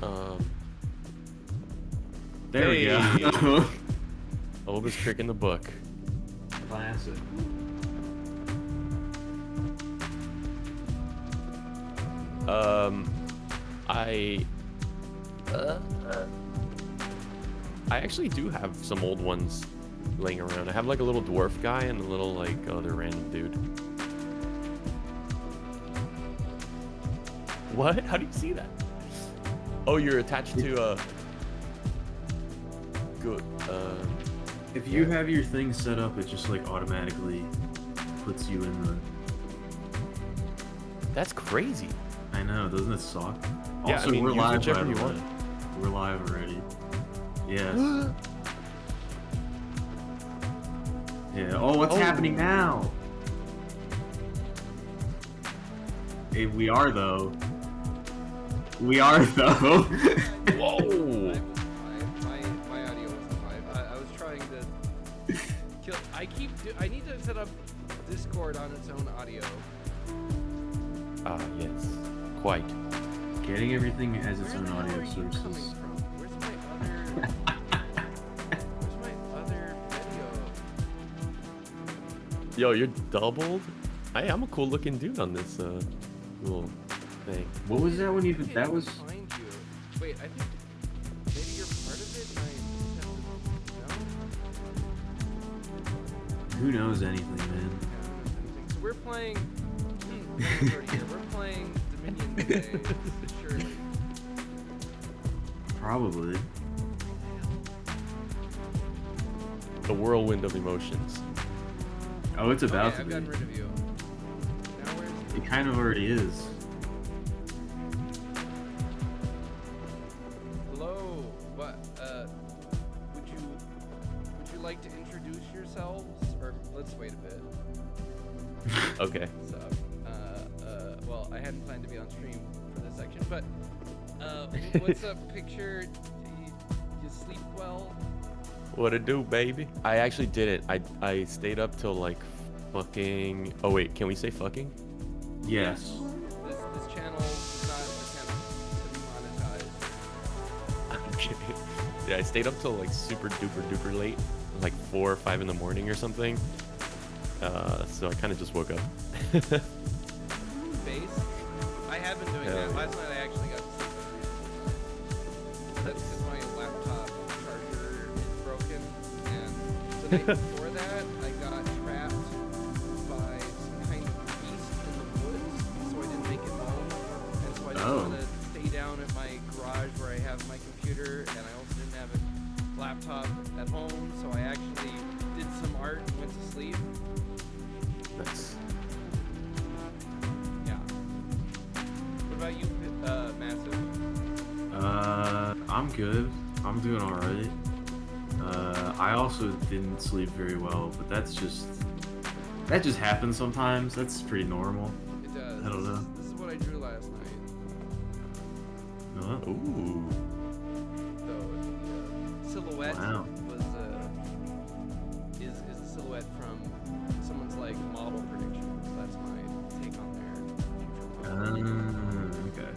know. Um, There we Hey. go. Oldest trick in the book. Classic. Um, I, uh, I actually do have some old ones laying around. I have like a little dwarf guy and a little like other random dude. What? How do you see that? Oh, you're attached to good. If you have your thing set up, it just like automatically puts you in the. That's crazy. I know, doesn't it suck? Yeah, Also, I mean, we're use live. whichever by the you way. want. We're live already. Yes. Yeah. Oh, what's Oh. happening now? Hey, we are though. We are though. Whoa! My audio wasn't live. I was trying to kill. I need to set up Discord on its own audio. Ah, yes. Quite. Getting everything has its Where own the hell audio are you coming sources. from? Where's my other video? Yo, you're doubled? I'm a cool looking dude on this little thing. What was that when you? I can't That even was. find you. Wait, I think maybe you're part of it. And Who knows anything, man? I don't know anything. So we're playing. We're playing Dominion today. Surely. Probably. The whirlwind of emotions. Oh, it's about Okay, to I've be. gotten rid of you. Now where's It kind of already is. Hello. What? Would you like to introduce yourselves, or let's wait a bit. Okay. So, well, I hadn't planned to be on stream for this section, but what's up, picture? You sleep well? What it do, baby? I actually didn't. I stayed up till like fucking. Oh wait, can we say fucking? Yes. This channel is not attempt to be monetized. I'm kidding. Yeah, I stayed up till like super duper duper late, like 4 or 5 in the morning or something. So I kind of just woke up. Base. I have been doing Hell that. yeah. Last night I actually got to sleep. That's because my laptop charger is broken, and the night before that I got trapped by some kind of beast in the woods, so I didn't make it home, and so I didn't Oh. want to stay down at my garage where I have my computer, and I also didn't have a laptop at home, so I actually did some art and went to sleep. Nice. Yeah. What about you, Massive? I'm good. I'm doing all right. I also didn't sleep very well, but that just happens sometimes. That's pretty normal. It does. I don't know. This is what I drew last night. Ooh. So the silhouette Wow. was is a silhouette from someone's like model predictions. That's my take on their future model. Okay.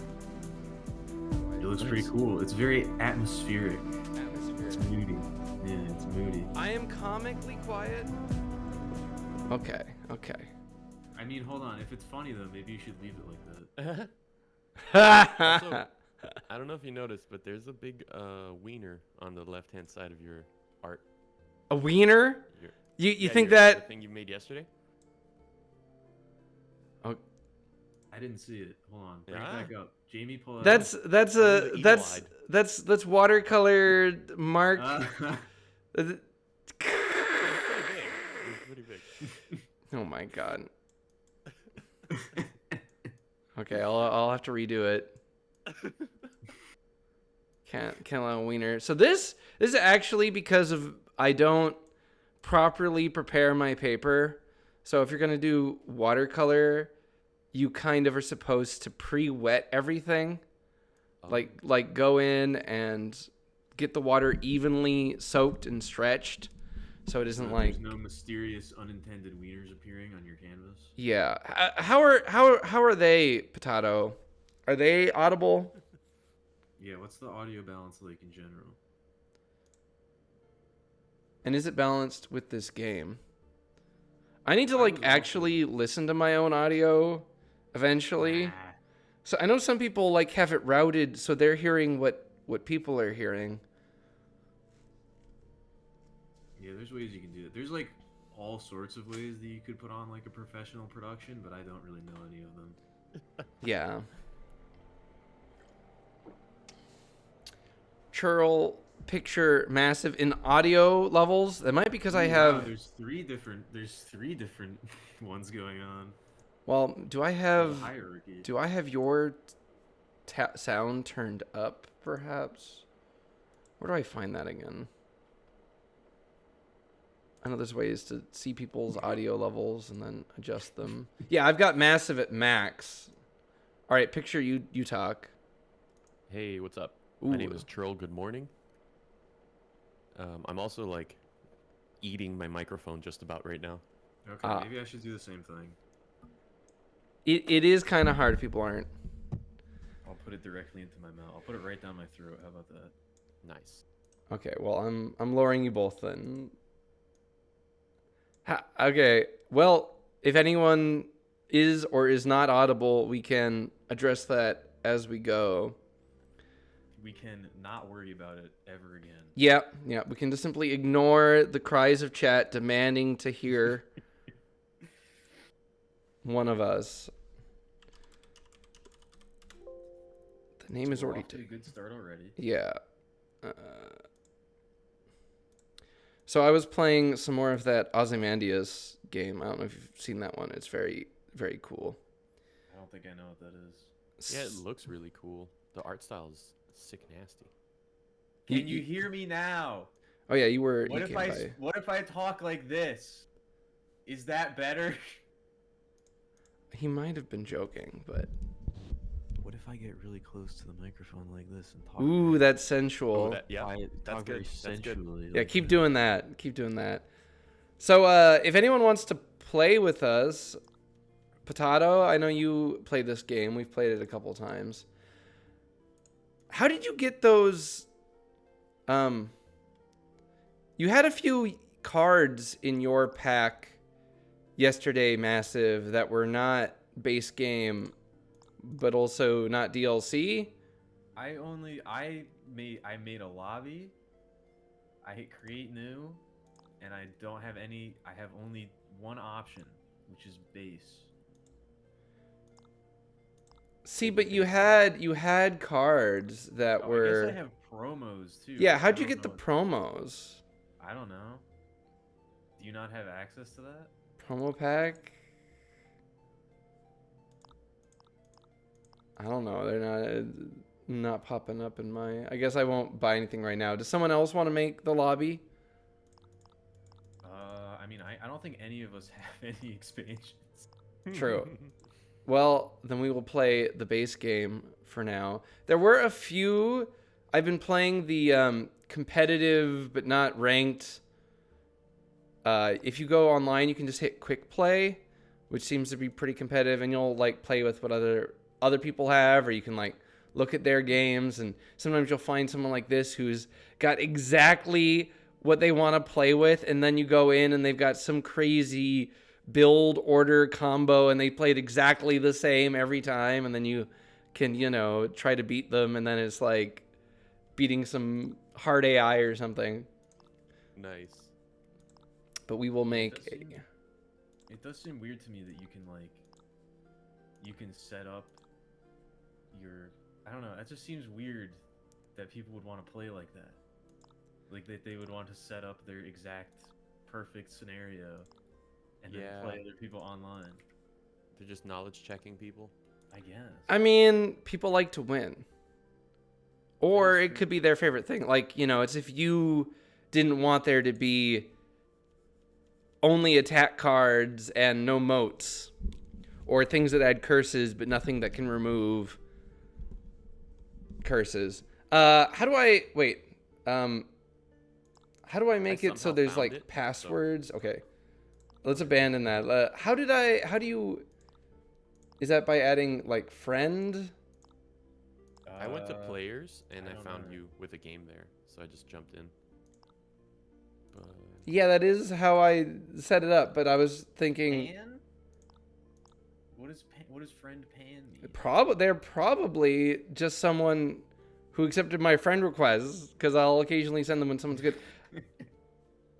So It looks I- pretty cool. It's very atmospheric. atmosphere. It's moody. Yeah, it's moody. I am comically quiet. Okay. Okay. I mean, hold on. If it's funny though, maybe you should leave it like that. Also, I don't know if you noticed, but there's a big wiener on the left-hand side of your art. A wiener? Your, You yeah, think the that? thing you made yesterday? I didn't see it. Hold on. Bring Yeah. it back up. Jamie, pull it That's up. that's I'm a the that's eagle-eyed. that's watercolored mark. It's pretty big. It's pretty big. Oh my god. Okay, I'll have to redo it. Can't allow wiener. So this is actually because of I don't properly prepare my paper. So if you're gonna do watercolor, you kind of are supposed to pre-wet everything. Like go in and get the water evenly soaked and stretched so it isn't So like there's no mysterious unintended wieners appearing on your canvas. yeah. How are they, Potato? Are they audible? Yeah, what's the audio balance like in general? And is it balanced with this game? I need to I like was actually listen to my own audio eventually. Nah. So I know some people like have it routed so they're hearing what people are hearing. Yeah, there's ways you can do it. There's like all sorts of ways that you could put on like a professional production, but I don't really know any of them. Yeah. Churl picture massive in audio levels. That might be because I Wow, have. there's three different ones going on. Well, do I There's a have? hierarchy. Do I have your sound turned up? Perhaps. Where do I find that again? I know there's ways to see people's audio levels and then adjust them. Yeah, I've got massive at max. All right, picture you talk. Hey, what's up? My name Ooh. is Churl. Good morning. I'm also like eating my microphone just about right now. Okay, maybe I should do the same thing. It is kind of hard if people aren't. I'll put it directly into my mouth. I'll put it right down my throat. How about that? Nice. Okay, well I'm lowering you both then. Okay, well if anyone is or is not audible, we can address that as we go. We can not worry about it ever again. Yeah, we can just simply ignore the cries of chat demanding to hear one of us. The name is We're already off to a good start already. yeah. So I was playing some more of that Ozymandias game. I don't know if you've seen that one. It's very, very cool. I don't think I know what that is. Yeah, it looks really cool. The art style is sick nasty. Can you hear me now? Oh yeah, you were. What you if came I by. what if I talk like this? Is that better? He might have been joking, but What if I get really close to the microphone like this and talk? ooh, that's sensual. Oh, yeah, Talk that's very good. That's good. sensually. Yeah, like keep that. doing that. Keep doing that. So, if anyone wants to play with us, Potato, I know you played this game. We've played it a couple times. How did you get those? You had a few cards in your pack yesterday, Massive, that were not base game, but also not DLC. I made a lobby. I hit create new, and I don't have any. I have only one option, which is base. See, but you had cards that Oh, were. I guess I have promos too. Yeah, but how'd I you don't get the know- promos? I don't know. Do you not have access to that? Promo pack? I don't know. They're not popping up in my. I guess I won't buy anything right now. Does someone else want to make the lobby? I mean, I don't think any of us have any expansions. True. Well, then we will play the base game for now. There were a few. I've been playing the competitive but not ranked. If you go online, you can just hit quick play, which seems to be pretty competitive, and you'll like play with what other people have, or you can like look at their games, and sometimes you'll find someone like this who's got exactly what they want to play with, and then you go in and they've got some crazy build order combo and they played exactly the same every time, and then you can try to beat them, and then it's like beating some hard AI or something. Nice. But we will make It does seem weird to me that you can set up your. I don't know. It just seems weird that people would want to play like that. Like that they would want to set up their exact perfect scenario and then Yeah. play other people online. They're just knowledge checking people. I guess. I mean, people like to win. Or That is it true. could be their favorite thing. Like, it's if you didn't want there to be only attack cards and no moats, or things that add curses but nothing that can remove curses. How How do I make it so somehow there's found like it, so- passwords? Okay. Let's abandon that. How do you, is that by adding like friend? I went to Uh, players and I I don't found know. you with a game there, so I just jumped in. But Yeah, that is how I set it up, but I was thinking Pan? What does friend pan mean? they're probably just someone who accepted my friend requests because I'll occasionally send them when someone's good.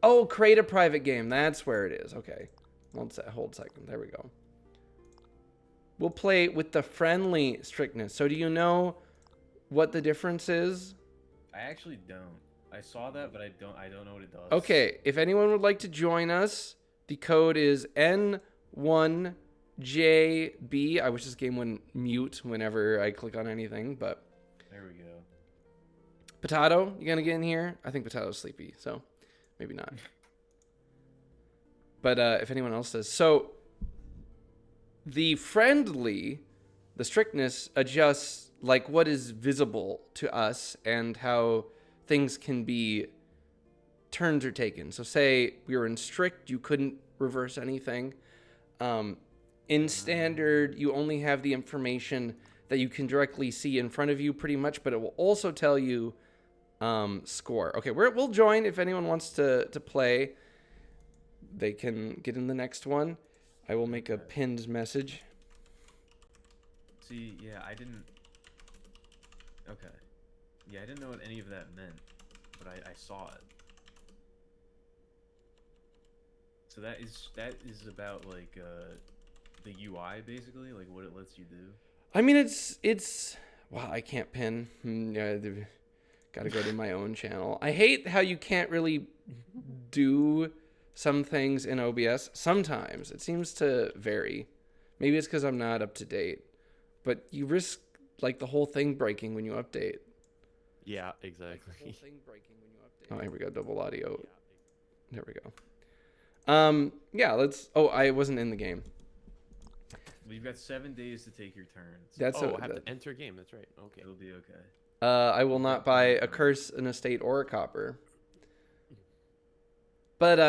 Oh, create a private game. That's where it is. Okay. Hold a second. There we go. We'll play with the friendly strictness. So do you know what the difference is? I actually don't. I saw that, but I don't know what it does. Okay, if anyone would like to join us, the code is N1JB. I wish this game wouldn't mute whenever I click on anything, but There we go. Potato, you gonna get in here? I think Potato's sleepy, so maybe not. But if anyone else does. So the strictness adjusts like what is visible to us and how things can be turns are taken. So say we were in strict, you couldn't reverse anything. In standard, you only have the information that you can directly see in front of you pretty much, but it will also tell you score. Okay, we'll join if anyone wants to play. They can get in the next one. I will make a pinned message. See, yeah, I didn't. Okay. Yeah, I didn't know what any of that meant, but I saw it. So that is about like the UI basically, like what it lets you do. I mean, it's wow. I can't pin. Yeah, got to go to my own channel. I hate how you can't really do some things in OBS. Sometimes it seems to vary. Maybe it's because I'm not up to date, but you risk like the whole thing breaking when you update. yeah, The exactly. whole thing breaking when you update. Oh, here we go. Double audio. Yeah. There we go. Yeah. Let's. Oh, I wasn't in the game. Well, you've got 7 days to take your turns. That's Oh, I have to enter game. That's right. Okay. It'll be okay. I will not buy a curse, an estate, or a copper. But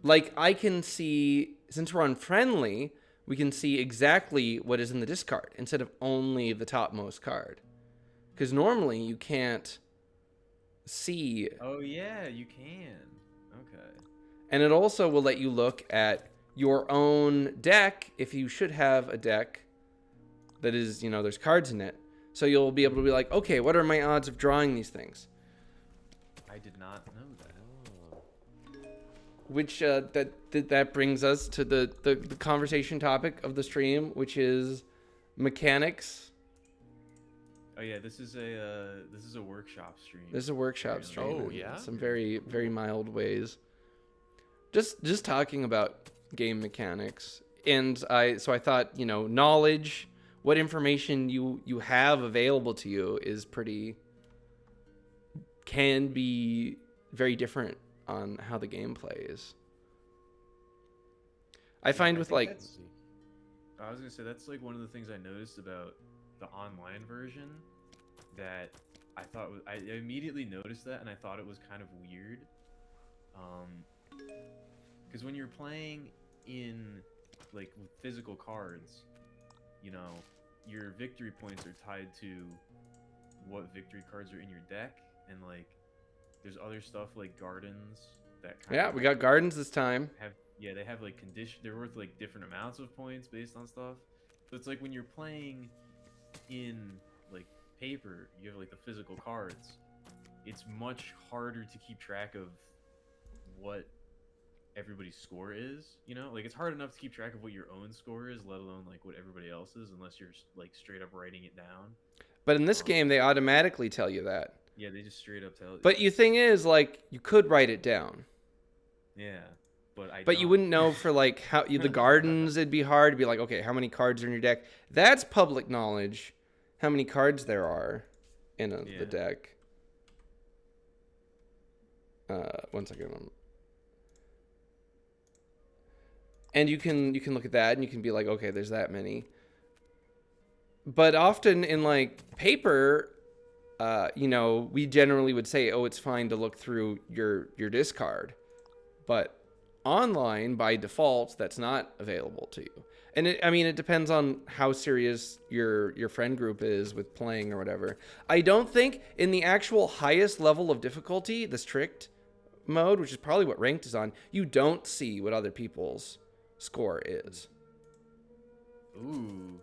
like I can see, since we're on friendly, we can see exactly what is in the discard instead of only the topmost card. Because normally you can't see, Oh yeah, you can. Okay. and it also will let you look at your own deck if you should have a deck that is, there's cards in it. So you'll be able to be like, okay, what are my odds of drawing these things? I did not know that. Oh. Which that brings us to the conversation topic of the stream, which is mechanics. Oh yeah, this is a workshop stream. This is a workshop stream. Oh, in yeah? some very very mild ways. Just talking about game mechanics, and I thought knowledge, what information you have available to you can be very different on how the game plays. I find with think like that's- I was gonna say that's like one of the things I noticed about the online version that I thought was, I immediately noticed that and I thought it was kind of weird, because when you're playing in like with physical cards, your victory points are tied to what victory cards are in your deck, and like there's other stuff like gardens that kind yeah, of we got gardens this time. they have like they're worth like different amounts of points based on stuff. So it's like when you're playing in like paper, you have like the physical cards, it's much harder to keep track of what everybody's score is, like it's hard enough to keep track of what your own score is, let alone like what everybody else's, unless you're like straight up writing it down. But in this game, they automatically tell you that. Yeah, they just straight up tell. But the thing is, like, you could write it down. Yeah, but But you wouldn't know for like how the gardens. It'd be hard to be like, okay, how many cards are in your deck? That's public knowledge. How many cards there are in the Yeah. deck? 1 second. And you can look at that and you can be like, okay, there's that many. But often in like paper, we generally would say, oh, it's fine to look through your discard, but online by default, that's not available to you. And it depends on how serious your friend group is with playing or whatever. I don't think in the actual highest level of difficulty, the strict mode, which is probably what ranked is on, you don't see what other people's score is. Ooh.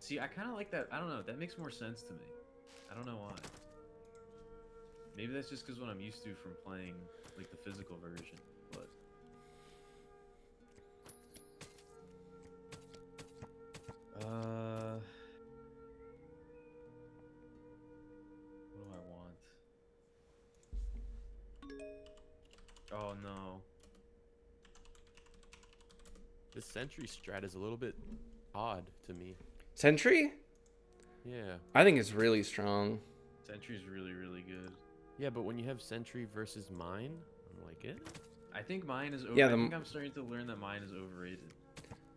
See, I kind of like that. I don't know. That makes more sense to me. I don't know why. Maybe that's just because what I'm used to from playing like the physical version. But what do I want? Oh no. This Sentry strat is a little bit odd to me. Sentry? Yeah. I think it's really strong. Sentry's really, really good. Yeah, but when you have Sentry versus mine, I'm like, it? I think mine is over. Yeah, I think I'm starting to learn that mine is overrated.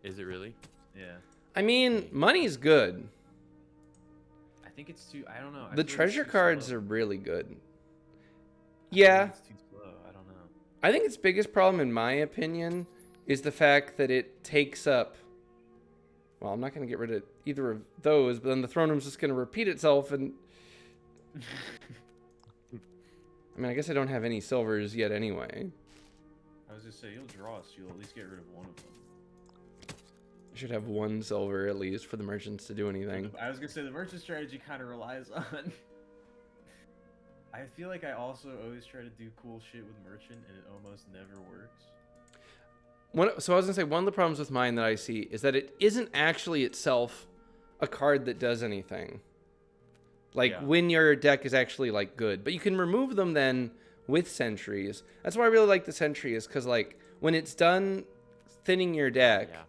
Is it really? Yeah. I mean, money's good. I think it's too. I don't know. I The feel like treasure it's too cards slow. are really good. I feel Yeah, like it's too slow. I don't know. I think its biggest problem, in my opinion, is the fact that it takes up. Well, I'm not going to get rid of either of those, but then the throne room's just going to repeat itself. And I mean, I guess I don't have any silvers yet anyway. I was just say you'll draw, so you'll at least get rid of one of them. I should have one silver at least for the merchants to do anything. I was gonna say the merchant strategy kind of relies on. I feel like I also always try to do cool shit with merchant, and it almost never works. So I was going to say, one of the problems with mine that I see is that it isn't actually itself a card that does anything. Like, Yeah. when your deck is actually, like, good. But you can remove them then with sentries. That's why I really like the sentry, is because, like, when it's done thinning your deck, Yeah.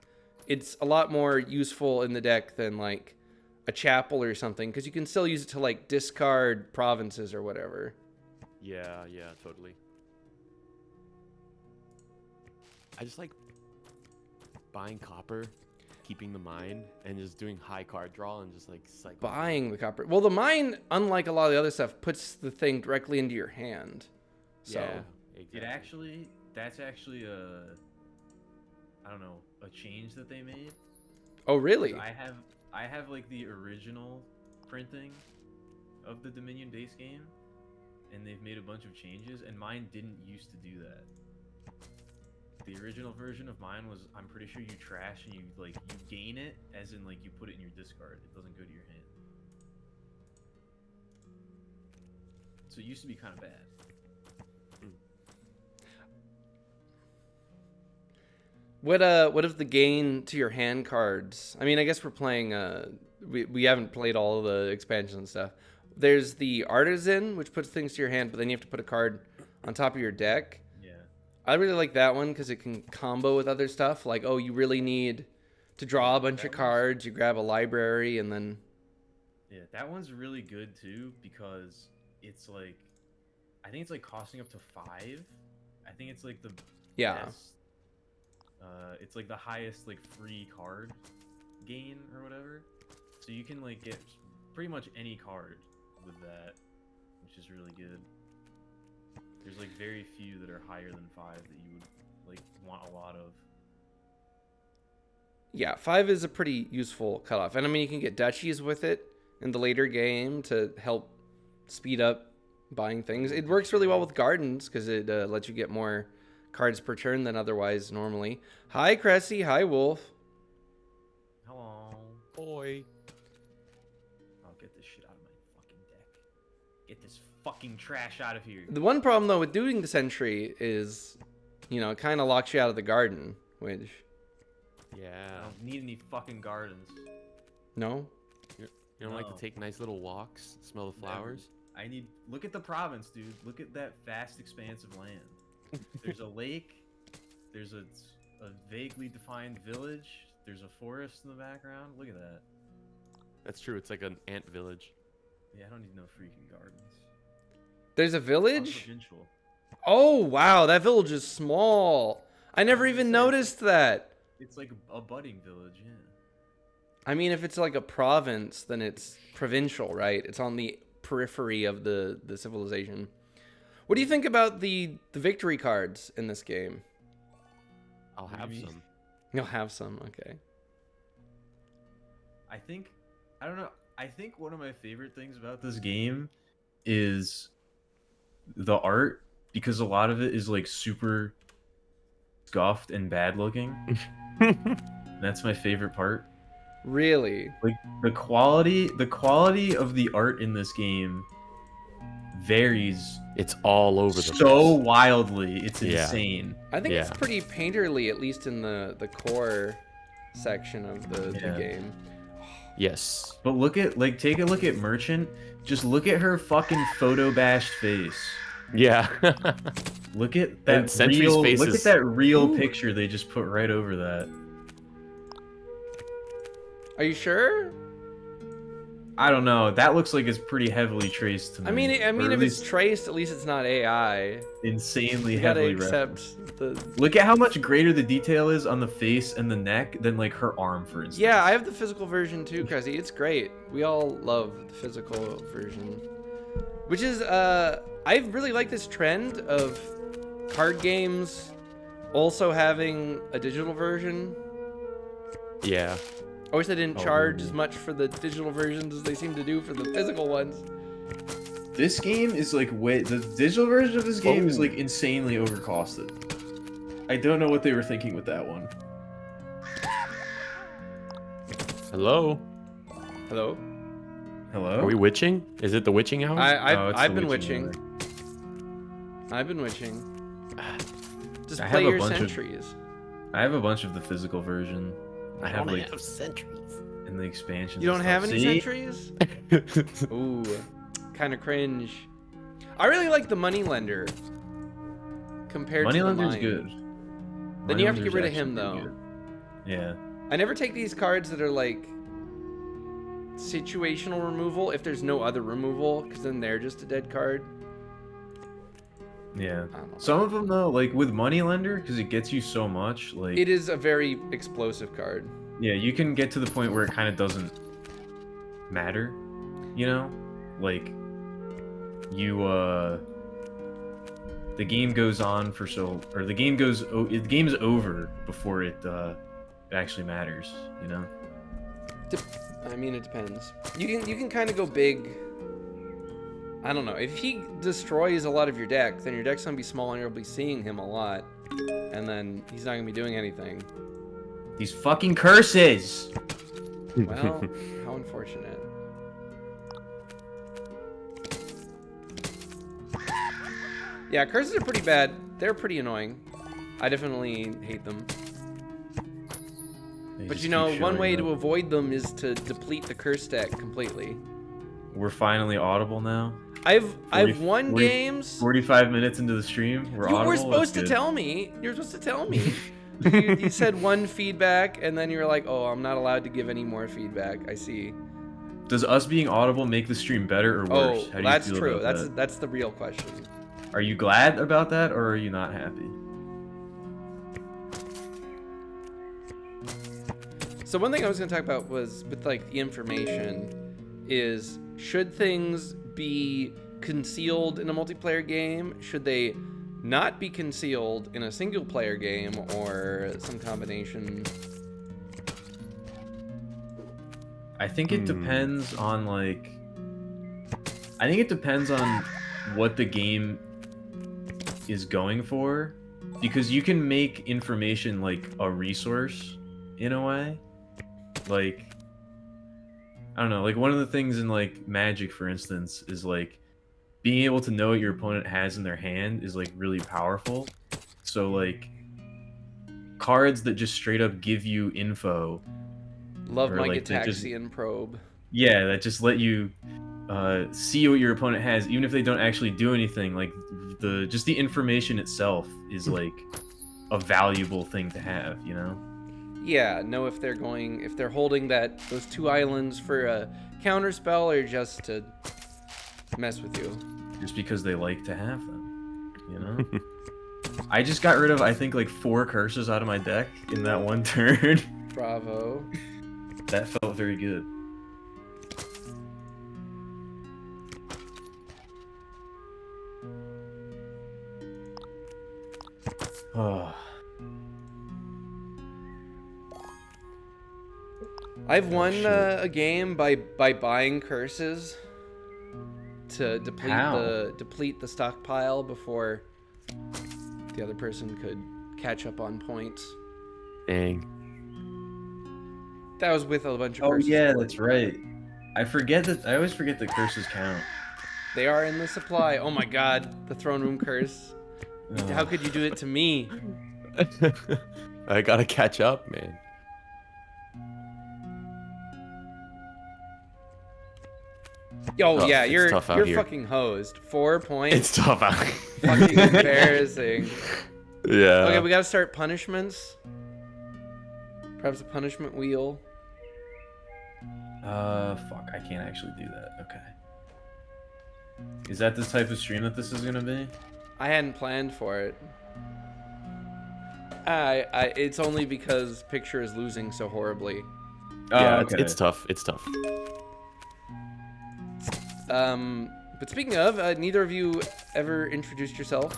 it's a lot more useful in the deck than, like, a chapel or something, because you can still use it to, like, discard provinces or whatever. Yeah, totally. I just like buying copper, keeping the mine, and just doing high card draw and just like cycle. Buying the copper. Well, the mine, unlike a lot of the other stuff, puts the thing directly into your hand. So, Yeah, It exactly. actually, that's actually I don't know, a change that they made. oh, really? I have like the original printing of the Dominion base game, and they've made a bunch of changes, and mine didn't used to do that. The original version of mine was, I'm pretty sure you trash and you gain it, as in like you put it in your discard. It doesn't go to your hand. So it used to be kind of bad. What if the gain to your hand cards? I mean, I guess we're playing. We haven't played all of the expansions and stuff. There's the artisan, which puts things to your hand, but then you have to put a card on top of your deck. Yeah. I really like that one because it can combo with other stuff. Like, oh, you really need to draw a bunch that of one's- cards. You grab a library, and then Yeah, that one's really good too because it's like, I think it's like costing up to 5. I think it's like the yeah, best. It's like the highest like free card gain or whatever. So you can like get pretty much any card with that, which is really good. There's like very few that are higher than 5 that you would like want a lot of. yeah. 5 is a pretty useful cutoff, and I mean you can get duchies with it in the later game to help speed up buying things. It works really well with gardens because it lets you get more cards per turn than otherwise normally. Hi, Cressy. Hi, Wolf. Hello. Boy. I'll get this shit out of my fucking deck. Get this fucking trash out of here. The one problem though with doing the sentry is, it kind of locks you out of the garden, which I Yeah. don't need any fucking gardens. no. You don't like No. to take nice little walks, smell the Never. flowers? Look at the province, dude. Look at that vast expanse of land. There's a lake. There's a vaguely defined village. There's a forest in the background. Look at that. That's true. It's like an ant village. Yeah, I don't need no freaking gardens. There's a I'm village. provincial. Oh wow, that village is small. I never even noticed that. It's like a budding village, yeah. I mean, if it's like a province, then it's provincial, right? It's on the periphery of the civilization. What do you think about the victory cards in this game? I'll What do have you mean? some. You'll have some, okay. I don't know. I think one of my favorite things about this game is the art, because a lot of it is like super scuffed and bad looking. That's my favorite part. Really? Like the quality of the art in this game varies It's all over the so place. wildly. It's Yeah. insane. I think it's Yeah. pretty painterly, at least in the core section of the Yeah. game. Yes. But look at take a look at Merchant. Just look at her fucking photo bashed face. Yeah. Look at And that Sentry's real. face Look at is- that real Ooh. picture they just put right over that. Are you sure? I don't know. That looks like it's pretty heavily traced to me. I mean, or if at it's least traced, at least it's not AI. insanely You gotta heavily accept referenced. the. Look at how much greater the detail is on the face and the neck than like her arm, for instance. Yeah, I have the physical version too, Cressy. It's great. We all love the physical version. Which is, I really like this trend of card games also having a digital version. Yeah. I wish they didn't Oh, charge really? as much for the digital versions as they seem to do for the physical ones. This game is like the digital version of this game is Oh. like insanely overcosted. I don't know what they were thinking with that one. Hello. Hello? Hello? Are we witching? Is it the witching hour? No, it's I've the been witching witching. I've been witching. Just I play have a your bunch of- sentries. I have a bunch of the physical version. I have wanna like have sentries. in the expansions. You don't and have stuff. any See? sentries? Ooh, kind of cringe. I really like the moneylender compared to the Moneylender's mine. good. Then you have to get Moneylender's rid of actually him, pretty though. good. Yeah. I never take these cards that are like situational removal if there's no other removal, because then they're just a dead card. Yeah. I don't know. Some of them though, like with Moneylender, because it gets you so much, like It is a very explosive card. yeah, you can get to the point where it kind of doesn't matter, you know, like you the game goes on for the game the game is over before it actually matters, you know. I mean, it depends. You can kind of go big. I don't know. If he destroys a lot of your deck, then your deck's gonna be small and you'll be seeing him a lot, and then he's not gonna be doing anything. These fucking curses. Well, how unfortunate. Yeah, curses are pretty bad. They're pretty annoying. I definitely hate them. They But just you know, keep one showing way up. to avoid them is to deplete the curse deck completely. We're finally audible now. I've 40 won 40 games. 45 minutes into the stream, we're You audible. were That's supposed to good. tell me. You were supposed to tell me. you said one feedback, and then you were like, "Oh, I'm not allowed to give any more feedback." I see. Does us being audible make the stream better or worse? Oh, How do that's you feel true. about That's that? that's the real question. Are you glad about that or are you not happy? So one thing I was going to talk about was with like the information is should things be concealed in a multiplayer game? Should they not be concealed in a single player game or some combination? I think it depends on I think it depends on what the game is going for, because you can make information like a resource in a way. Like I don't know, like one of the things in like Magic, for instance, is like being able to know what your opponent has in their hand is like really powerful. So like cards that just straight up give you info, Love Or, my like, they just- Gitaxian probe. yeah, that just let you see what your opponent has, even if they don't actually do anything. Like the information itself is like a valuable thing to have, you know. Yeah, know if they're holding those 2 islands for a counter spell or just to mess with you. Just because they like to have them, you know. I just got rid of I think like 4 curses out of my deck in that one turn. Bravo. That felt very good. Oh, I've won shit. a game by buying curses to deplete the stockpile before the other person could catch up on points. Dang. That was with a bunch of Oh curses. yeah, that's right. I always forget that curses count. They are in the supply. Oh my god, the throne room curse. How could you do it to me? I gotta catch up, man. Yo, Tough. yeah, It's you're tough out here. fucking hosed. 4 points. It's tough out. Fucking embarrassing. Yeah. Okay, we gotta start punishments. Perhaps a punishment wheel. Fuck, I can't actually do that. Okay. Is that the type of stream that this is gonna be? I hadn't planned for it. It's only because Picture is losing so horribly. Yeah, okay. it's tough. It's tough. But speaking of, neither of you ever introduced yourself.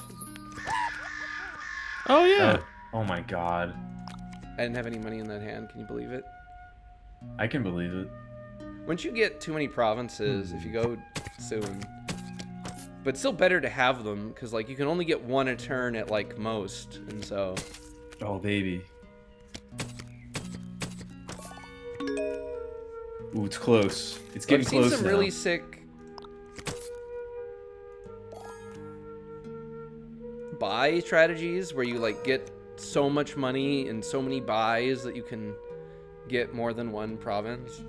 Oh yeah. Oh my god. I didn't have any money in that hand. Can you believe it? I can believe it. Once you get too many provinces, if you go soon, but still better to have them because like you can only get one a turn at like most, and so. Oh baby. Ooh, it's close. It's getting I've seen close some now. really sick buy strategies where you like get so much money and so many buys that you can get more than one province.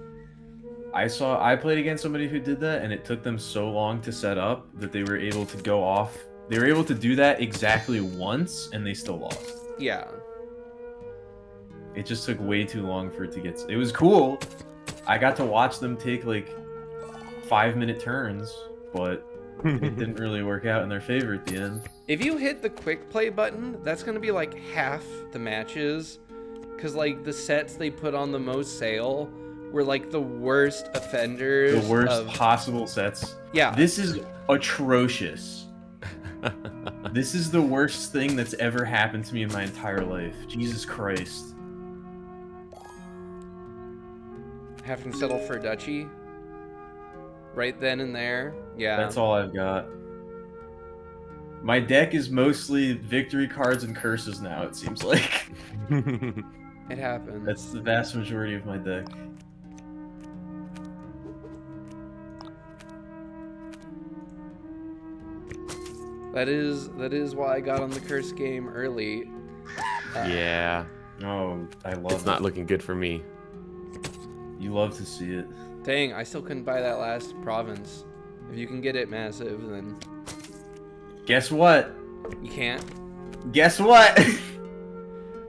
I played against somebody who did that, and it took them so long to set up that they were able to go off. They were able to do that exactly once, and they still lost. Yeah. It just took way too long for it to get. It was cool. I got to watch them take like 5-minute turns, but it didn't really work out in their favor at the end. If you hit the quick play button, that's going to be like half the matches cuz like the sets they put on the most sale were like the worst offenders. The worst of, possible sets. Yeah. This is atrocious. This is the worst thing that's ever happened to me in my entire life. Jesus Christ. Having to settle for a duchy right then and there. Yeah. That's all I've got. My deck is mostly victory cards and curses now, it seems like. It happens. That's the vast majority of my deck. That is why I got on the curse game early. Yeah. Oh, I love It's it. not looking good for me. You love to see it. Dang, I still couldn't buy that last province. If you can get it massive, then Guess what? you can't. Guess what?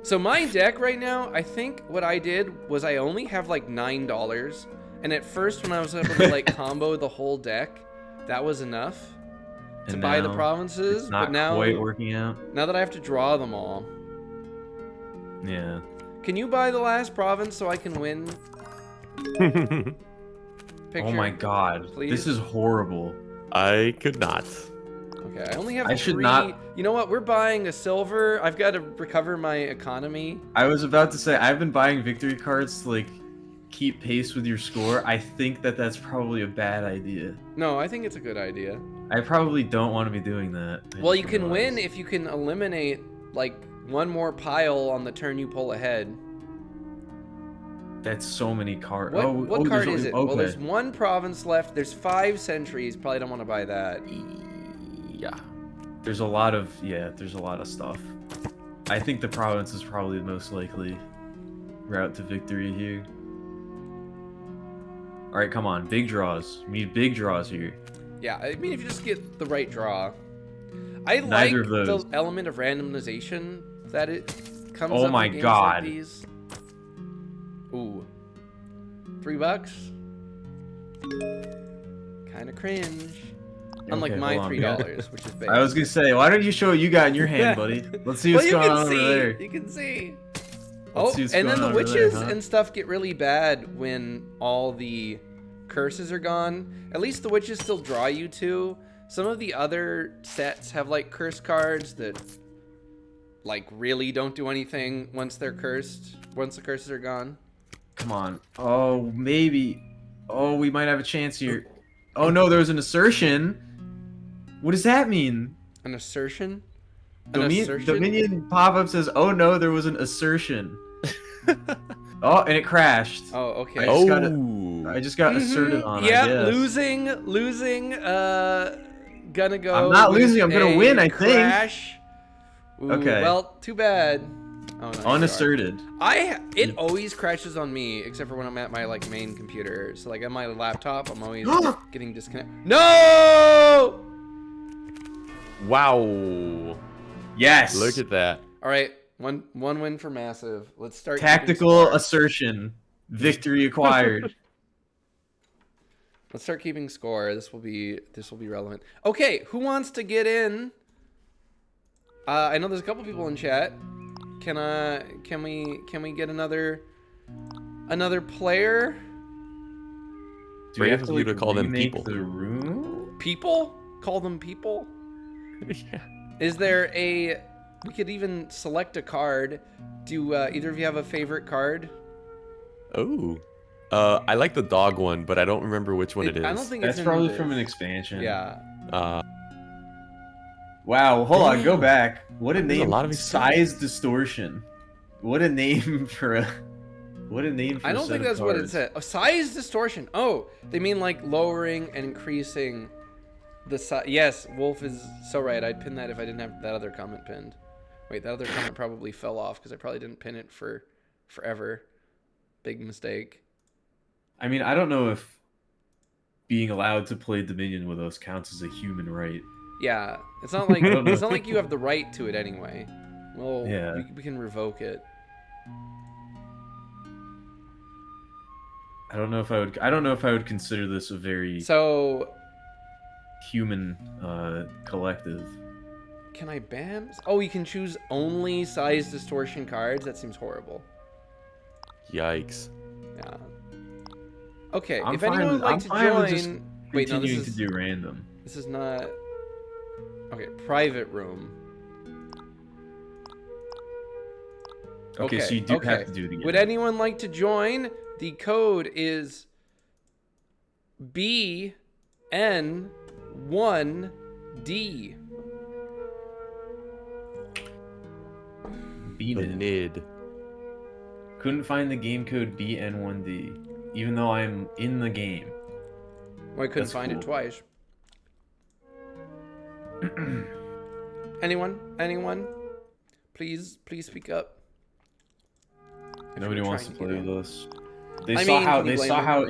So my deck right now, I think what I did was I only have like $9. And at first when I was able to like combo the whole deck, that was enough to And buy the now provinces. It's not But now, quite working out. now that I have to draw them all, Yeah. can you buy the last province so I can win? Picture? Oh my god. please? This is horrible. I could not. Okay, I only have I should 3. not- You know what? We're buying a silver. I've got to recover my economy. I was about to say, I've been buying victory cards to like keep pace with your score. I think that that's probably a bad idea. No, I think it's a good idea. I probably don't want to be doing that. I Well, just you can win realized. if you can eliminate like one more pile on the turn you pull ahead. That's so many cards. What card there's is it? only- Well, there's okay. 1 province left. There's 5 centuries. Probably don't want to buy that. Yeah. There's a lot of stuff. I think the province is probably the most likely route to victory here. All right, come on, big draws. We need big draws here. Yeah, I mean, if you just get the right draw. I like Neither of those. the element of randomization that it comes Oh up my in games God. like these. Ooh. $3? Kind of cringe. Unlike Okay, my hold on. $3, which is big. I was gonna say, why don't you show what you got in your hand, buddy? Let's see what's well, you going can on see. over there. You can see. Let's Oh, see what's and then going the on over there, witches huh? and stuff get really bad when all the curses are gone. At least the witches still draw you to. Some of the other sets have like curse cards that like really don't do anything once they're cursed. Once the curses are gone. Come on. Oh, maybe. Oh, we might have a chance here. Oh no, there was an assertion. What does that mean? An assertion? An assertion? Dominion pop-up says, "Oh no, there was an assertion." Oh, and it crashed. Oh, okay. I Oh. just got asserted on. Yeah, I guess. losing. Gonna go. I'm not with losing, I'm gonna a win, I think. Crash. Ooh, Okay. Well, too bad. Oh, no, you are. Unasserted. It always crashes on me, except for when I'm at my like main computer. So like on my laptop, I'm always getting disconnected. No! Wow. Yes. Look at that. All right, one win for Massive. Let's start. keeping Tactical score. assertion. Victory acquired. Let's start keeping score. This will be relevant. Okay, who wants to get in? I know there's a couple people in chat. Can we get another player? Do we have to Brave of you to call them remake people. The room? People? Call them people? Yeah. Is there a? We could even select a card. Do either of you have a favorite card? Oh. I like the dog one, but I don't remember which one it is. I don't think That's it's probably in from an this. expansion. Yeah. Wow. Hold on. Go Damn. back. What a There's a name. lot of Size distortion. What a name for a. What a name for I a don't set think of that's what it cards. said. Oh, size distortion. Oh, they mean like lowering and increasing the size. Yes, Wolf is so right. I'd pin that if I didn't have that other comment pinned. Wait, that other comment probably fell off because I probably didn't pin it for forever. Big mistake. I mean, I don't know if being allowed to play Dominion with us counts as a human right. Yeah, it's not like I don't know. it's not like you have the right to it anyway. Well, Yeah. we can revoke it. I don't know if I would consider this a very So, human collective. can I ban? Oh, you can choose only size distortion cards. That seems horrible. Yikes. Yeah. Okay, I'm if fine anyone would with- like I'm to fine with just join, wait, no, Continuing this is to do random. this is not. Okay, private room. Okay, so you do have to do it again. Would anyone like to join? The code is BN1D. Beat The it. NID. Couldn't find the game code BN1D, even though I'm in the game. Well, I couldn't That's find it cool. twice. Anyone? Please speak up. If Nobody you're wants to trying play get with in. us. They I saw mean, how can you they blame saw them? how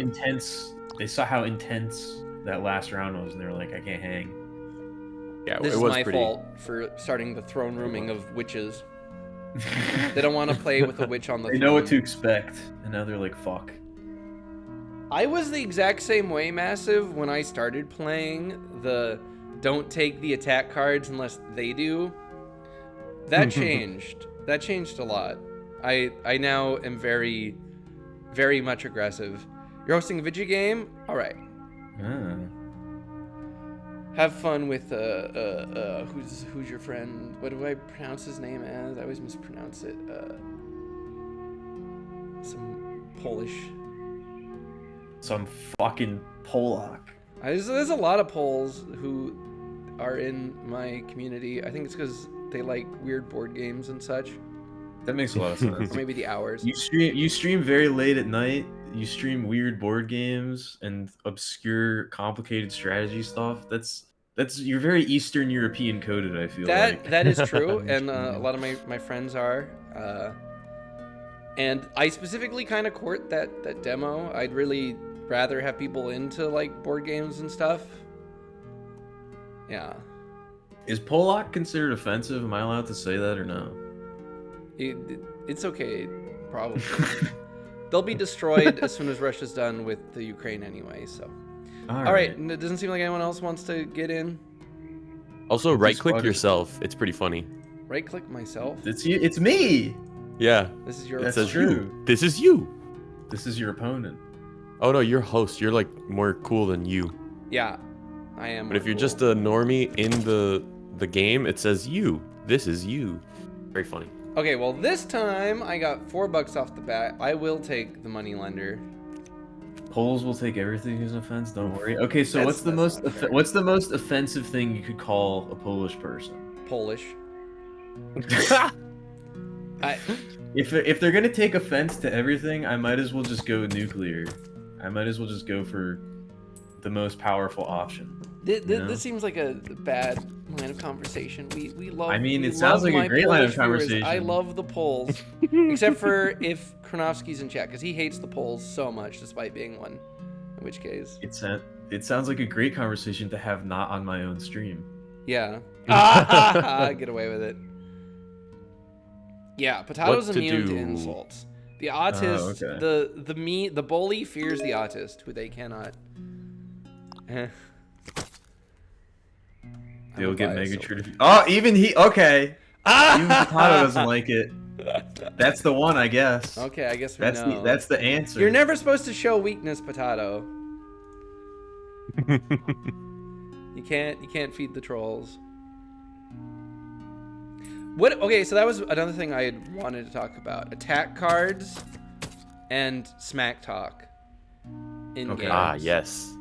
intense that last round was, and they were like, I can't hang. Yeah, This it is was my pretty. fault for starting the throne rooming of witches. They don't want to play with a witch on the They throne. know what to expect, and now they're like, fuck. I was the exact same way, Massive, when I started playing the don't take the attack cards unless they do. That changed. That changed a lot. I now am very, very much aggressive. You're hosting a video game? All right. Ah. Have fun with who's your friend? What do I pronounce his name as? I always mispronounce it. Some Polish. Some fucking Polak. There's a lot of Poles who are in my community. I think it's because they like weird board games and such, That makes a lot of sense. or maybe the hours. You stream very late at night. You stream weird board games and obscure, complicated strategy stuff. That's you're very Eastern European coded. I feel like That is true, and a lot of my friends are. And I specifically kind of court that demo. I'd really rather have people into like board games and stuff. Yeah, Is Polak considered offensive? Am I allowed to say that or no? it's okay, probably. They'll be destroyed as soon as Russia's done with the Ukraine anyway. So, all right. And it doesn't seem like anyone else wants to get in. Also, right click spotted. yourself. It's pretty funny. Right click myself. It's you. It's me. Yeah. This is your. It That's says true. you. This is you. This is your opponent. Oh no, you're host. You're like more cool than you. Yeah, I am. But if more you're cool. just a normie in the game, it says you. This is you. Very funny. Okay, well this time I got $4 off the bat. I will take the money lender. Poles will take everything as an offense. Don't worry. Okay, so That's not fair. what's the most offensive thing you could call a Polish person? Polish. I, If they're gonna take offense to everything, I might as well just go nuclear. I might as well just go for the most powerful option. this seems like a bad line of conversation. We love. I mean, we it sounds love like a my great line of Polish viewers. I conversation. love the Poles, except for if Kronowski's in chat because he hates the Poles so much, despite being one. In which case, It sounds like a great conversation to have not on my own stream. yeah, get away with it. Yeah, Potato's What to immune to do? insults. The autist, okay. the bully fears the autist, who they cannot. They'll I'm get biased, mega so- triggered. Oh, even he. Okay. Even Potato doesn't like it. That's the one, I guess. Okay, I guess we That's know. that's the answer. You're never supposed to show weakness, Potato. You can't feed the trolls. What? Okay, so that was another thing I had wanted to talk about: attack cards and smack talk in Okay. games. Ah, yes.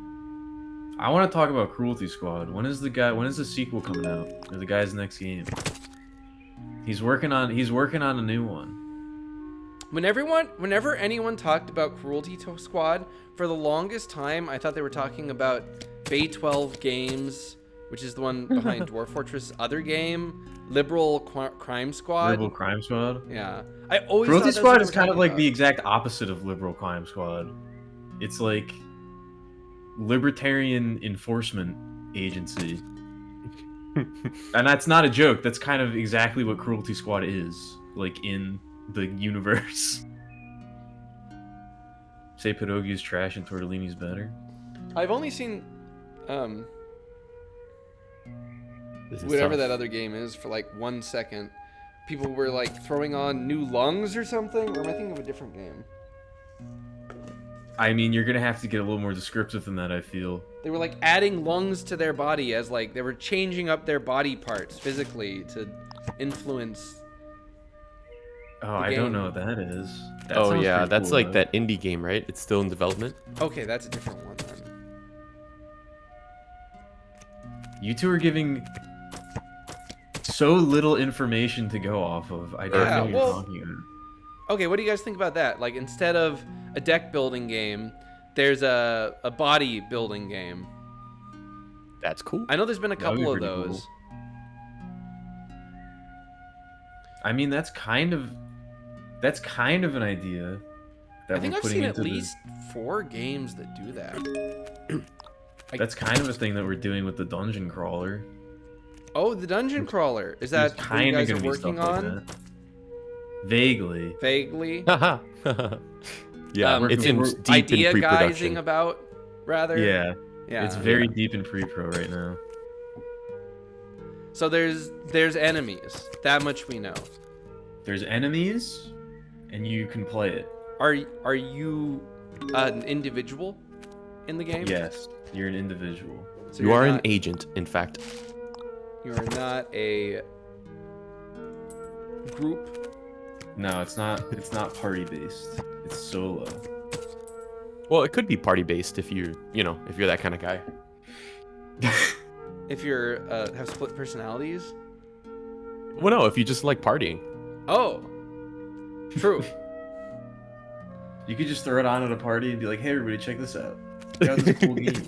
I want to talk about Cruelty Squad. When is the sequel coming out? Or the guy's next game? He's working on a new one. Whenever anyone talked about Cruelty Squad, for the longest time, I thought they were talking about Bay 12 Games, which is the one behind Dwarf Fortress. Other game, Liberal Crime Squad. Liberal Crime Squad. Yeah, I always Cruelty thought that's what Squad they is were kind of talking like about. the exact opposite of Liberal Crime Squad. It's like libertarian enforcement agency. And that's not a joke. That's kind of exactly what Cruelty Squad is, like in the universe. Say Pierogi's trash and Tortellini's better. I've only seen This is whatever tough. that other game is for like 1 second. People were like throwing on new lungs or something, or am I thinking of a different game? I mean, you're gonna have to get a little more descriptive than that, I feel. They were like adding lungs to their body as like they were changing up their body parts physically to influence. Oh, I don't know what that is. That Oh sounds yeah, pretty that's cool, like though. that indie game, right? It's still in development. Okay, that's a different one then. You two are giving so little information to go off of. I don't Yeah, know what well- you're talking about. Okay, what do you guys think about that? Like instead of a deck building game, there's a body building game. That's cool. I know there's been a That would be couple of pretty those. cool. I mean, that's kind of an idea. That I think we're I've putting seen at into the- least 4 games that do that. That's kind of a thing that we're doing with the dungeon crawler. Oh, the dungeon crawler. Is that There's what you guys are gonna be working stuff like on? that. Vaguely. Vaguely. Yeah, it's in we're deep in Idea guising pre-production. about, rather. Yeah. Yeah. It's very deep in pre-pro right now. So there's enemies. That much we know. There's enemies, and you can play it. Are you an individual in the game? Yes, you're an individual. So You you're are not, an agent, in fact. You are not a group. No, it's not party based. It's solo. Well, it could be party-based if you're that kind of guy. If you're have split personalities. Well, no, if you just like partying. Oh, true. You could just throw it on at a party and be like, "Hey, everybody, check this out. Check out this cool game."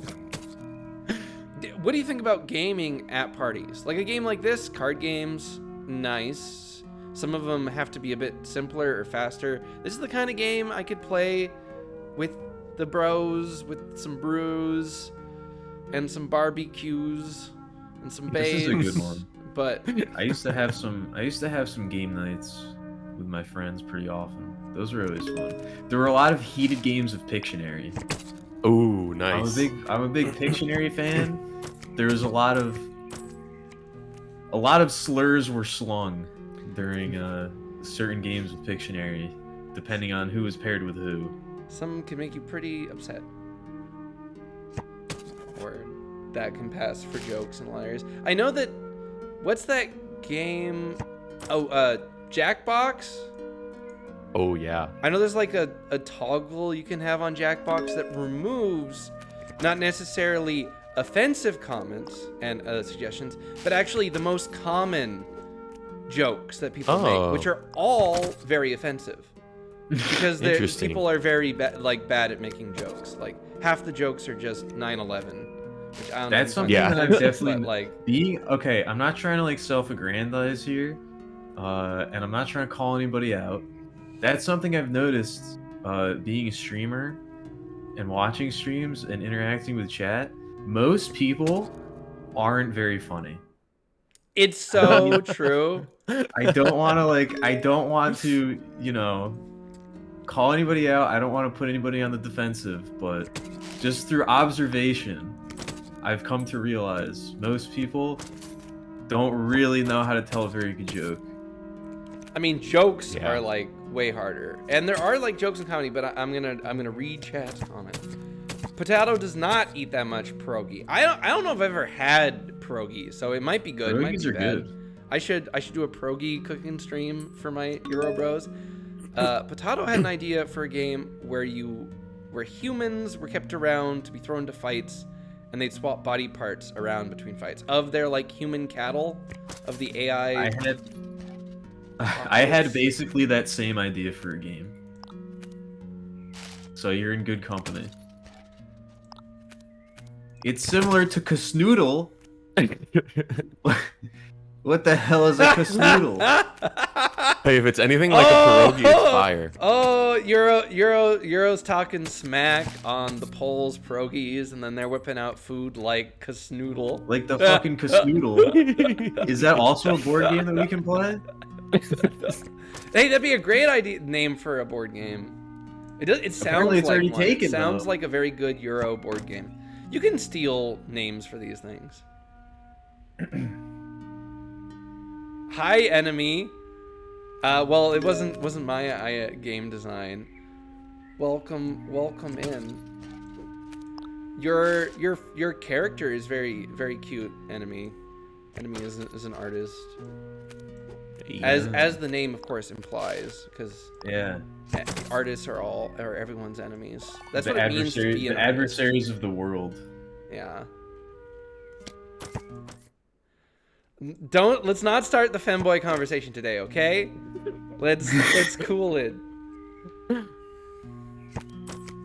What do you think about gaming at parties? Like a game like this, card games, nice. Some of them have to be a bit simpler or faster. This is the kind of game I could play with the bros, with some brews, and some barbecues, and some This babes. is a good one. But I used to have some game nights with my friends pretty often. Those were always fun. There were a lot of heated games of Pictionary. Ooh, nice. I'm a big Pictionary fan. There was a lot of slurs were slung during certain games of Pictionary, depending on who was paired with who. some can make you pretty upset. Or that can pass for jokes and hilarious. I know that. What's that game? Oh, Jackbox. Oh yeah. I know there's like a toggle you can have on Jackbox that removes not necessarily offensive comments and suggestions, but actually the most common jokes that people make, which are all very offensive. Because Interesting. people are very bad at making jokes. Like half the jokes are just 9/11. Which I don't That's know something Yeah. that I've but, definitely like. being okay. I'm not trying to like self-aggrandize here, and I'm not trying to call anybody out. That's something I've noticed being a streamer and watching streams and interacting with chat. Most people aren't very funny. It's so true. I don't want to I don't want to, call anybody out. I don't want to put anybody on the defensive, but just through observation, I've come to realize most people don't really know how to tell a very good joke. I mean, jokes Yeah. are like way harder, and there are like jokes in comedy, but I'm gonna read chat on it. Potato does not eat that much pierogi. I don't know if I've ever had pierogi, so it might be good. It might Pierogies be are bad. good. I should do a pierogi cooking stream for my Euro Bros. Potato had an idea for a game where humans were kept around to be thrown into fights, and they'd swap body parts around between fights of their like human cattle, of the AI. I had basically that same idea for a game. So you're in good company. It's similar to Kasnoodle. What the hell is a Kasnoodle? Hey, if it's anything like a pierogi, it's fire. Oh, Euro's talking smack on the Poles pierogies, and then they're whipping out food like Kasnoodle. Like the fucking Kasnoodle. Is that also a board game that we can play? Hey, that'd be a great name for a board game. It sounds Apparently it's like already one. taken, It sounds though. like a very good Euro board game. You can steal names for these things. Hi, enemy. Well, it wasn't my game design. Welcome in. Your character is very very cute, enemy. Enemy is an artist, as the name of course implies, because Yeah. artists are everyone's enemies. That's the what it means to be an artist. adversaries of the world. Yeah. Let's not start the femboy conversation today, okay? Let's cool it.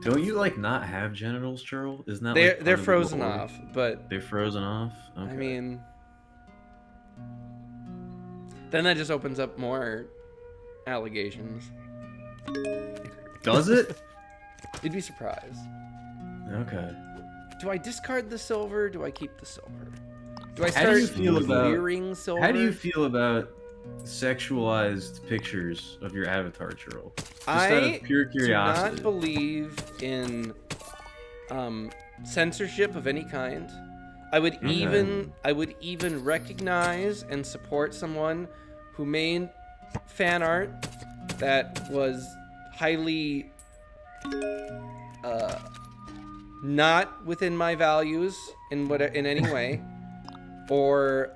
Don't you not have genitals, Churl? Isn't that They're part they're of the frozen lore? off, but They're frozen off. Okay. I mean, then that just opens up more allegations. Does it? You'd be surprised. Okay. Do I discard the silver? Do I keep the silver? Do I How start do you feel about- clearing silver? How do you feel about sexualized pictures of your avatar, Churl? Just out I of pure do curiosity. not believe in censorship of any kind. I would even recognize and support someone who made fan art that was highly not within my values in any way, or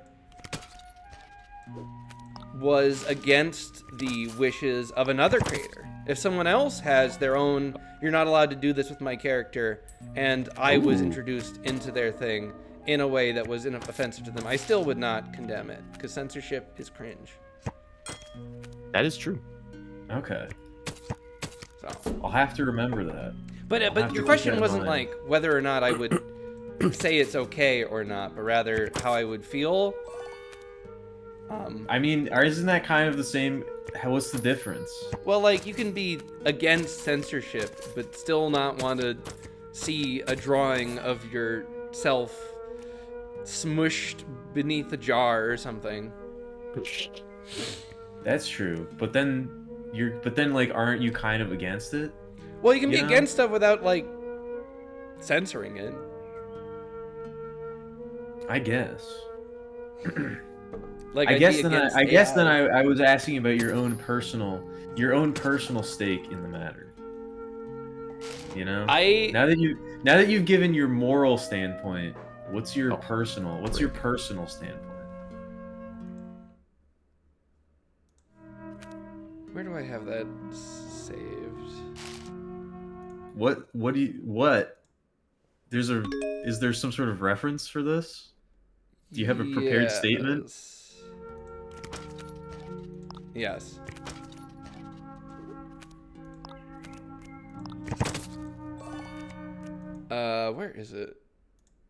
was against the wishes of another creator. If someone else has their own, you're not allowed to do this with my character, and I was introduced into their thing in a way that was offensive to them, I still would not condemn it, because censorship is cringe. That is true. Okay. So, I'll have to remember that. but have but to your keep question that in wasn't mind. like whether or not I would say it's okay or not, but rather how I would feel. I mean, isn't that kind of the same? What's the difference? Well, like, you can be against censorship, but still not want to see a drawing of yourself smushed beneath a jar or something. That's true. But then aren't you kind of against it? Well, you can be Yeah. against stuff without, like, censoring it. I guess. Like, I I'd guess be then against I guess then AI. I was asking about your own personal stake in the matter. You know? Now that you've given your moral standpoint, what's your personal standpoint? Where do I have that saved? What do you what? Is there some sort of reference for this? Do you have a prepared statement? Yes. Where is it?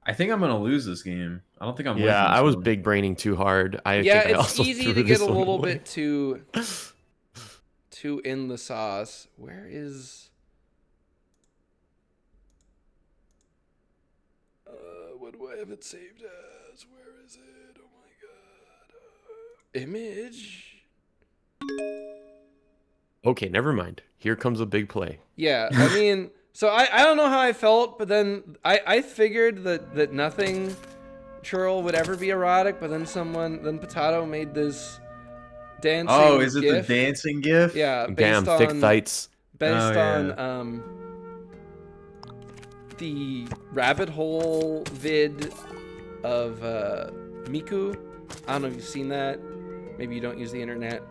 I think I'm gonna lose this game. I don't think I'm. Yeah, winning this I was one. big braining too hard. I Yeah, think I it's also easy threw to get this a one little away. bit too in the sauce. Where is? What do I have it saved as? Where is it? Oh my god. Image. Okay, never mind. Here comes a big play. Yeah, I mean, so I don't know how I felt, but then I figured that nothing churl would ever be erotic, but then Potato made this dancing Oh, is it gif. the dancing gif? Yeah, Damn, thick thights. based Oh, on the rabbit hole vid of Miku. I don't know if you've seen that. Maybe you don't use the internet.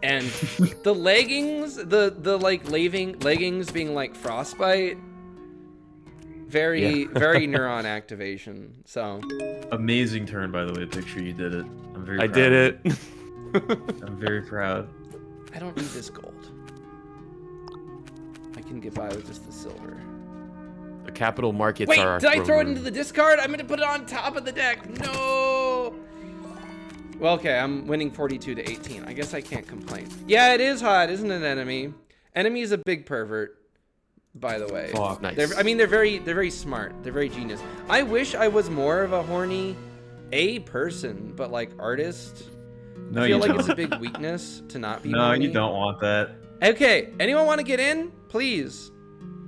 And the leggings, the like leggings being like frostbite, very neuron activation. So Amazing turn, by the way. Picture you did it. I'm very. I proud did of it. you. I'm very proud. I don't need this gold. I can get by with just the silver. The capital markets Wait, are our did I throw it throne into room. the discard? I'm gonna put it on top of the deck. No. Well, okay, I'm winning 42 to 18. I guess I can't complain. Yeah, it is hot, isn't it, Enemy? Enemy is a big pervert, by the way. Fuck. Nice. They're very smart. They're very genius. I wish I was more of a horny person, but like artist. No, I feel you like don't. it's a big weakness to not be No, horny. you don't want that. Okay, anyone want to get in? Please.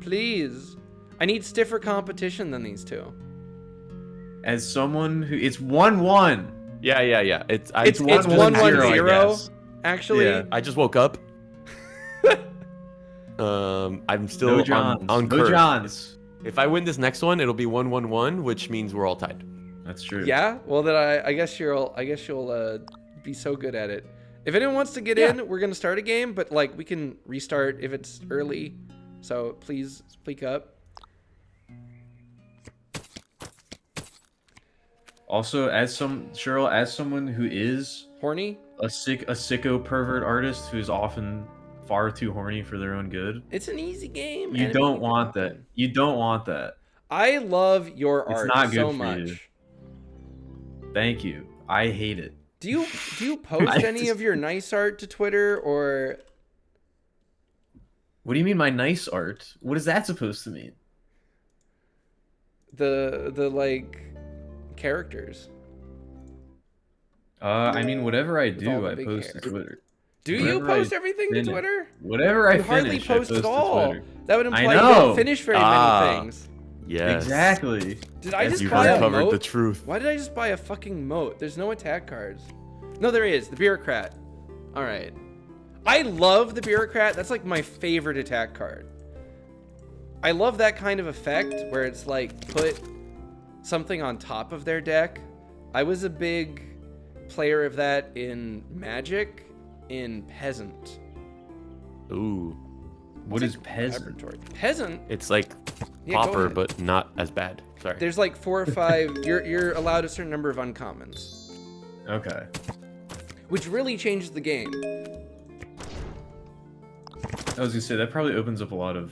Please. I need stiffer competition than these two. As someone who, it's 1-1. Yeah. It's It's 1-1-0, 1-1-0, I guess. actually. Yeah. I just woke up. I'm still No on Johns. on No curve. Johns. If I win this next one, it'll be 1-1-1, which means we're all tied. That's true. Yeah. Well, then I guess you'll be so good at it. If anyone wants to get Yeah. in, we're gonna start a game, but like we can restart if it's early. So please speak up. Also, as someone who is Horny? a sicko pervert artist who's often far too horny for their own good, It's an easy game. you and don't it want can that. happen. You don't want that. I love your It's art not good so for much. you. Thank you. I hate it. Do you post I any just- of your nice art to Twitter or What do you mean my nice art? What is that supposed to mean? the like characters? I mean, whatever I all do, the I big post hair. to Twitter. Do you Whatever I post everything to finish- Twitter? Whatever I You hardly finish, post I at post all. to Twitter. That would imply you know. don't finish very Ah. many things. Yes. Exactly. Did I Yes, just You've buy a uncovered moat? the truth. Why did I just buy a fucking moat? There's no attack cards. No, there is. The Bureaucrat. All right. I love the Bureaucrat. That's like my favorite attack card. I love that kind of effect where it's like put something on top of their deck. I was a big player of that in Magic, in Peasant. Ooh. What It's is like peasant? Laboratory. Peasant. It's like Yeah, go Pauper, ahead. but not as bad. Sorry. There's like 4 or 5. You're allowed a certain number of uncommons, Okay. which really changes the game. I was gonna say that probably opens up a lot of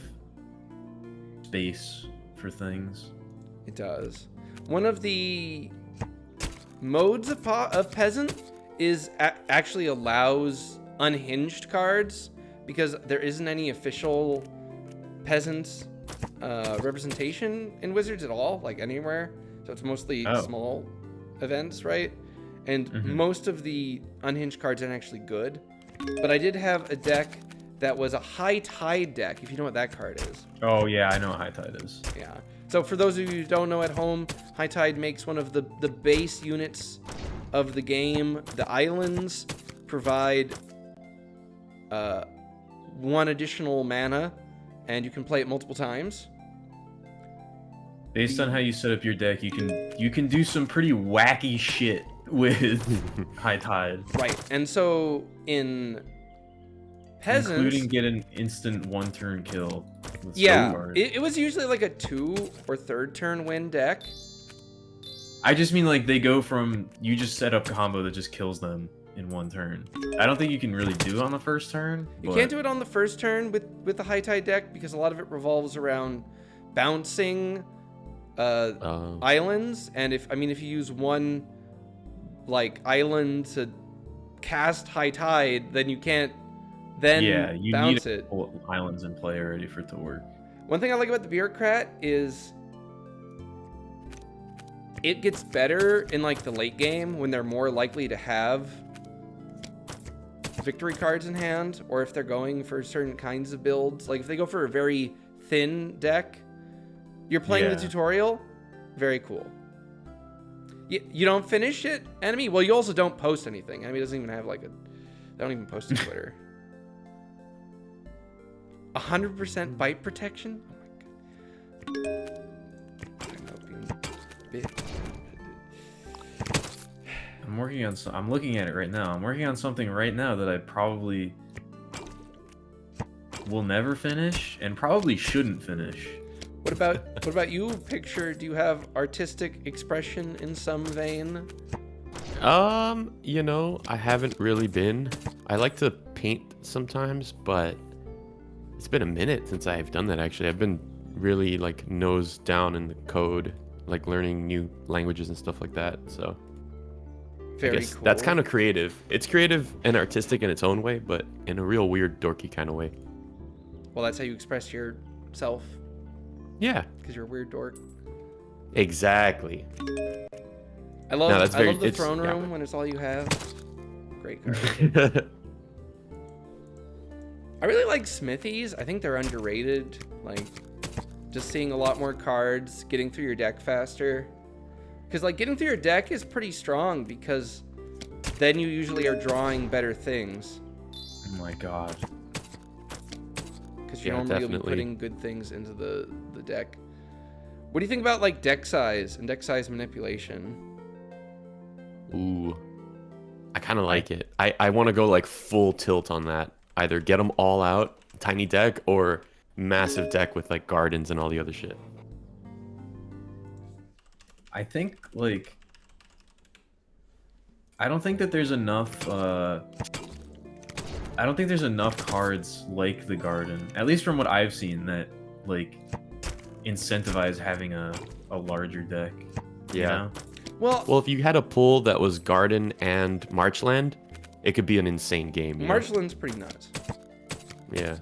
space for things. It does. One of the modes of Peasant is actually allows unhinged cards because there isn't any official Peasant representation in Wizards at all, like anywhere. So it's mostly Oh. small events, right? And Mhm. most of the unhinged cards aren't actually good. But I did have a deck that was a High Tide deck, if you know what that card is. Oh yeah, I know what High Tide is. Yeah. So for those of you who don't know at home, High Tide makes one of the base units of the game. The islands provide 1 additional mana, and you can play it multiple times. Based on how you set up your deck, you can do some pretty wacky shit with High Tide. Right. And so in peasants. Including get an instant 1-turn kill. with Yeah, Stoneguard. it was usually like a 2 or 3rd turn win deck. I just mean like they go from you just set up a combo that just kills them in 1 turn. I don't think you can really do it on the first turn. You can't do it on the first turn with the high tide deck because a lot of it revolves around bouncing islands, and if you use one like island to cast high tide, then you can't then you bounce need it. Islands in play already for it to work. One thing I like about the bureaucrat is it gets better in like the late game when they're more likely to have victory cards in hand, or if they're going for certain kinds of builds. Like if they go for a very thin deck, you're playing the tutorial, very cool. You don't finish it, enemy? Well, you also don't post anything. Enemy doesn't even have like they don't even post to Twitter. 100% bite protection? Oh my god. I'm hoping bit. I'm working on I'm looking at it right now. I'm working on something right now that I probably will never finish and probably shouldn't finish. What about you, Picture? Do you have artistic expression in some vein? I haven't really been. I like to paint sometimes, but it's been a minute since I've done that actually. I've been really like nose down in the code, like learning new languages and stuff like that. So Very I guess cool. that's kind of creative. It's creative and artistic in its own way, but in a real weird dorky kind of way. Well, that's how you express yourself, Yeah, because you're a weird dork. exactly. I love No, that's I love the it's- throne yeah. room when it's all you have. Great card. I really like Smithies. I think they're underrated. Like, just seeing a lot more cards, getting through your deck faster. Because, like, getting through your deck is pretty strong because then you usually are drawing better things. Oh my god. Because you Yeah, normally will be definitely. putting good things into the deck. What do you think about, like, deck size and deck size manipulation? Ooh, I kind of like it. I want to go like full tilt on that. Either get them all out, tiny deck, or massive deck with like gardens and all the other shit. I think like I don't think that there's enough I don't think there's enough cards like the garden, at least from what I've seen, that like incentivize having a larger deck. you Yeah. know? Well, if you had a pool that was garden and marchland, it could be an insane game. you know? Marshland's pretty nuts. Yeah.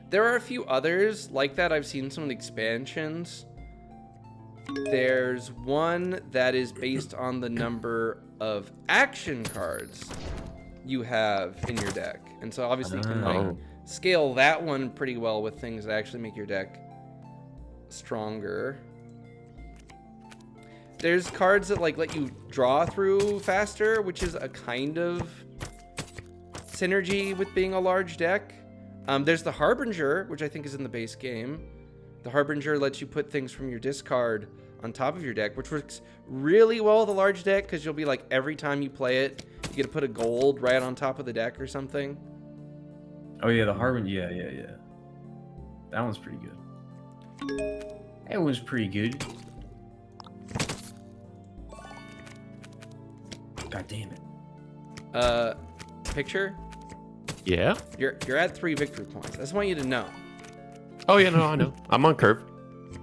There are a few others like that. I've seen some of the expansions. There's one that is based on the number of action cards you have in your deck. And so obviously you can like Oh. scale that one pretty well with things that actually make your deck stronger. There's cards that like let you draw through faster, which is a kind of synergy with being a large deck. There's the Harbinger, which I think is in the base game. The Harbinger lets you put things from your discard on top of your deck, which works really well with a large deck because you'll be like, every time you play it, you get to put a gold right on top of the deck or something. Oh yeah, the Harbin. Yeah. That one's pretty good. That one's pretty good. God damn it. Picture, Yeah. you're at 3 victory points. I just want you to know. Oh yeah, no, I know. I'm on curve.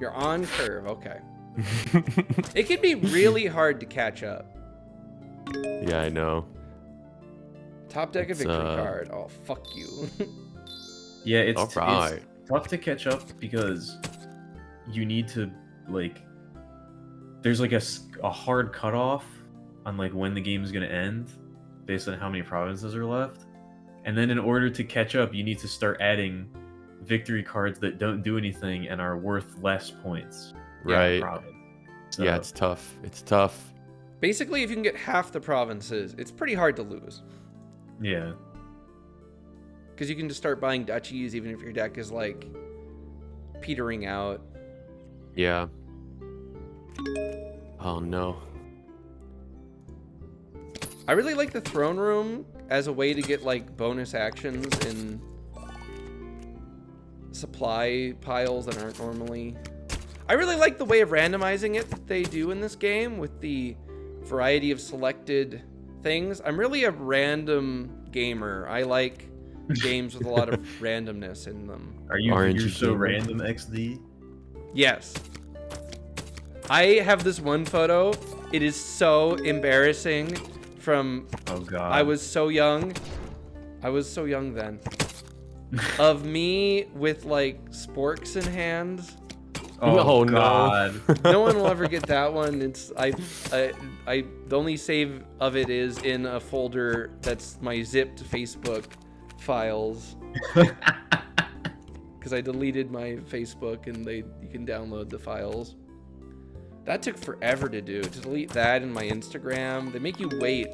You're on curve, okay. It can be really hard to catch up. Yeah, I know. Top deck a It's, victory card. Oh, fuck you. Yeah, it's Alright. tough to catch up because you need to like. There's like a hard cutoff on like when the game is gonna end, based on how many provinces are left, and then in order to catch up, you need to start adding victory cards that don't do anything and are worth less points. per Right. province. So, Yeah, it's tough. It's tough. Basically, if you can get half the provinces, it's pretty hard to lose. yeah. Because you can just start buying duchies even if your deck is like petering out. Yeah. Oh no. I really like the throne room as a way to get like bonus actions in supply piles that aren't normally. I really like the way of randomizing it that they do in this game with the variety of selected things. I'm really a random gamer. I like games with a lot of randomness in them. Are you Orange you're so gamer. random, XD? Yes. I have this one photo. It is so embarrassing from Oh god. I was so young. I was so young then. Of me with like sporks in hand. Oh Oh, no. god. No one will ever get that one. It's the only save of it is in a folder that's my zipped Facebook files. Because I deleted my Facebook and you can download the files. That took forever to do. To delete that and my Instagram. They make you wait.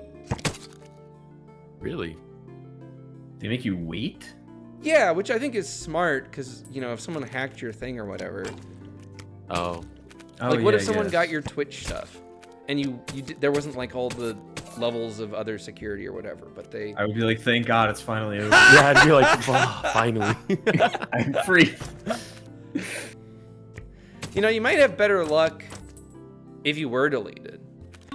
Really? They make you wait? Yeah, which I think is smart because, you know, if someone hacked your thing or whatever. Oh. Like, what if someone got your Twitch stuff and there wasn't like all the levels of other security or whatever, but they. I would be like, thank God it's finally over. Yeah, I'd be like, oh, finally. I'm free. You know, you might have better luck if you were deleted,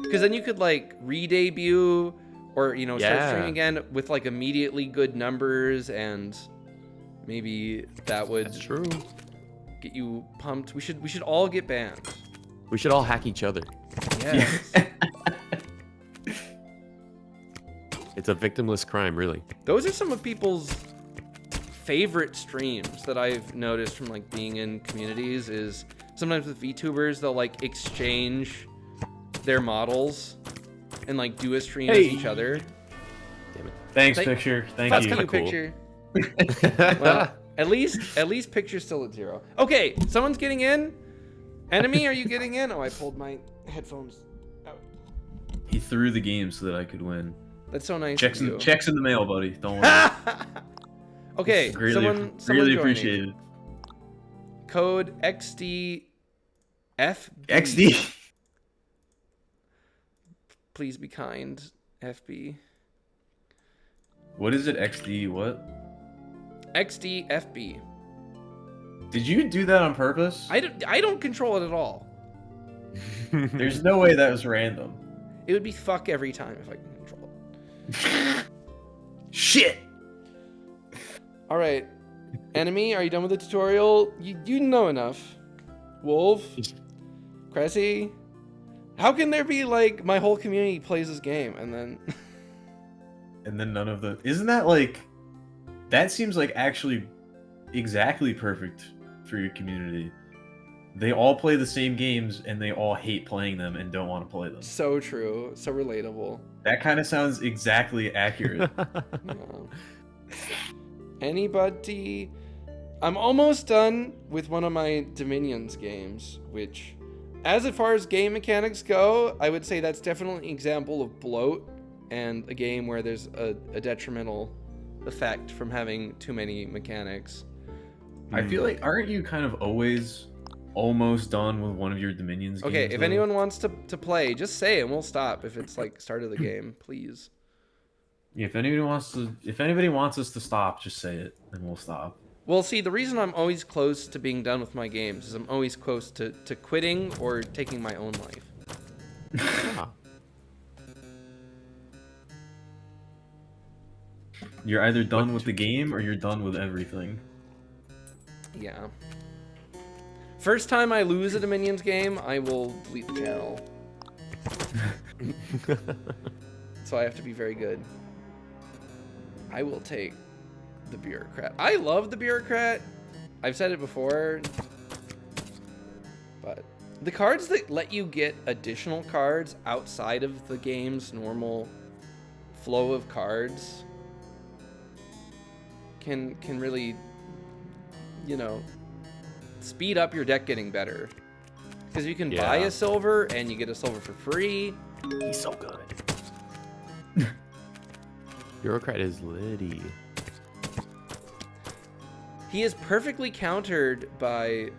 because then you could like re-debut or, you know, start Yeah. streaming again with like immediately good numbers, and maybe that would That's true. get you pumped. We should all get banned. We should all hack each other. Yes. It's a victimless crime, really. Those are some of people's favorite streams that I've noticed from like being in communities. Is sometimes with VTubers they'll like exchange their models and like do a stream as Hey. each other. Damn Thanks, Thank- picture. Thank Fuck you. kinda you, cool. picture. it. Well, at least picture's still at 0. Okay, someone's getting in. Enemy, are you getting in? Oh, I pulled my headphones out. He threw the game so that I could win. That's so nice Checks of you. in, checks in the mail, buddy. Don't worry. Okay, Greatly, someone greatly joining. appreciated. Code XDFB. XD. Please be kind, FB. What is it? XD. What? XDFB. Did you do that on purpose? I don't control it at all. There's no way that was random. It would be fuck every time if I can control it. Shit. All right, Enemy, are you done with the tutorial? You know enough. Wolf, Cressy. How can there be like my whole community plays this game and then? And then none of the. Isn't that like? That seems like actually exactly perfect for your community. They all play the same games and they all hate playing them and don't want to play them. So true, so relatable. That kind of sounds exactly accurate. Yeah. Anybody? I'm almost done with one of my Dominions games, which, as far as game mechanics go, I would say that's definitely an example of bloat and a game where there's a detrimental effect from having too many mechanics. I feel like, aren't you kind of always almost done with one of your Dominions games? Okay, if though? anyone wants to play, just say it and we'll stop if it's like start of the game, please. Yeah, if anybody wants us to stop, just say it and we'll stop. Well, see, the reason I'm always close to being done with my games is I'm always close to quitting or taking my own life. Ah. You're either done with the game or you're done with everything. Yeah. First time I lose a Dominions game, I will delete the channel. So I have to be very good. I will take the Bureaucrat. I love the Bureaucrat. I've said it before. But the cards that let you get additional cards outside of the game's normal flow of cards can really, you know, speed up your deck getting better. Because you can buy Yeah. a silver and you get a silver for free. He's so good. Bureaucrat is litty. He is perfectly countered by...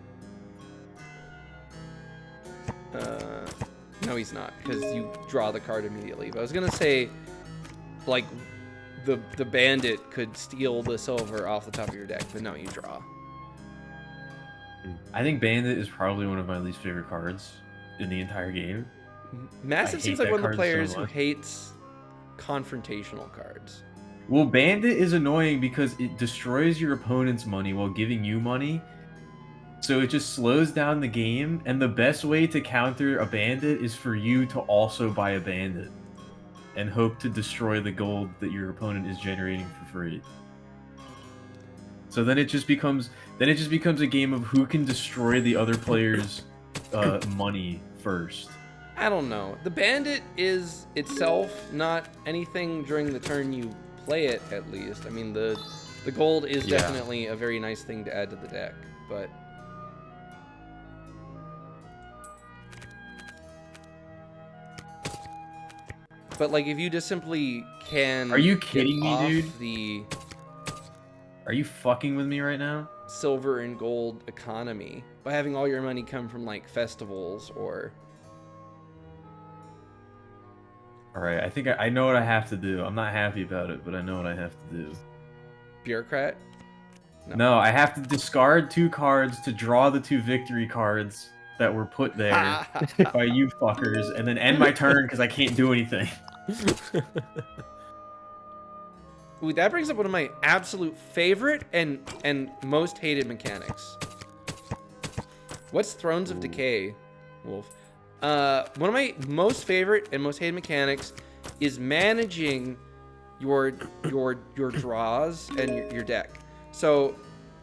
no, he's not, because you draw the card immediately. But I was going to say, like, the bandit could steal the silver off the top of your deck, but no, you draw. I think Bandit is probably one of my least favorite cards in the entire game. Massive I seems hate like that one of the card so players who much. hates confrontational cards. Well, Bandit is annoying because it destroys your opponent's money while giving you money. So it just slows down the game, and the best way to counter a Bandit is for you to also buy a Bandit and hope to destroy the gold that your opponent is generating for free. So then it just becomes a game of who can destroy the other player's money first. I don't know. The Bandit is itself not anything during the turn you play it, at least. I mean, the gold is Yeah. definitely a very nice thing to add to the deck, but... But, like, if you just simply can... Are you get kidding me, off dude? the Are you fucking with me right now? silver and gold economy by having all your money come from, like, festivals or... Alright, I think I know what I have to do. I'm not happy about it, but I know what I have to do. Bureaucrat? No, I have to discard 2 cards to draw the 2 victory cards that were put there by you fuckers, and then end my turn because I can't do anything. Ooh, that brings up one of my absolute favorite and most hated mechanics. What's Thrones of Decay, Wolf? One of my most favorite and most hated mechanics is managing your draws and your deck. So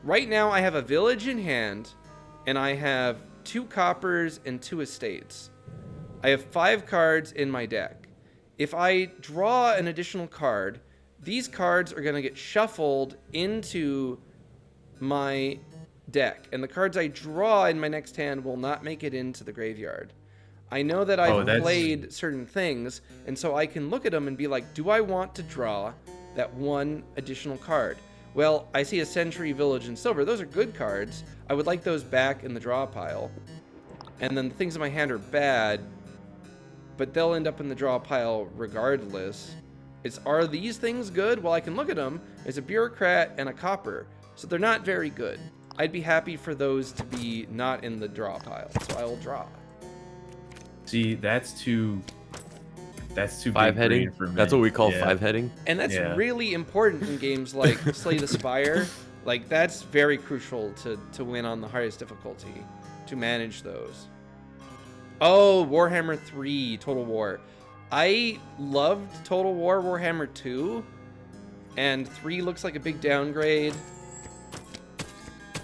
right now I have a village in hand, and I have 2 coppers and 2 estates. I have 5 cards in my deck. If I draw an additional card, these cards are going to get shuffled into my deck, and the cards I draw in my next hand will not make it into the graveyard. I know that I've played certain things, and so I can look at them and be like, do I want to draw that one additional card? Well, I see a Century Village in silver. Those are good cards. I would like those back in the draw pile. And then the things in my hand are bad, but they'll end up in the draw pile regardless. Are these things good? Well, I can look at them. There's a bureaucrat and a copper, so they're not very good. I'd be happy for those to be not in the draw pile, so I will draw. See, that's too 5 big heading. brain for me. That's what we call Yeah. 5 heading. And that's Yeah. really important in games like Slay the Spire. Like, that's very crucial to win on the hardest difficulty, to manage those. Oh, Warhammer 3 Total War. I loved Total War Warhammer 2, and 3 looks like a big downgrade.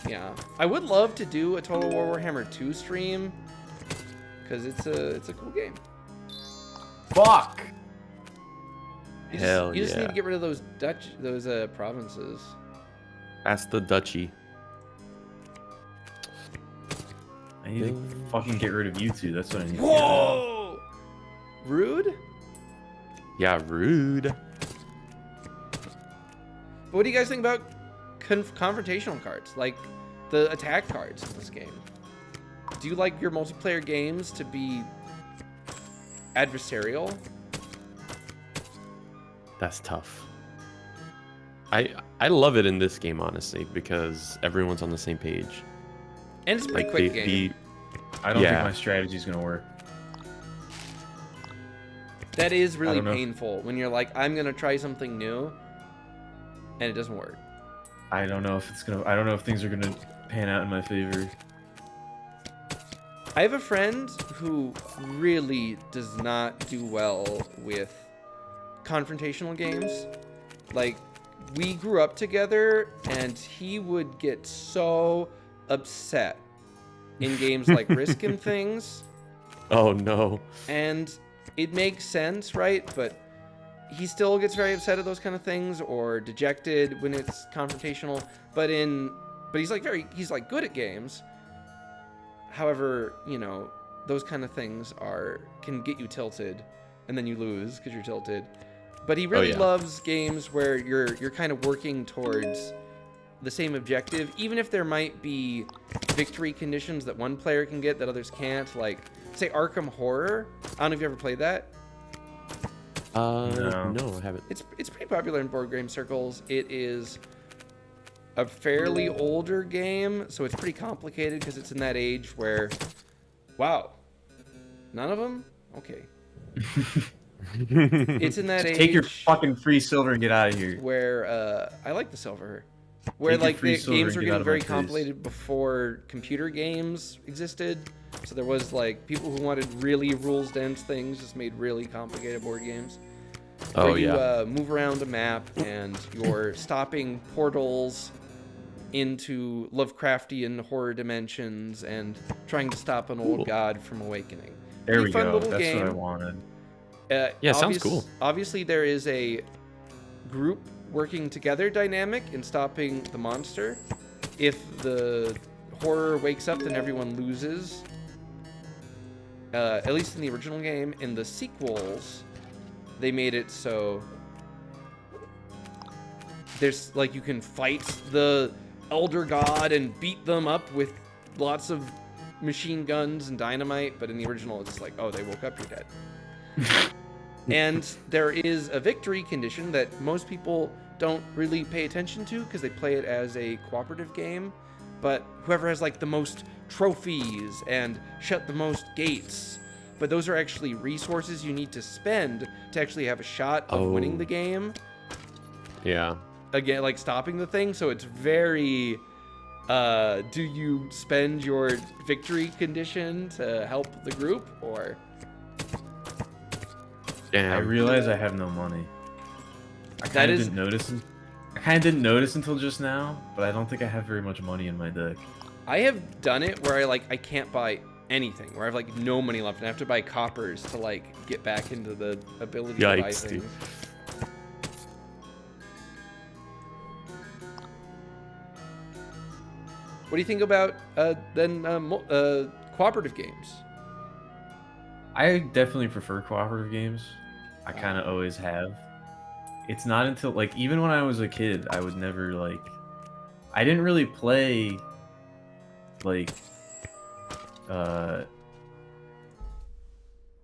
Yeah. I would love to do a Total War Warhammer 2 stream, because it's a cool game. Fuck! You Hell just need yeah. to get rid of those provinces. Ask the duchy. I need to fucking get rid of you two. That's what I need to do. Whoa! Rude? Yeah, rude. But what do you guys think about confrontational cards, like the attack cards in this game? Do you like your multiplayer games to be adversarial? That's tough. I love it in this game, honestly, because everyone's on the same page. And it's a pretty quick game. I don't think Yeah. my strategy's gonna work. That is I really don't know. painful when you're like, I'm gonna try something new, and it doesn't work. I don't know if things are gonna pan out in my favor. I have a friend who really does not do well with confrontational games. Like, we grew up together, and he would get so upset in games like Risk and things. Oh no. And it makes sense, right? But he still gets very upset at those kind of things, or dejected when it's confrontational. But he's like good at games. However, you know, those kind of things can get you tilted, and then you lose because you're tilted. But he really yeah. loves games where you're kind of working towards the same objective, even if there might be victory conditions that one player can get that others can't. Like, say Arkham Horror. I don't know if you ever played that. No, I haven't. It's pretty popular in board game circles. It is a fairly older game, so it's pretty complicated because it's in that age where, wow, none of them? Okay. It's in that age. Take your fucking free silver and get out of here. Where I like the silver. Where Take your like free the silver games and were get out getting of my very face. complicated before computer games existed. So there was like people who wanted really rules dense things, just made really complicated board games. Oh Where you yeah. move around a map and you're stopping portals into Lovecraftian horror dimensions and trying to stop an old Cool. god from awakening. There Pretty we fun go. little That's what I game. wanted. Yeah, sounds cool. Obviously, there is a group working together dynamic in stopping the monster. If the horror wakes up, then everyone loses. At least in the original game. In the sequels, they made it so there's like you can fight the elder god and beat them up with lots of machine guns and dynamite, but in the original it's like, oh, they woke up, you're dead. And there is a victory condition that most people don't really pay attention to because they play it as a cooperative game, but whoever has like the most trophies and shut the most gates, but those are actually resources you need to spend to actually have a shot of winning Oh. the game. Yeah. Again, like stopping the thing, so it's very do you spend your victory condition to help the group, or Damn. I realize I have no money. I That kind of is- didn't notice. I kind of didn't notice until just now, but I don't think I have very much money in my deck. I have done it where I can't buy anything, where I have like no money left and I have to buy coppers to like get back into the ability to buy Yikes, dude. things. What do you think about cooperative games? I definitely prefer cooperative games. I kind of always have. It's not until like even when I was a kid, I would never like. I didn't really play like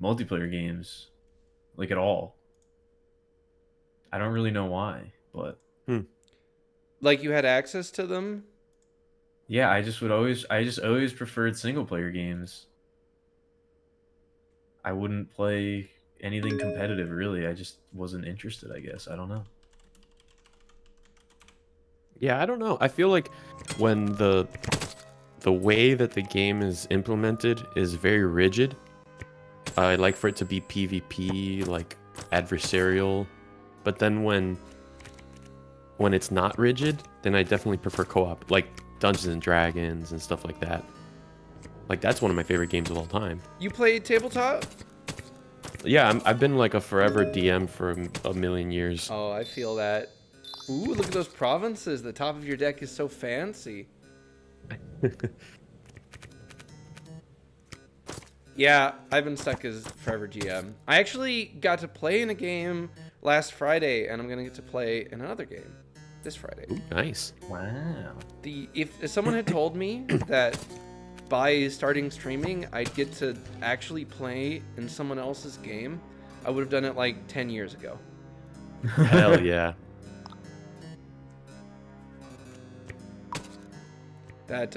multiplayer games like at all. I don't really know why, but Like you had access to them? yeah, I just always preferred single player games. I wouldn't play anything competitive really. I just wasn't interested, I guess. I don't know. Yeah, I don't know. I feel like when the way that the game is implemented is very rigid. I like for it to be PvP, like adversarial. But then when it's not rigid, then I definitely prefer co-op, like Dungeons and Dragons and stuff like that. Like that's one of my favorite games of all time. You play tabletop? Yeah, I've been like a forever DM for a million years. Oh, I feel that. Ooh, look at those provinces. The top of your deck is so fancy. Yeah, I've been stuck as forever GM. I actually got to play in a game last Friday, and I'm gonna get to play in another game this Friday. Ooh, nice. Wow. If someone had told me that by starting streaming I'd get to actually play in someone else's game, I would have done it like 10 years ago. Hell yeah. That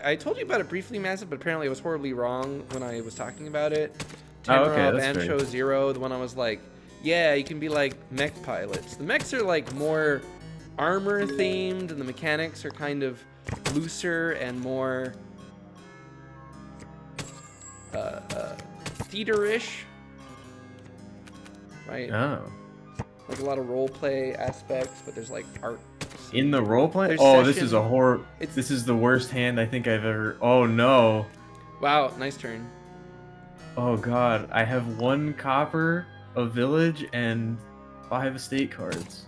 I told you about it briefly, Massive, but apparently I was horribly wrong when I was talking about it. Oh, okay, Tamara that's Bancho great. Zero, the one I was like, yeah, you can be like mech pilots. The mechs are like more armor themed, and the mechanics are kind of looser and more theater-ish, right? Oh. Like a lot of role play aspects, but there's like art. In the roleplay? There's Oh, this is a session- horror. it's- This is the worst hand I think I've ever. Oh no. Wow, nice turn. Oh god. I have 1 copper, a village, and 5 estate cards.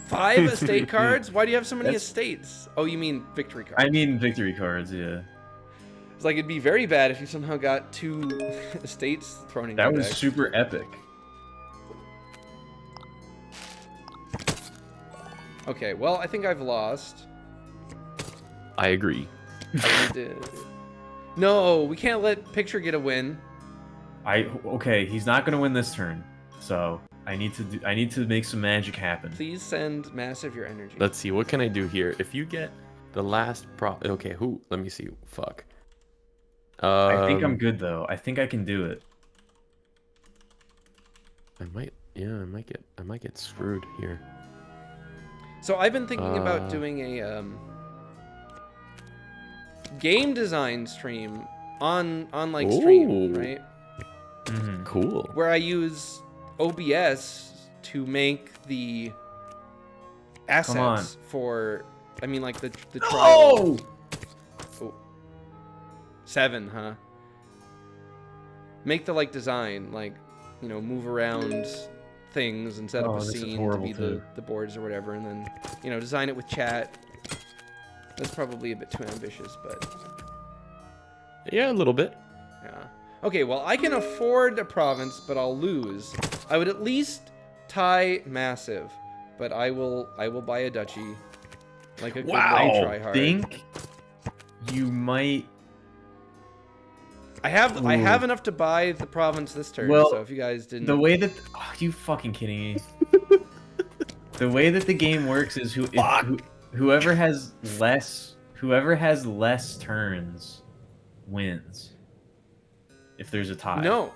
5 estate cards? Why do you have so many That's- estates? Oh, you mean victory cards. I mean victory cards, yeah. It's like it'd be very bad if you somehow got 2 estates thrown in That your was deck. super epic. Okay, well, I think I've lost. I agree. I did. No, we can't let Picture get a win. Okay, he's not gonna win this turn, so I need to make some magic happen. Please send Massive your energy. Let's see. What can I do here? If you get the last okay, who? Let me see. Fuck. I think I'm good though. I think I can do it. I might. Yeah, I might get screwed here. So I've been thinking about doing a game design stream on like stream, Ooh. right? Mhm. Cool. Where I use OBS to make the assets for, I mean, like the trial. Oh. 7, huh? Make the like design, like, you know, move around things and set up a this is scene to horrible be too. the boards or whatever, and then, you know, design it with chat. That's probably a bit too ambitious, but Yeah, a little bit. yeah. Okay, well, I can afford a province, but I'll lose. I would at least tie Massive, but I will buy a duchy, like a good I try hard. think you might. I have Ooh. enough to buy the province this turn. Well, so if you guys didn't, The way that you fucking kidding me? The way that the game works is whoever has less turns wins. If there's a tie. no,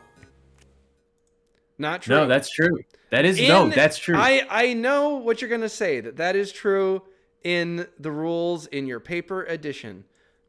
not true. No, that's true. That's true. I know what you're gonna say. That is true in the rules in your paper edition,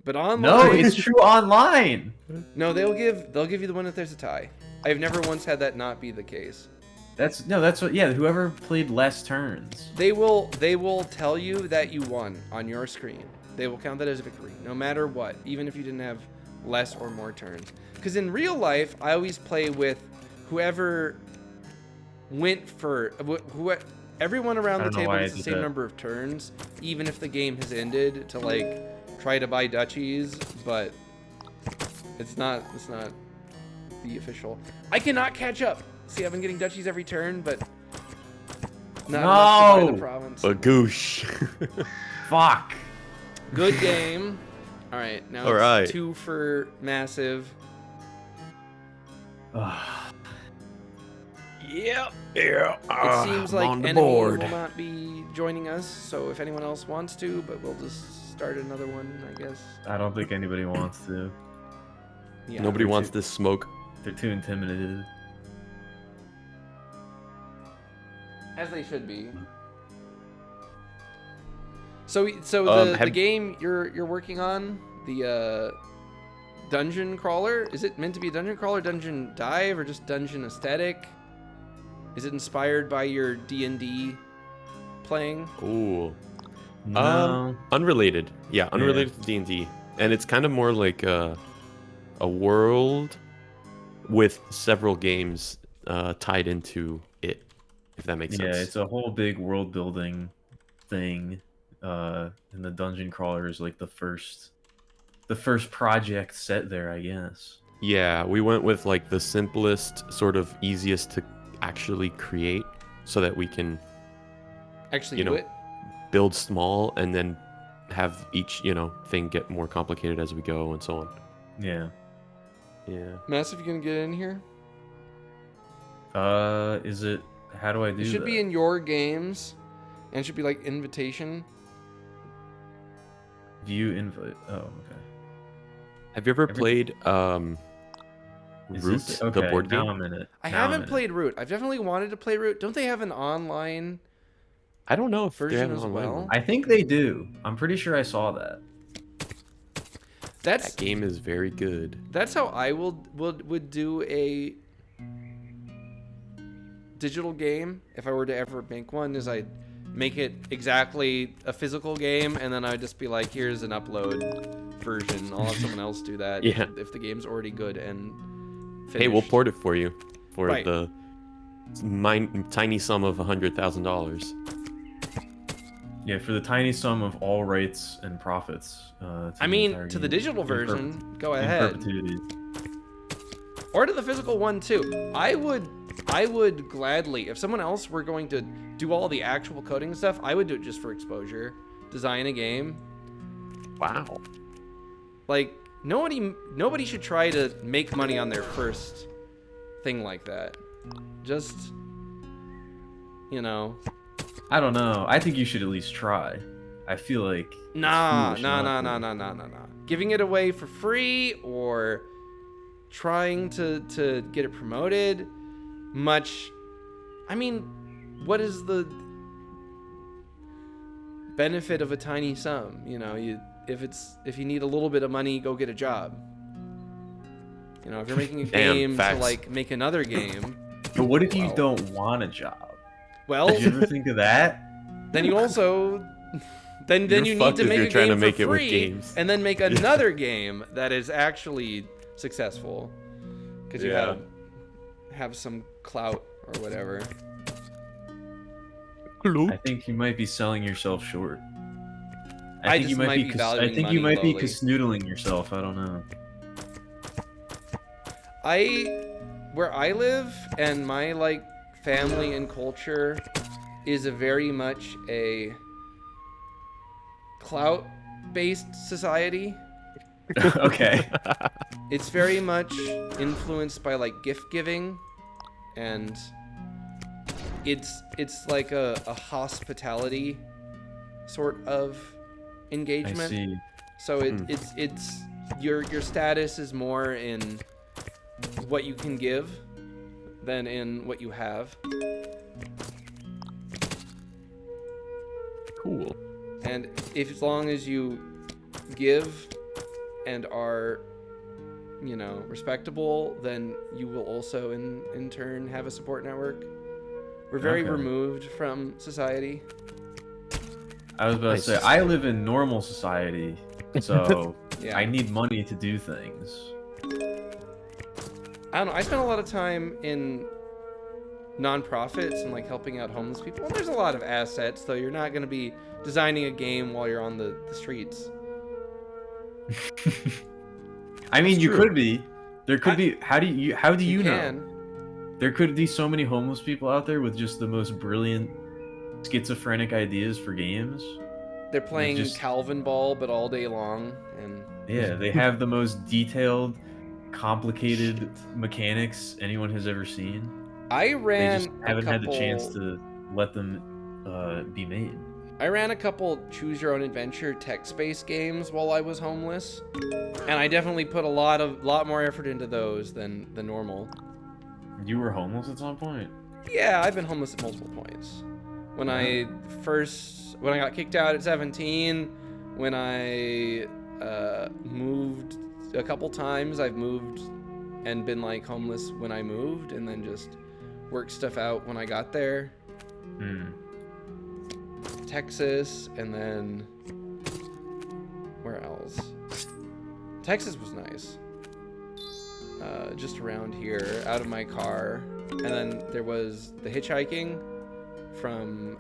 but online. No, it's true online. No, they'll give you the one if there's a tie. I've never once had that not be the case. That's what. Yeah, whoever played less turns. They will tell you that you won on your screen. They will count that as a victory, no matter what, even if you didn't have less or more turns. Because in real life, I always play with whoever went for everyone around I the don't know table why I gets the did same that. number of turns, even if the game has ended, to like try to buy duchies, but it's not the official. I cannot catch up. See, I've been getting duchies every turn, but not enough to buy the No! province. Bagoosh. Fuck. Good game. All right, now All it's right. 2 for Massive. Yeah. It seems like on the Enemy board. will not be joining us, so if anyone else wants to, but we'll just start another one, I guess. I don't think anybody wants to. Yeah. Nobody wants this smoke. They're too intimidated. As they should be. So the game you're working on, the dungeon crawler, is it meant to be a dungeon crawler, dungeon dive, or just dungeon aesthetic? Is it inspired by your D&D playing? Ooh. No. Unrelated. Yeah, unrelated to D&D. And it's kind of more like a world with several games tied into it, if that makes sense. Yeah, it's a whole big world building thing. And the dungeon crawler is like the first project set there, I guess. Yeah, we went with like the simplest, sort of easiest to actually create, so that we can Actually You do know, it? build small and then have each, thing get more complicated as we go and so on. Yeah. Yeah. Massive, you gonna get in here? Is it? How do I do It should that? be in your games, and it should be like invitation. View invite. Oh, okay. Have you ever played Is Root, this- the okay, board game? Now I'm in it. I Now I'm haven't in it. played Root. I've definitely wanted to play Root. Don't they have an online? I don't know if they Version have as an online well? one. I think they do. I'm pretty sure I saw that. That's That game is very good. That's how I would do a digital game if I were to ever make one. Is I'd make it exactly a physical game, and then I'd just be like, here's an upload version. I'll have someone else do that. Yeah. If the game's already good and finished. Hey, we'll port it for you for Right. the tiny sum of $100,000. Yeah, for the tiny sum of all rights and profits. I mean, to the digital version, go ahead. perpetuity. Or to the physical one too. I would gladly, if someone else were going to do all the actual coding stuff, I would do it just for exposure. Design a game. Wow. Like nobody should try to make money on their first thing like that. Just you know. I don't know. I think you should at least try. I feel like it's Nah, foolish nah, not nah, to. nah, nah, nah, nah, nah. Giving it away for free or trying to get it promoted, much. I mean, what is the benefit of a tiny sum? You know, if you need a little bit of money, go get a job. You know, if you're making a Damn, game to facts. like make another game, But what if you Well- don't want a job? well, Did you ever think of that? then you also then You're you need fucked to if make you're a trying game to make for it with free games. and then make another game that is actually successful because you Yeah. have some clout or whatever. I think you might be selling yourself short. I think you just might be. might be I valuing think you money might be lowly. casnoodling yourself. I don't know. Where I live and my like family and culture is a very much a clout based society. Okay. It's very much influenced by like gift giving, and it's like a hospitality sort of I engagement. see. So it's your status is more in what you can give than in what you have. Cool. And if as long as you give and are, you know, respectable, then you will also in turn have a support network. We're very Okay. removed from society. I was about Nice. to say I live in normal society, so Yeah. I need money to do things. I don't know. I spend a lot of time in nonprofits and like helping out homeless people. And there's a lot of assets, though. You're not going to be designing a game while you're on the streets. I mean, That's you true. could be. There could be. How do you know? can. There could be so many homeless people out there with just the most brilliant schizophrenic ideas for games. They're playing just- Calvin Ball, but all day long, and Yeah, they have the most detailed, complicated mechanics anyone has ever seen. I They ran just a haven't had couple. the chance to let them be made. I ran a couple choose your own adventure text-based games while I was homeless, and I definitely put a lot more effort into those than the normal. You were homeless at some point. Yeah, I've been homeless at multiple points. When I got kicked out at 17, when I moved a couple times, I've moved and been like homeless when I moved, and then just worked stuff out when I got there. Hmm. Texas, and then where else? Texas was nice. Just around here, out of my car, and then there was the hitchhiking from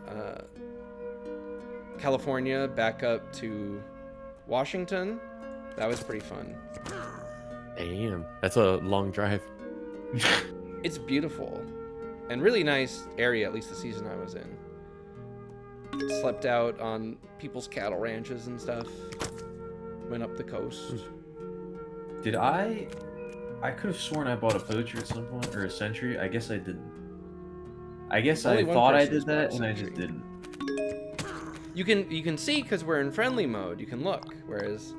California back up to Washington. That was pretty fun. Damn, that's a long drive. It's beautiful and really nice area, at least the season I was in. Slept out on people's cattle ranches and stuff. Went up the coast. Did I could have sworn I bought a poacher at some point, or a sentry. I guess I didn't. I guess Only I one thought I person's did that, bought a and I just sentry. didn't. You can see because we're in friendly mode. You can look, whereas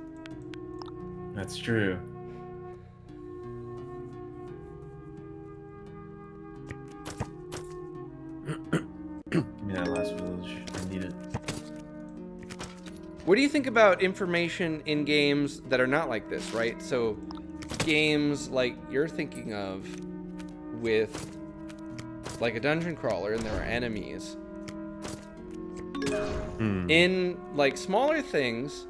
That's true. Give me that last village. I need it. what do you think about information in games that are not like this, right? So games like you're thinking of with like a dungeon crawler and there are enemies. Hmm. In like smaller things,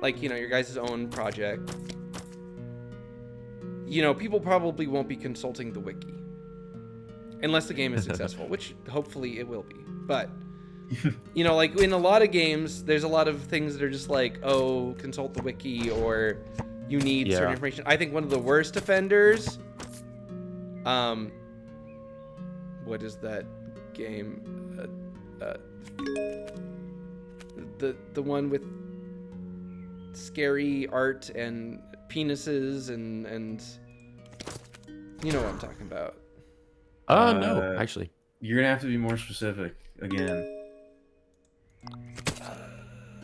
like, you know, your guys' own project, you know, people probably won't be consulting the wiki unless the game is successful, which hopefully it will be. But you know, like in a lot of games, there's a lot of things that are just like, oh, consult the wiki, or you need certain Yeah. information. I think one of the worst offenders, what is that game? The one with scary art and penises and you know what I'm talking about. No, Uh, actually. You're gonna have to be more specific again.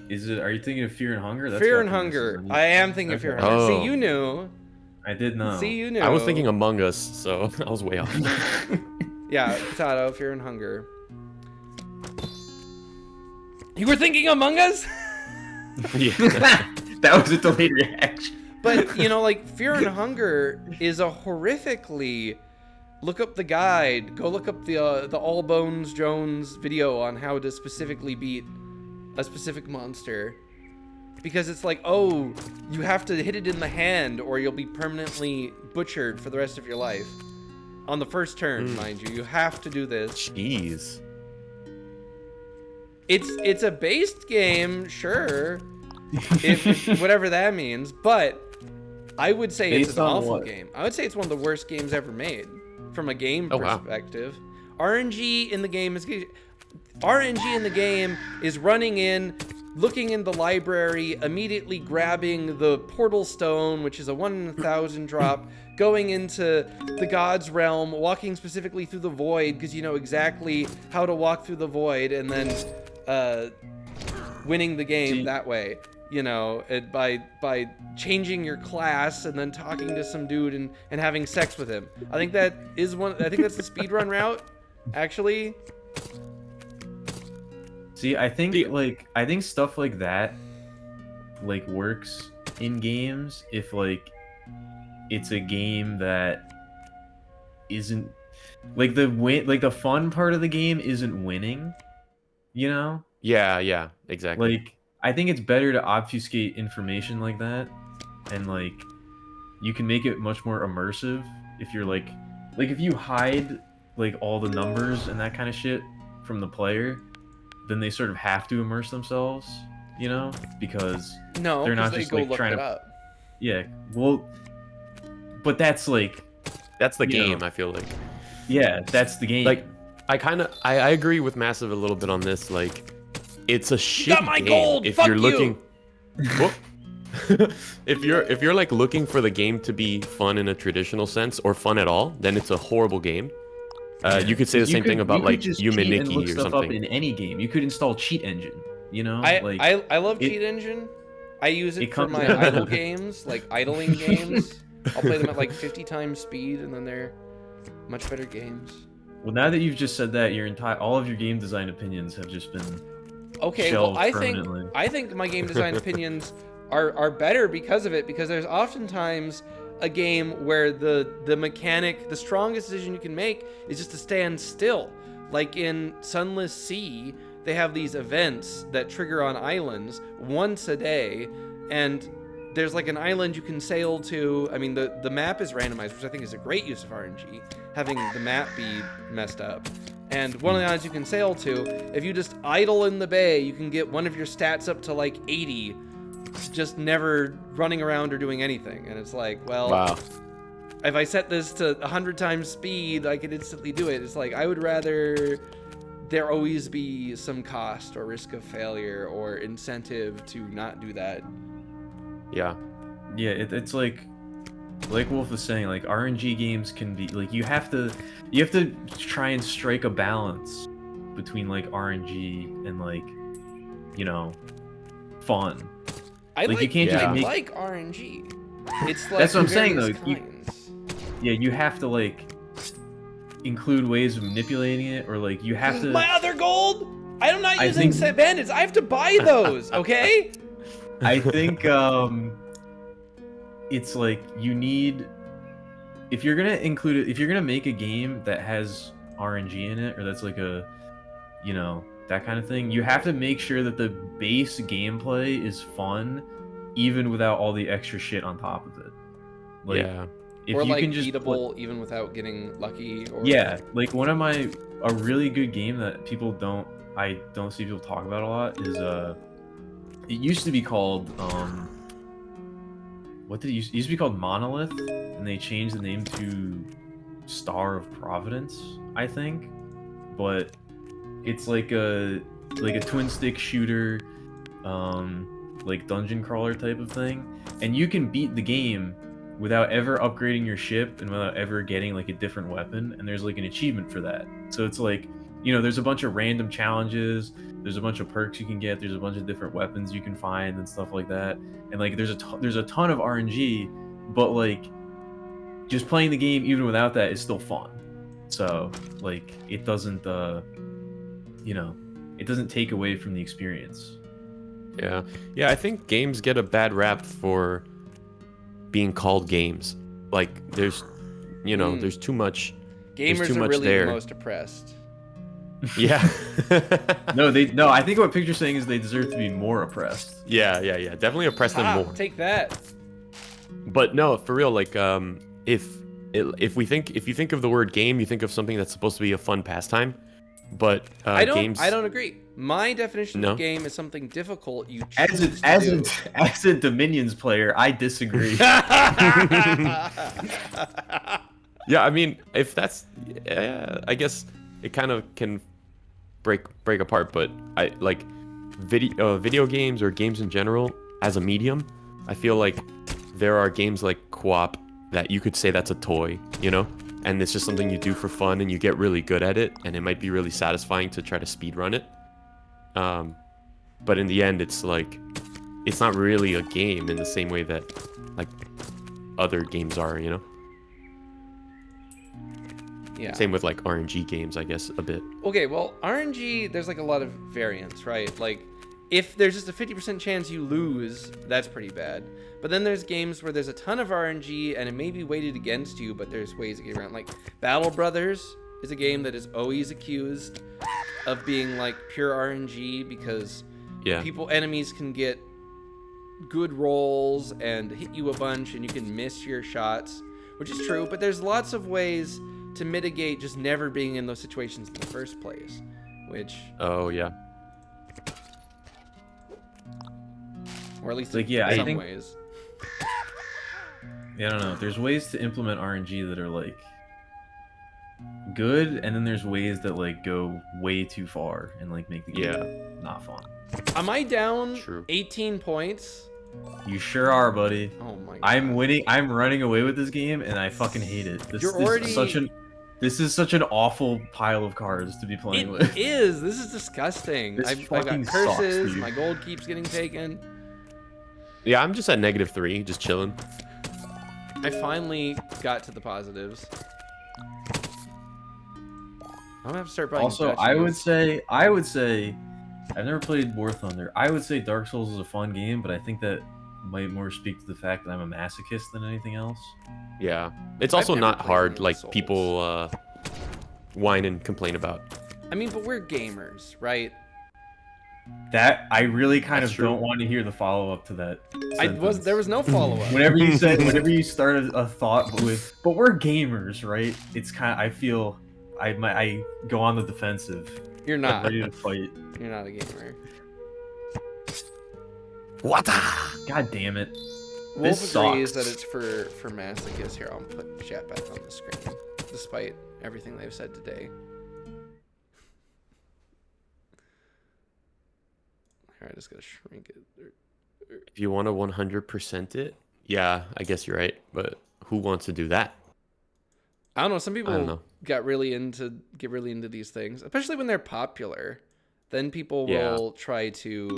Is it? Are you thinking of Fear and Hunger? That's Fear got and Hunger. premises. I am thinking of Fear and Okay. Hunger. Oh. See, you knew. I did know. See, you knew. I was thinking Among Us, so I was way off. Yeah, Potato, Fear and Hunger. You were thinking Among Us? Yeah. That was a delayed reaction. But, you know, like, Fear and Hunger is a horrifically... Look up the guide. Go look up the All Bones Jones video on how to specifically beat a specific monster. Because it's like, oh, you have to hit it in the hand or you'll be permanently butchered for the rest of your life. On the first turn, mind you. You have to do this. Jeez. It's a based game, sure. if whatever that means, but I would say it's Based an on awful what? game. I would say it's one of the worst games ever made from a game Oh, wow. perspective. RNG in the game is running in, looking in the library, immediately grabbing the portal stone, which is a 1 in 1,000 drop, going into the god's realm, walking specifically through the void because you know exactly how to walk through the void, and then winning the game See- that way. You know, by changing your class and then talking to some dude and having sex with him. I think that is one. I think that's the speedrun route, actually. See, I think stuff like that like works in games if like it's a game that isn't like the fun part of the game isn't winning, you know? Yeah, exactly. Like I think it's better to obfuscate information like that, and like you can make it much more immersive if you're like if you hide like all the numbers and that kind of shit from the player, then they sort of have to immerse themselves, you know, because No, They're 'cause not they just, go like, look trying it to- up. yeah, well, but that's like That's the you game, know. I feel like. yeah, that's the game. Like, I agree with Massive a little bit on this. Like, it's a shitty got my game gold, if fuck you're you! looking. Whoop. if you're like looking for the game to be fun in a traditional sense or fun at all, then it's a horrible game. You could say the same thing about like you could Yume look Nikki or stuff up something. in any game. You could install Cheat Engine, you know? I love it- Cheat Engine. I use it it for comes my down- idle games, like idling games. I'll play them at like 50 times speed, and then they're much better games. Well, now that you've just said that, all of your game design opinions have just been Okay, well, shelved I permanently. think my game design opinions are better because of it. Because there's oftentimes a game where the mechanic, the strongest decision you can make is just to stand still. Like in Sunless Sea, they have these events that trigger on islands once a day, and there's like an island you can sail to. I mean, the map is randomized, which I think is a great use of RNG, having the map be messed up. And one of the islands you can sail to, if you just idle in the bay, you can get one of your stats up to like 80, just never running around or doing anything. And it's like, well, Wow. if I set this to 100 times speed, I could instantly do it. It's like, I would rather there always be some cost or risk of failure or incentive to not do that. Yeah. Yeah, it's like Wolf was saying, like RNG games can be like you have to try and strike a balance between like RNG and like, you know, fun. I Like, you can't just I make- like RNG. It's like That's what I'm saying, various though. You- kinds. Yeah, you have to like include ways of manipulating it, or like you have to. My other gold? I'm not I using think- bandits. I have to buy those, okay? I think it's like you need, if you're gonna include it, if you're gonna make a game that has RNG in it, or that's like a, you know, that kind of thing, you have to make sure that the base gameplay is fun, even without all the extra shit on top of it. Like, Yeah. if Or you like can just beatable even without getting lucky. Or yeah, like a really good game that I don't see people talk about a lot is it used to be called what did it used to be called Monolith, and they changed the name to Star of Providence, I think. But it's like a twin stick shooter, like dungeon crawler type of thing, and you can beat the game without ever upgrading your ship and without ever getting like a different weapon, and there's like an achievement for that. So it's like, you know, there's a bunch of random challenges, there's a bunch of perks you can get, there's a bunch of different weapons you can find and stuff like that, and like there's a ton of RNG, but like just playing the game even without that is still fun. So like it doesn't you know, it doesn't take away from the experience. Yeah. Yeah, I think games get a bad rap for being called games. Like there's, you know, there's too much. Gamers too are much really there. the most oppressed. Yeah. No, I think what Picture's saying is they deserve to be more oppressed. Yeah. Definitely oppress them more. Take that. But no, for real, like if you think of the word game, you think of something that's supposed to be a fun pastime. But I games, don't agree. My definition No? of game is something difficult you choose As to do. as a Dominions player, I disagree. Yeah, I mean, if that's, I guess it kind of can break apart. But I like video games or games in general as a medium. I feel like there are games like Co-op that you could say that's a toy, you know, and it's just something you do for fun and you get really good at it, and it might be really satisfying to try to speed run it. But in the end, it's like it's not really a game in the same way that like other games are, you know. Yeah. Same with like RNG games, I guess, a bit. Okay, well, RNG, there's like a lot of variance, right? Like, if there's just a 50% chance you lose, that's pretty bad. But then there's games where there's a ton of RNG and it may be weighted against you, but there's ways to get around. Like, Battle Brothers is a game that is always accused of being like pure RNG because Yeah. enemies can get good rolls and hit you a bunch and you can miss your shots, which is true, but there's lots of ways to mitigate just never being in those situations in the first place, which, Oh yeah. or at least Like, yeah, in I some think- ways. Yeah, I don't know. There's ways to implement RNG that are like good, and then there's ways that like go way too far and like make the game not fun. Am I down True. 18 points? You sure are, buddy. Oh my god. I'm winning. I'm running away with this game, and I fucking hate it. You're already- This is such an awful pile of cards to be playing with. It is. This is disgusting. This I've got fucking sucks, curses. dude. My gold keeps getting taken. Yeah, I'm just at -3, just chilling. I finally got to the positives. I'm gonna have to start buying Also, I would say, I've never played War Thunder. I would say Dark Souls is a fun game, but I think that might more speak to the fact that I'm a masochist than anything else. Yeah. It's I've also never not played hard any like Souls. people whine and complain about. I mean, but we're gamers, right? That I really kind That's of true. don't want to hear the follow up to that. Sentence. There was no follow-up. Whenever you start a thought with, but we're gamers, right? It's kind of, I feel I go on the defensive. You're I'm not. ready to fight. You're not a gamer. What? God damn it. Wolf This agrees sucks. that it's for masochists. Here, I'll put chat back on the screen, despite everything they've said today. Alright, I just gotta shrink it. If you want to 100% it, yeah, I guess you're right. But who wants to do that? I don't know. Some I don't people know. get really into these things, especially when they're popular. Then people Yeah. will try to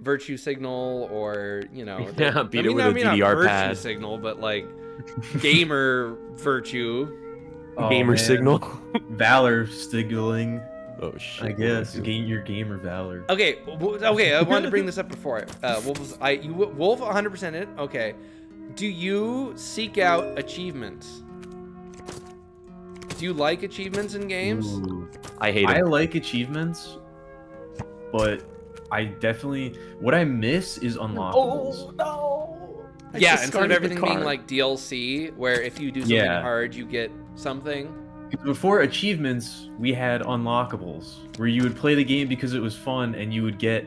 virtue signal, or Yeah, beat it with I a mean, not DDR virtue pad. signal, but like gamer virtue. Oh, Gamer man. signal. Valor signaling, Oh shit. I what do guess. do? Gain your gamer valor. Okay, okay. I wanted to bring this up before. Wolf 100% it. Okay. Do you seek out achievements? Do you like achievements in games? Ooh. I hate I it. like achievements, but I definitely what I miss is unlockables. no! Yeah, instead of everything being like DLC, where if you do something Yeah. hard, you get something. Before achievements, we had unlockables where you would play the game because it was fun, and you would get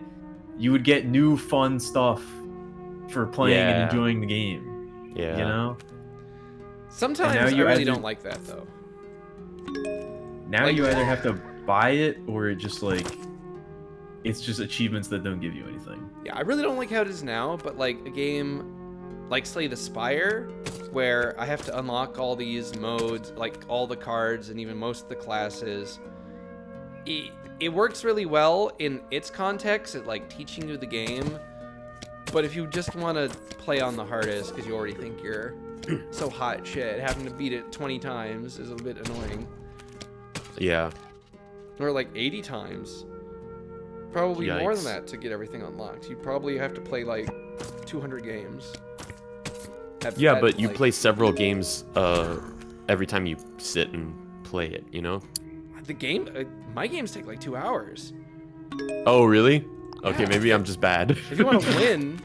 new fun stuff for playing and Yeah. enjoying the game. Yeah. You know. Sometimes now I you really either- don't like that though. Now Like- you either have to buy it or it just like it's just achievements that don't give you anything. Yeah, I really don't like how it is now, but like a game like Slay the Spire, where I have to unlock all these modes, like all the cards and even most of the classes. It works really well in its context at like teaching you the game. But if you just want to play on the hardest because you already think you're so hot shit, having to beat it 20 times is a bit annoying. Yeah. Or like 80 times. Probably more than Yikes. that to get everything unlocked. You'd probably have to play like 200 games. Yeah, but you play several games every time you sit and play it, you know? The game, my games take like 2 hours. Oh, really? Okay, Yeah. maybe I'm just bad. If you want to win,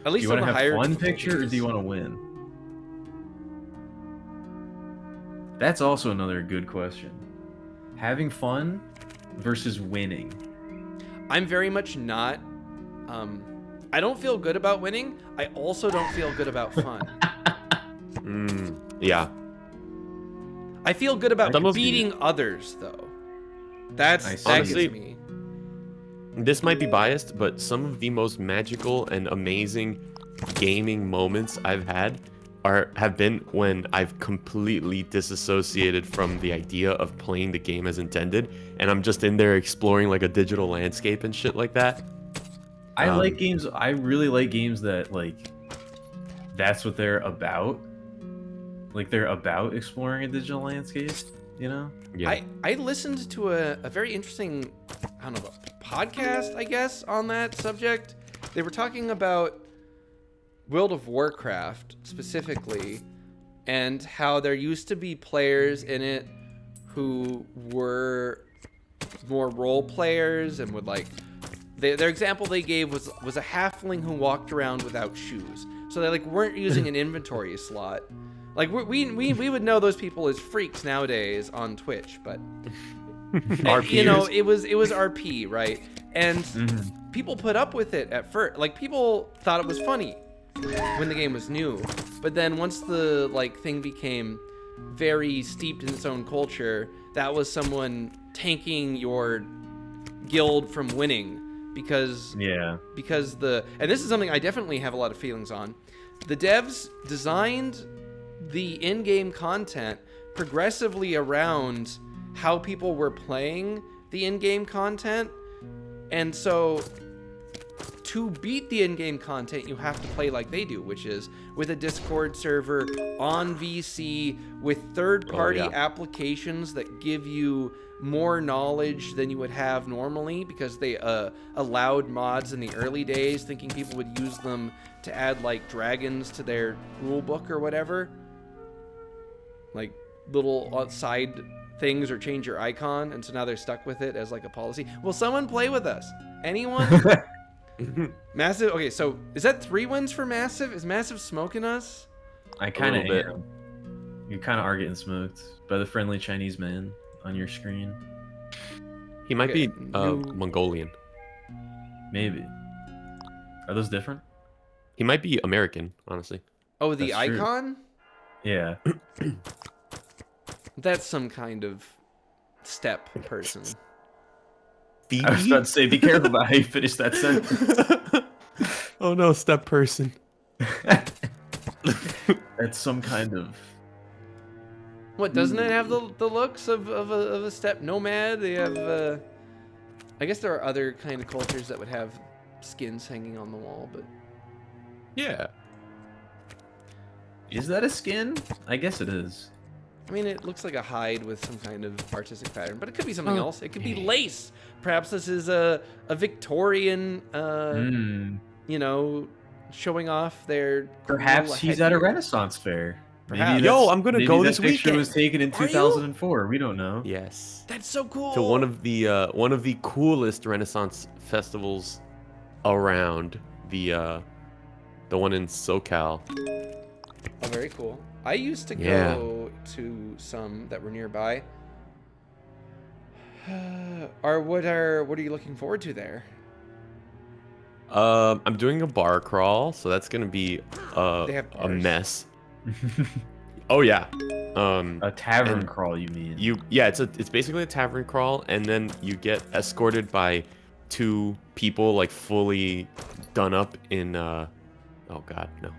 at Do least you want on to the have higher fun picture or do you want to win? That's also another good question. Having fun versus winning. I'm very much not. I don't feel good about winning. I also don't feel good about fun. Yeah. I feel good about Some of beating others, though. That Honestly, gets me. This might be biased, but some of the most magical and amazing gaming moments I've had have been when I've completely disassociated from the idea of playing the game as intended, and I'm just in there exploring like a digital landscape and shit like that. I like games. I really like games that like that's what they're about. Like they're about exploring a digital landscape, you know? Yeah. I listened to a very interesting, I don't know, podcast, I guess, on that subject. They were talking about World of Warcraft specifically, and how there used to be players in it who were more role players and would like their example they gave was a halfling who walked around without shoes, so they like weren't using an inventory slot. Like we would know those people as freaks nowadays on Twitch, but you know, it was RP, right? And people put up with it at first. Like people thought it was funny when the game was new, but then once the like thing became very steeped in its own culture, that was someone tanking your guild from winning because and this is something I definitely have a lot of feelings on. The devs designed the in-game content progressively around how people were playing the in-game content, and so to beat the in-game content you have to play like they do, which is with a Discord server on VC with third-party applications that give you more knowledge than you would have normally, because they allowed mods in the early days thinking people would use them to add like dragons to their rule book or whatever, like little side things, or change your icon, and so now they're stuck with it as like a policy. Will someone play with us? Anyone? Massive. Okay, so is that 3 wins for Massive? Is Massive smoking us? I kind of little bit. am. You kind of are getting smoked by the friendly Chinese man on your screen. He might Okay, be new- Mongolian. Maybe. Are those different? He might be American, honestly. Oh, the That's true. icon? Yeah. That's some kind of step person. I was about to say, be careful about how you finish that sentence. Oh no, step person. That's some kind of. What, doesn't it have the looks of a step nomad? They have, I guess there are other kind of cultures that would have skins hanging on the wall, but Yeah. Is that a skin? I guess it is. I mean, it looks like a hide with some kind of artistic pattern, but it could be something else. It could be lace. Perhaps this is a Victorian, you know, showing off their. Perhaps cool he's at a headgear. Renaissance fair. Perhaps. Maybe Yo, that's- I'm gonna maybe go that this picture weekend. was taken in Are you? 2004. We don't know. Yes. That's so cool. To one of the coolest Renaissance festivals around, the one in SoCal. Oh, very cool. I used to Yeah. go to some that were nearby. What are you looking forward to there? I'm doing a bar crawl, so that's gonna be They have a bars. mess. Oh yeah. A tavern And crawl, you mean? it's basically a tavern crawl, and then you get escorted by 2 people like fully done up in oh god, no.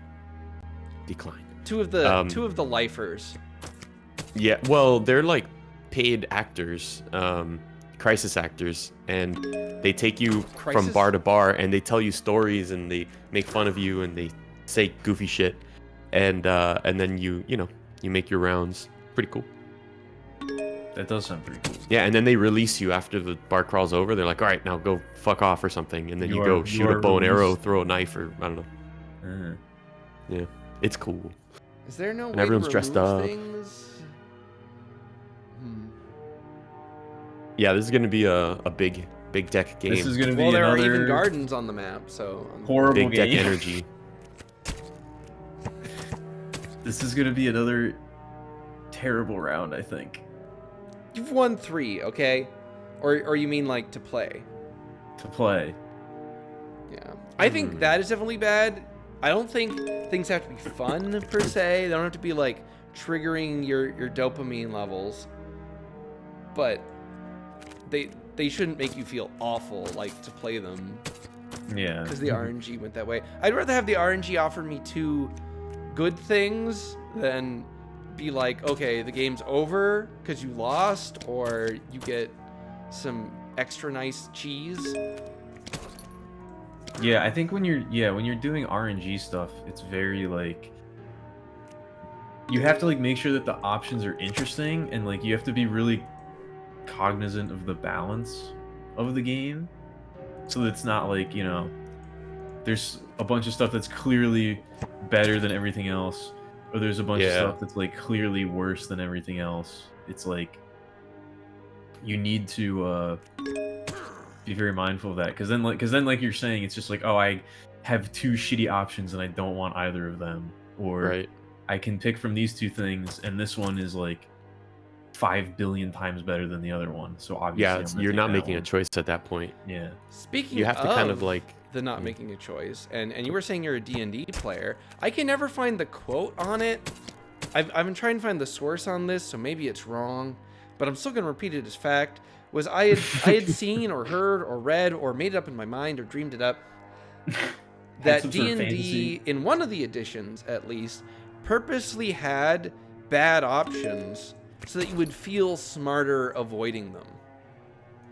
Decline. Two of the lifers. Yeah, well, they're like paid actors, crisis actors, and they take you from Crisis? bar to bar, and they tell you stories, and they make fun of you, and they say goofy shit, and then you make your rounds. Pretty cool. That does sound pretty cool. Yeah, and then they release you after the bar crawl's over. They're like, all right, now go fuck off or something, and then you go shoot a bow and arrow, throw a knife, or I don't know. Uh, Yeah, it's cool. Is there no And way everyone's to dressed remove up. things? Yeah, this is gonna be a big deck game. this is gonna be Well, there are another even gardens on the map, so horrible big deck game. energy. This is gonna be another terrible round, I think. you've won 3, okay? Or you mean like to play? To play. Yeah. I think that is definitely bad. I don't think things have to be fun per se. They don't have to be like triggering your dopamine levels. But they shouldn't make you feel awful like to play them Yeah. because the RNG went that way. I'd rather have the RNG offer me 2 good things than be like, okay, the game's over because you lost, or you get some extra nice cheese. Yeah, I think when you're doing RNG stuff, it's very like you have to like make sure that the options are interesting, and like you have to be really cognizant of the balance of the game, so that it's not like, there's a bunch of stuff that's clearly better than everything else, or there's a bunch of stuff that's like clearly worse than everything else. It's like you need to be very mindful of that, because then like you're saying, it's just like, oh, I have 2 shitty options and I don't want either of them, or Right. I can pick from these 2 things and this one is like 5 billion times better than the other one, so obviously Yeah, I'm gonna you're take not that making a one. choice at that point. Yeah. Speaking You have to kind of like the not making a choice, and you were saying you're a D&D player. I can never find the quote on it. I've been trying to find the source on this, so maybe it's wrong, but I'm still gonna repeat it as fact. Was I had seen or heard or read or made it up in my mind or dreamed it up that some sort of D&D fantasy. in one of the editions at least purposely had bad options so that you would feel smarter avoiding them.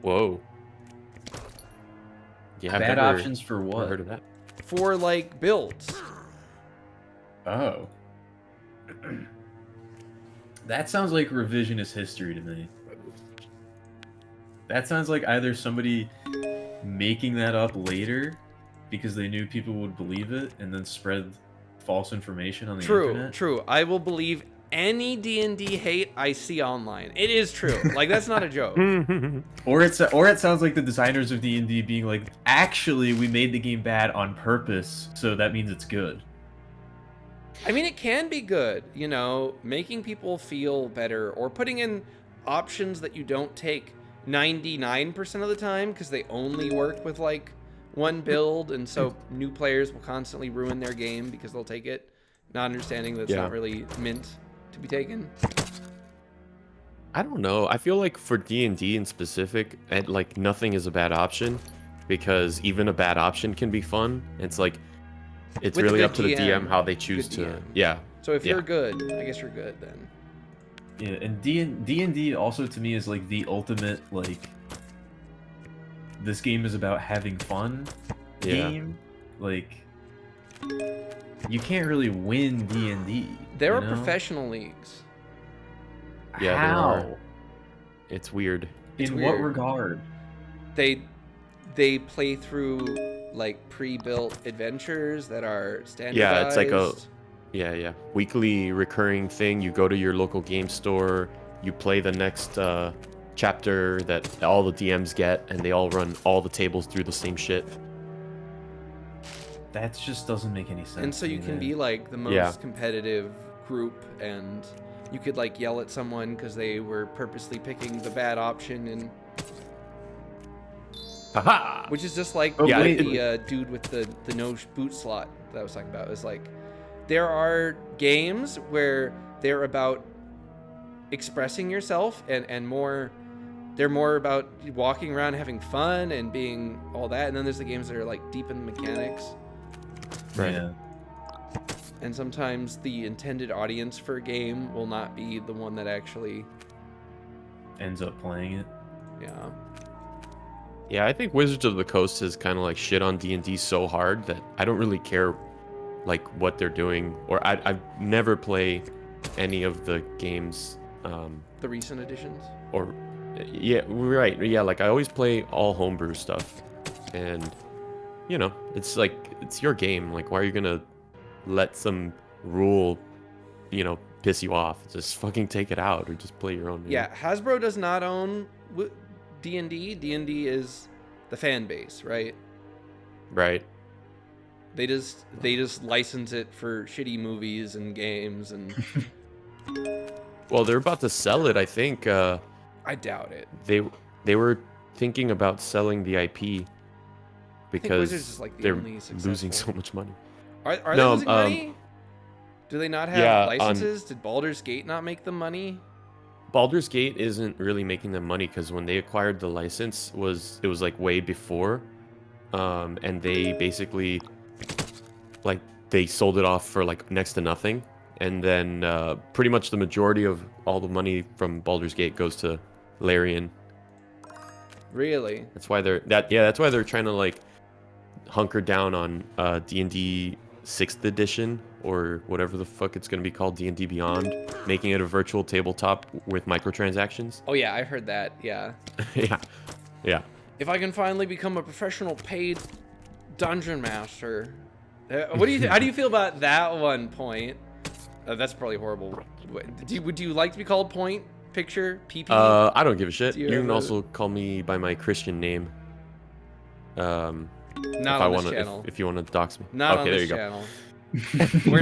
whoa. Yeah, I've Bad never- options for never what? heard of that. For like builds. Oh. That sounds like revisionist history to me. That sounds like either somebody making that up later because they knew people would believe it and then spread false information on the internet. True. I will believe any D&D hate I see online. It is true. Like, that's not a joke. Or it sounds like the designers of D&D being like, actually, we made the game bad on purpose, so that means it's good. I mean, it can be good, making people feel better or putting in options that you don't take 99% of the time because they only work with like one build, and so new players will constantly ruin their game because they'll take it, not understanding that it's not really meant to be taken. I don't know. I feel like for D&D in specific, like nothing is a bad option, because even a bad option can be fun. It's like it's With a really good up to the DM GM, how they choose good to. DM. Yeah. So if Yeah. you're good, I guess you're good then. Yeah, and D&D also to me is like the ultimate, like, this game is about having fun Yeah. game. Like, you can't really win D&D. There you are know? professional leagues. Yeah, there How? are. It's weird. It's In what weird. regard? They play through like pre-built adventures that are standardized. Yeah, it's like a yeah weekly recurring thing. You go to your local game store, you play the next chapter that all the DMs get, and they all run all the tables through the same shit. That just doesn't make any sense. And so to you me, can man. be like the most Yeah. competitive group, and you could like yell at someone because they were purposely picking the bad option, and Haha! which is just like Oh, Yeah, wait. the dude with the no boot slot that I was talking about. Is like there are games where they're about expressing yourself and more they're more about walking around having fun and being all that, and then there's the games that are like deep in the mechanics. Right. Yeah. And sometimes the intended audience for a game will not be the one that actually, Ends up playing it. yeah. Yeah, I think Wizards of the Coast has kind of like shit on D&D so hard that I don't really care like what they're doing, or I've never play any of the games, The recent editions. or yeah, right, yeah, like I always play all homebrew stuff, and you know, it's like it's your game. Like, why are you gonna let some rule, you know, piss you off? Just fucking take it out, or just play your own. you know? Yeah, Hasbro does not own D&D. D&D is the fan base, right? Right. They just license it for shitty movies and games, and Well, they're about to sell it. I think I doubt it. they were thinking about selling the IP Wizards because is, like, the they're only losing successful- so much money. Are they No, losing money? Do they not have yeah, licenses? Did Baldur's Gate not make them money? Baldur's Gate isn't really making them money because when they acquired the license it was like way before, and they basically like they sold it off for like next to nothing, and then pretty much the majority of all the money from Baldur's Gate goes to Larian. Really? That's why that's why they're trying to like hunker down on D&D 6th edition or whatever the fuck it's going to be called, D&D Beyond, making it a virtual tabletop with microtransactions. Oh yeah, I heard that. Yeah. Yeah. Yeah. If I can finally become a professional paid dungeon master. What do you how do you feel about that one, Point? That's probably horrible. Would you like to be called Point? Picture? PP? I don't give a shit. Do you You can ever- also call me by my Christian name. Not if on I this want channel. if you want to dox me. Not okay, on there this you channel. We're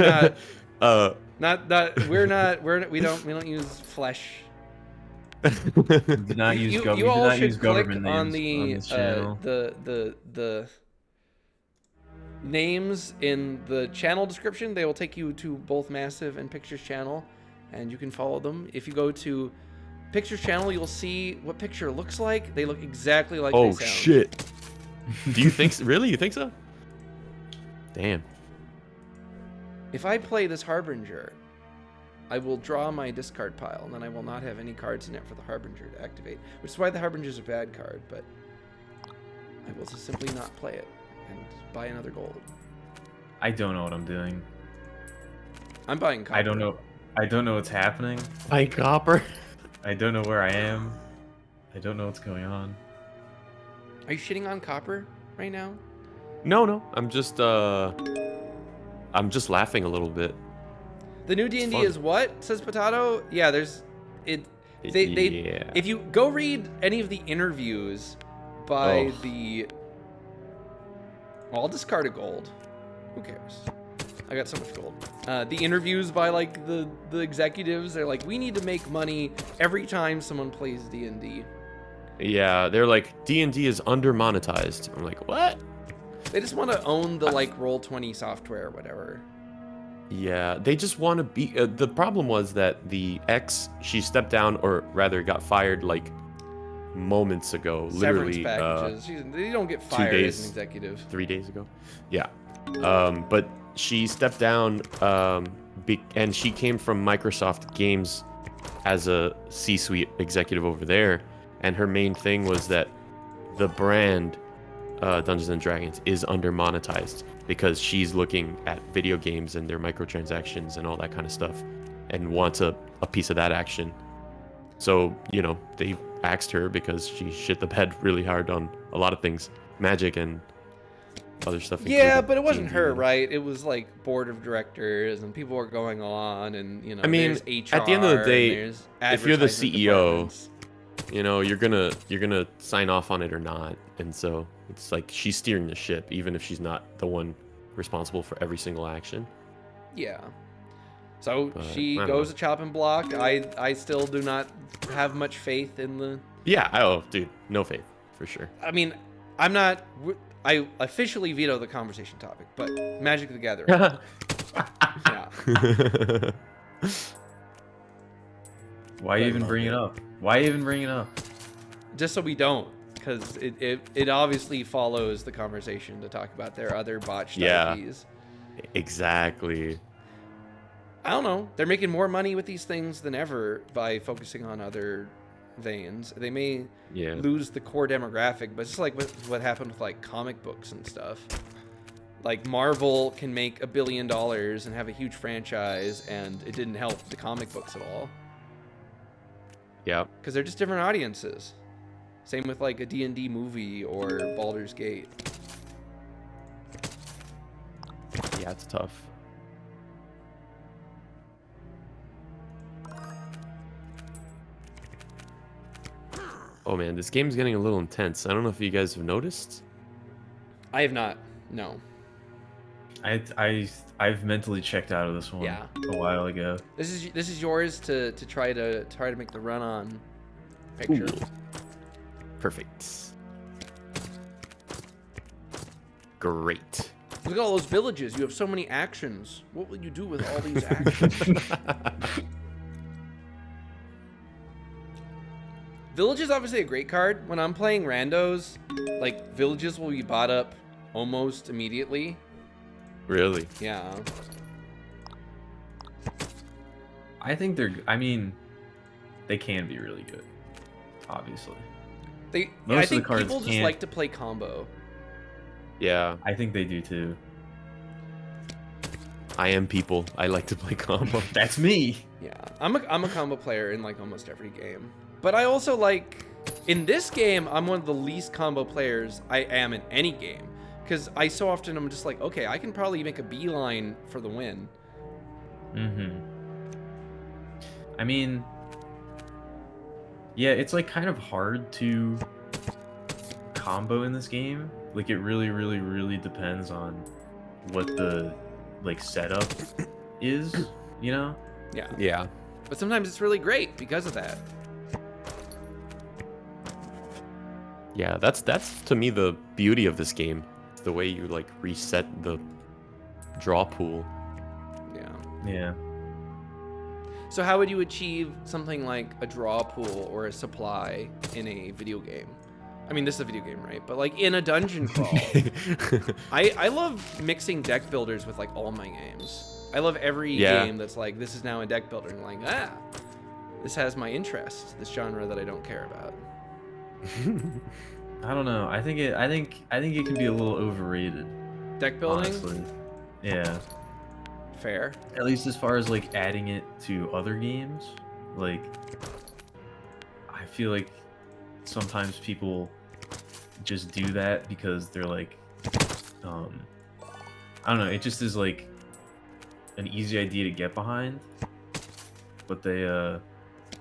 not go. we don't use flesh. Did not use You we did all not should use click government on names the on this channel. the names in the channel description. They will take you to both Massive and Pictures channel, and you can follow them. If you go to Pictures channel, you'll see what Picture looks like. They look exactly like they Oh sound. shit. Do you think really? You think so? Damn. If I play this Harbinger, I will draw my discard pile, and then I will not have any cards in it for the Harbinger to activate, which is why the Harbinger is a bad card, but I will just simply not play it and buy another gold. I don't know what I'm doing. I'm buying copper. I don't know. I don't know what's happening. Hi, Copper. I don't know where I am. I don't know what's going on. Are you shitting on copper right now? No. I'm just laughing a little bit. The new D&D fun. is what? Says Potato? Yeah, there's... They Yeah. If you go read any of the interviews by Oh. the... Well, I'll discard a gold. Who cares? I got so much gold. The interviews by like the executives, they're like, we need to make money every time someone plays D&D. Yeah, they're like D&D is under monetized. I'm like, what? They just want to own the like Roll20 software or whatever. Yeah, they just want to be. The problem was that the ex, she stepped down, or rather got fired like moments ago. Severance Literally, packages. They don't get fired as days. an executive. 3 days ago. Yeah. But she stepped down, and she came from Microsoft Games as a C-suite executive over there, and her main thing was that the brand Dungeons and Dragons is under monetized because she's looking at video games and their microtransactions and all that kind of stuff and wants a piece of that action. So, you know, they axed her because she shit the bed really hard on a lot of things, magic and other stuff. Yeah, included but it wasn't D&D. her, right? It was like board of directors and people were going on, and you know, I mean, there's HR, at the end of the and day, there's if you're the advertisement CEO, departments. You know, you're gonna sign off on it or not, and so it's like she's steering the ship, even if she's not the one responsible for every single action. Yeah. So But, she I don't goes know. a chopping block. I still do not have much faith in the. Yeah, oh, dude, no faith for sure. I mean, I'm not. I officially veto the conversation topic, but Magic the Gathering. Yeah. Why even bring it up? Why even bring it up? just so we don't, because it obviously follows the conversation to talk about their other botched Yeah. IPs. Exactly. I don't know. They're making more money with these things than ever by focusing on other veins. They may Yeah. lose the core demographic, but it's just like what happened with like comic books and stuff. Like Marvel can make $1 billion and have a huge franchise, and it didn't help the comic books at all Yep. because they're just different audiences. Same with like a D&D movie or Baldur's Gate. Yeah, it's tough. Oh man, this game's getting a little intense. I don't know if you guys have noticed. I have not. No. I've mentally checked out of this one Yeah. a while ago. This is yours to try to make the run on picture. Ooh. Perfect. Great. Look at all those villages. You have so many actions. What will you do with all these actions? Village is obviously a great card. When I'm playing randos, like villages will be bought up almost immediately. Really? Yeah. I think I mean, they can be really good. Obviously, I Most of the think cards people just can't- like to play combo. Yeah. I think they do too. I am people. I like to play combo. That's me. Yeah. I'm a combo player in like almost every game. But I also like in this game, I'm one of the least combo players I am in any game. Because I so often I'm just like, okay, I can probably make a beeline for the win. Mm-hmm. I mean, yeah, it's like kind of hard to combo in this game. Like it really, really, really depends on what the like setup is, you know? Yeah. Yeah. But sometimes it's really great because of that. Yeah, that's to me the beauty of this game. The way you like reset the draw pool. Yeah. Yeah. So how would you achieve something like a draw pool or a supply in a video game? I mean, this is a video game, right? But like in a dungeon crawl. I love mixing deck builders with like all my games. I love every Yeah. game that's like, this is now a deck builder. And like, this has my interest, this genre that I don't care about. I don't know. I think it can be a little overrated. Deck building? Honestly. Yeah. Fair. At least as far as like adding it to other games. Like I feel like sometimes people just do that because they're like I don't know, it just is like an easy idea to get behind. But they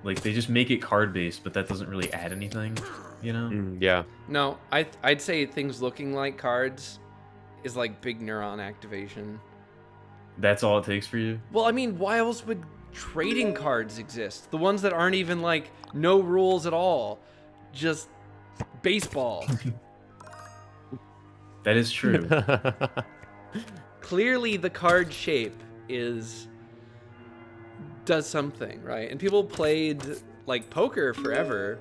they just make it card based, but that doesn't really add anything, you know? Yeah. No, I'd say things looking like cards is like big neuron activation. That's all it takes for you? Well, I mean, why else would trading cards exist? The ones that aren't even like no rules at all, just baseball. That is true. Clearly, the card shape does something, right? And people played like poker forever.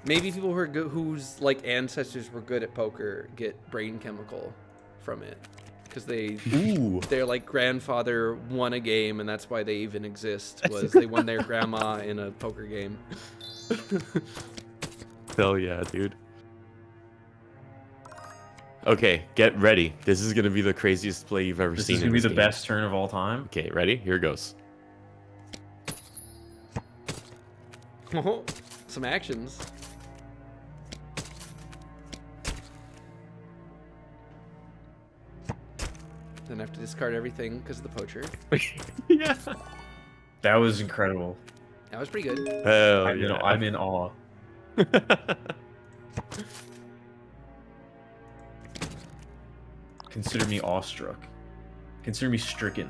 Maybe people whose like ancestors were good at poker get brain chemical from it because Ooh. their like grandfather won a game and that's why they even exist, was they won their grandma in a poker game. Hell yeah, dude. Okay, get ready. This is gonna be the craziest play you've ever This seen. is in gonna be this the game. best turn of all time. Okay, ready? Here goes. Some actions. Then I have to discard everything because of the poacher. Yeah. That was incredible. That was pretty good. Hell I'm in awe. Consider me awestruck. Consider me stricken.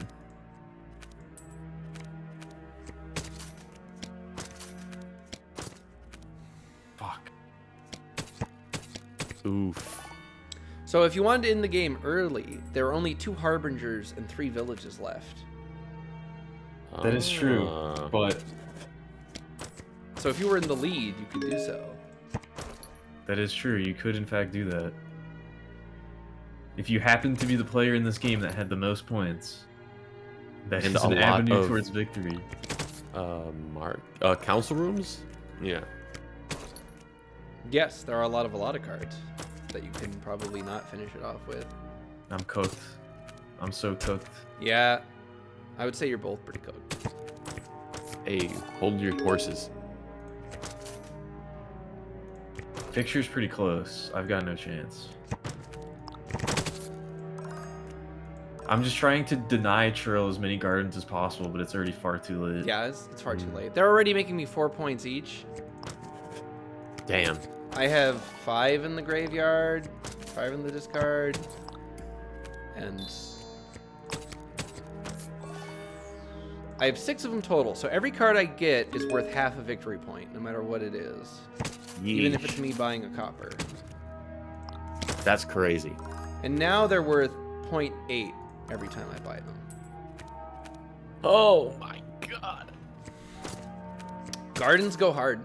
Fuck. Oof. So if you wanted to end the game early, there were only 2 harbingers and 3 villages left. That is true. Ah. But So if you were in the lead, you could do so. That is true. You could, in fact, do that. If you happen to be the player in this game that had the most points, that And is a an lot avenue of- towards victory. Council rooms? Yeah. Yes, there are a lot of cards that you can probably not finish it off with. I'm cooked. I'm so cooked. Yeah, I would say you're both pretty cooked. Hey, hold your horses. Picture's pretty close. I've got no chance. I'm just trying to deny Churl as many gardens as possible, but it's already far too late. Yeah, it's far too late. They're already making me 4 points each. Damn. I have 5 in the graveyard, 5 in the discard, and I have 6 of them total. So every card I get is worth half a victory point, no matter what it is. Even if it's me buying a copper. That's crazy. And now they're worth 0.8 every time I buy them. Oh my god. Gardens go hard.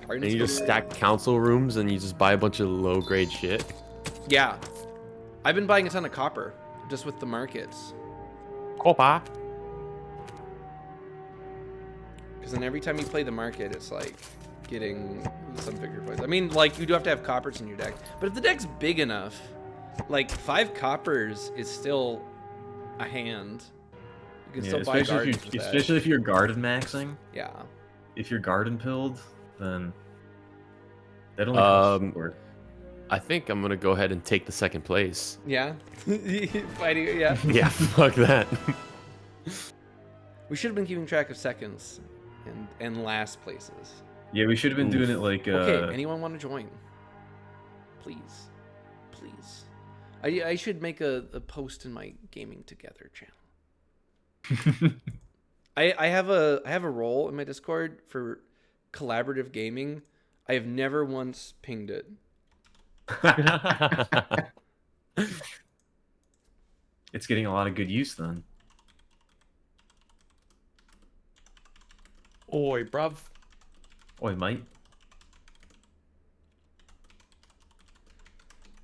Gardens And you go just hard. stack council rooms and you just buy a bunch of low grade shit. Yeah. I've been buying a ton of copper, just with the markets. Copa. Because then every time you play the market, it's like getting some victory points. I mean, like, you do have to have coppers in your deck. But if the deck's big enough, like, 5 coppers is still a hand. You can still buy gardens with that. especially if you're garden maxing. Yeah. If you're garden pilled, then that only costs 4. I think I'm gonna go ahead and take the second place. Yeah. Fighting, yeah. Yeah, fuck that. We should have been keeping track of seconds and last places. Yeah, we should have been doing it like Okay, anyone want to join? Please. Please. I should make a post in my Gaming Together channel. I have a role in my Discord for collaborative gaming. I have never once pinged it. It's getting a lot of good use then. Oi, bruv. Oi, mate.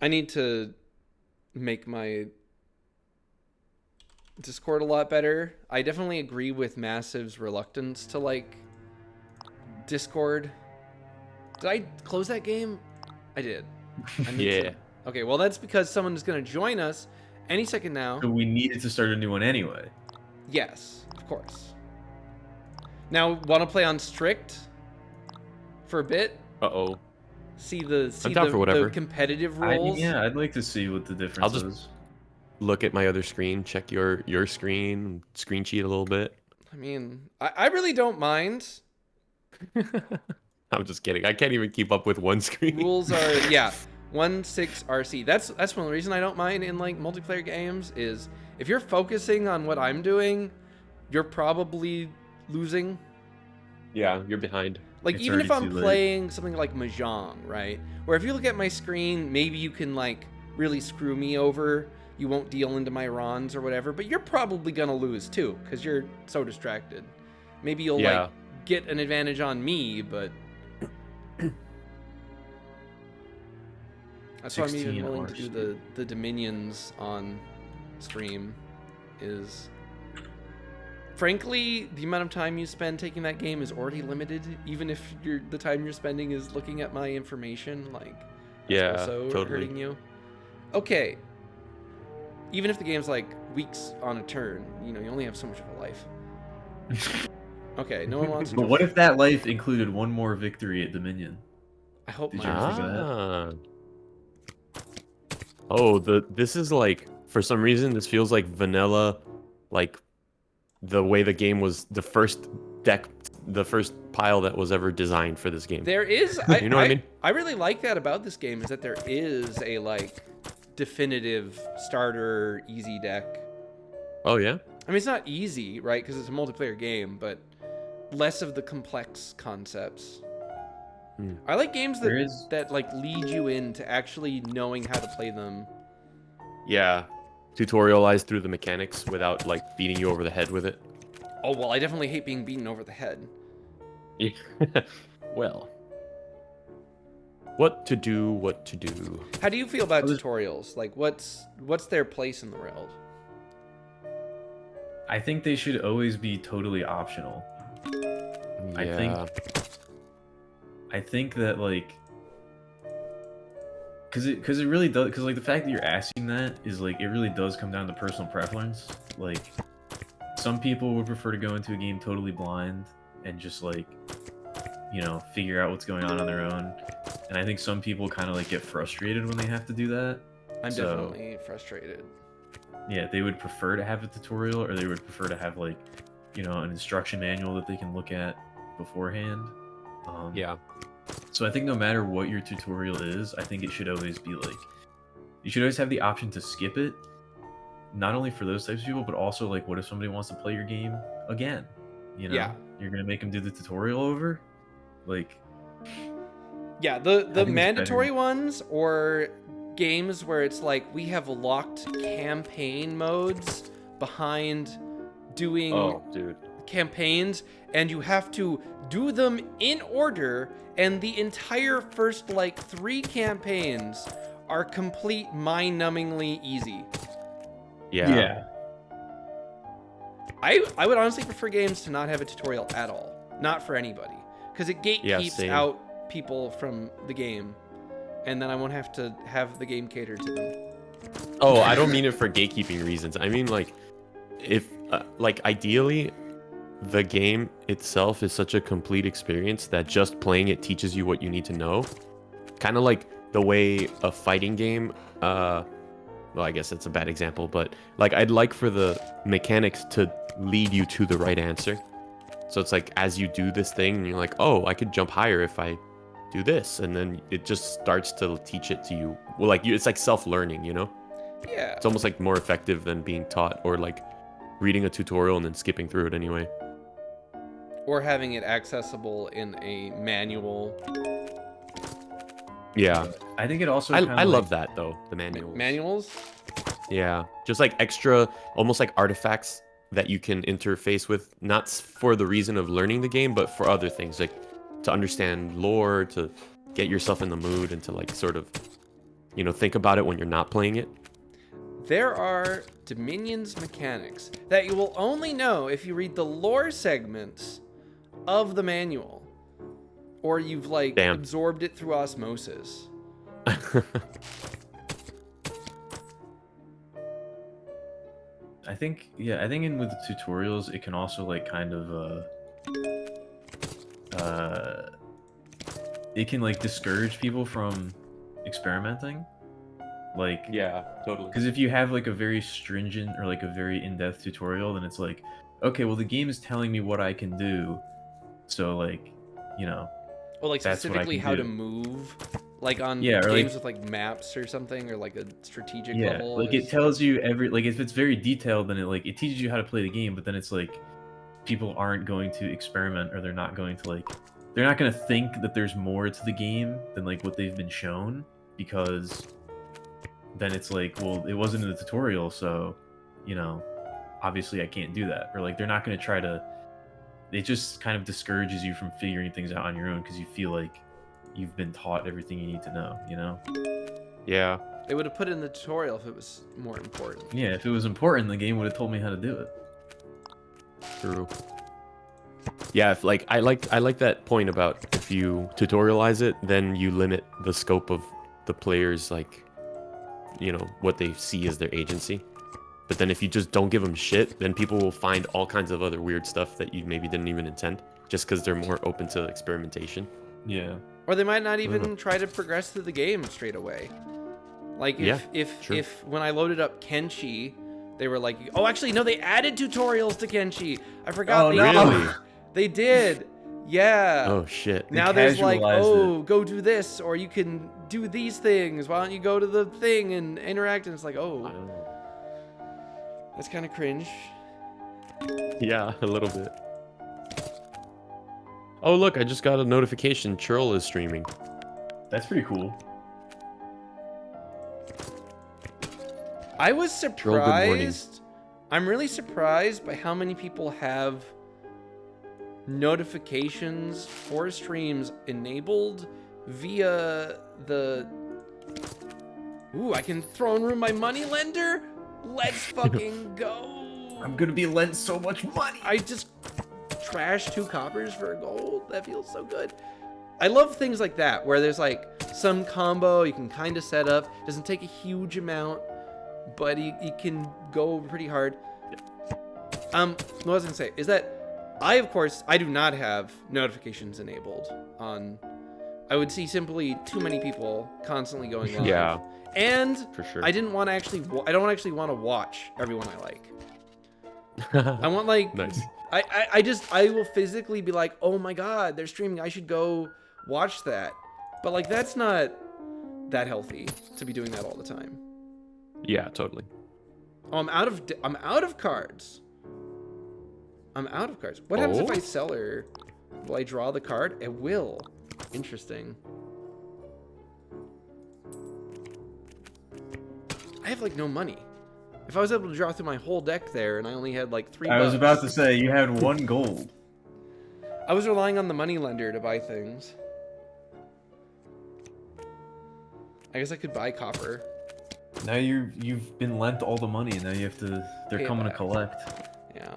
I need to make my Discord a lot better. I definitely agree with Massive's reluctance to like Discord. Did I close that game? I did. I need Yeah. to. Okay, well that's because someone is going to join us any second now. So we needed to start a new one anyway. Yes, of course. Now, want to play on strict for a bit? Uh-oh. See the down for whatever. competitive roles. Yeah, I'd like to see what the difference just- is. Look at my other screen, check your screen, screen cheat a little bit. I mean, I really don't mind. I'm just kidding. I can't even keep up with one screen. Rules are 1/6 RC. That's one of the reason I don't mind in like multiplayer games is if you're focusing on what I'm doing, you're probably losing. Yeah, you're behind. Like It's even if already I'm too late. playing something like Mahjong, right? Where if you look at my screen, maybe you can like really screw me over. You won't deal into my Rons or whatever, but you're probably gonna lose too because you're so distracted. Maybe you'll Yeah. like get an advantage on me, but that's why I'm even 16 willing to do hours. the Dominions on stream. Is frankly the amount of time you spend taking that game is already limited. Even if the time you're spending is looking at my information, like that's Yeah, also totally. hurting you. Okay. Even if the game's like weeks on a turn, you only have so much of a life. Okay, no one wants to. But what if that life included one more victory at Dominion? I hope Did mine you does. think of that? Oh, this is like, for some reason, this feels like vanilla, like the way the game was, the first pile that was ever designed for this game. There is, You know what I mean? I really like that about this game is that there is a like definitive starter easy deck. Oh, yeah? I mean, it's not easy, right? Because it's a multiplayer game, but less of the complex concepts. Hmm. I like games There is- that like lead you into actually knowing how to play them. Yeah. Tutorialized through the mechanics without, like, beating you over the head with it. Oh well, I definitely hate being beaten over the head. Yeah. Well. what to do. How do you feel about Well, tutorials? Like, what's their place in the world? I think they should always be totally optional. Yeah. I think that like, cause it really does, cause like the fact that you're asking that is like, it really does come down to personal preference. Like, some people would prefer to go into a game totally blind and just like, you know, figure out what's going on their own. And I think some people kind of like get frustrated when they have to do that. I'm So- definitely frustrated. Yeah, they would prefer to have a tutorial, or they would prefer to have like, you know, an instruction manual that they can look at beforehand. Yeah. So I think no matter what your tutorial is, I think it should always be like, you should always have the option to skip it. Not only for those types of people, but also like, what if somebody wants to play your game again? You know, Yeah. you're gonna make them do the tutorial over, like. Yeah, the think it's mandatory better. ones, or games where it's like we have locked campaign modes behind doing dude. campaigns, and you have to do them in order, and the entire first like 3 campaigns are complete mind-numbingly easy. Yeah. I would honestly prefer games to not have a tutorial at all. Not for anybody. Because it gatekeeps same. out people from the game. And then I won't have to have the game cater to them. Oh, I don't mean it for gatekeeping reasons. I mean, like, if, like, ideally, the game itself is such a complete experience that just playing it teaches you what you need to know. Kind of like the way a fighting game, well, I guess that's a bad example, but, like, I'd like for the mechanics to lead you to the right answer. So it's like, as you do this thing, and you're like, oh, I could jump higher if I do this. And then it just starts to teach it to you. Well, like, it's like self-learning, you know? Yeah. It's almost like more effective than being taught, or like reading a tutorial and then skipping through it anyway. Or having it accessible in a manual. Yeah. I think it also. I love that though, the manuals. Manuals? Yeah. Just like extra, almost like artifacts that you can interface with, not for the reason of learning the game, but for other things, like to understand lore, to get yourself in the mood, and to like sort of, you know, think about it when you're not playing it. There are Dominion's mechanics that you will only know if you read the lore segments of the manual. Or you've like Damn. absorbed it through osmosis. I think, yeah, I think in with the tutorials, it can also like kind of it can like discourage people from experimenting. Like, Yeah, totally. because if you have like a very stringent or like a very in-depth tutorial, then it's like, okay, well the game is telling me what I can do, so like, you know, Or like That's what I specifically can how to do. move. Like on Yeah, or, games like- with like maps or something, or like a strategic yeah, level. like is- it tells you like if it's very detailed, then it teaches you how to play the game, but then it's like people aren't going to experiment, or they're not going to think that there's more to the game than like what they've been shown, because then it's like, well, it wasn't in the tutorial, so, you know, obviously I can't do that. Or like they're not going to try to, it just kind of discourages you from figuring things out on your own, because you feel like you've been taught everything you need to know, you know? Yeah. They would have put it in the tutorial if it was more important. Yeah, if it was important, the game would have told me how to do it. True. Yeah, if, like I like that point about if you tutorialize it, then you limit the scope of the players, like, you know, what they see as their agency. But then if you just don't give them shit, then people will find all kinds of other weird stuff that you maybe didn't even intend, just because they're more open to experimentation. Yeah. Or they might not even try to progress through the game straight away. Like Yeah, if true. when I loaded up Kenshi, they were like, oh, actually no, they added tutorials to Kenshi. I forgot. Oh, they no. Really? They did. Yeah. Oh shit. Now there's like, casualized oh, go do this, or you can do these things. Why don't you go to the thing and interact? And it's like, oh, that's kind of cringe. Yeah, a little bit. Oh look, I just got a notification. Churl is streaming. That's pretty cool. I was good morning. surprised. I'm really surprised by how many people have notifications for streams enabled via the... Ooh, I can throne room my money lender? Let's fucking go. I'm gonna be lent so much money. I just trashed 2 coppers for a gold. That feels so good. I love things like that, where there's like some combo you can kind of set up. Doesn't take a huge amount, but you can go pretty hard. What I was gonna say is that of course, I do not have notifications enabled on. I would see simply too many people constantly going live. Yeah, And for sure. I didn't want to actually. I don't actually want to watch everyone I like. I want like. Nice. I will physically be like, oh my god, they're streaming. I should go watch that. But like, that's not that healthy to be doing that all the time. Yeah, totally. Oh, I'm out of cards. I'm out of cards. What happens if I sell her? Will I draw the card? It will. Interesting. I have like no money. If I was able to draw through my whole deck there and I only had like 3 I was bucks, about to say you had 1 gold. I was relying on the money lender to buy things. I guess I could buy copper. Now you've been lent all the money, and now you have to. They're Pay it coming to back. collect. Yeah.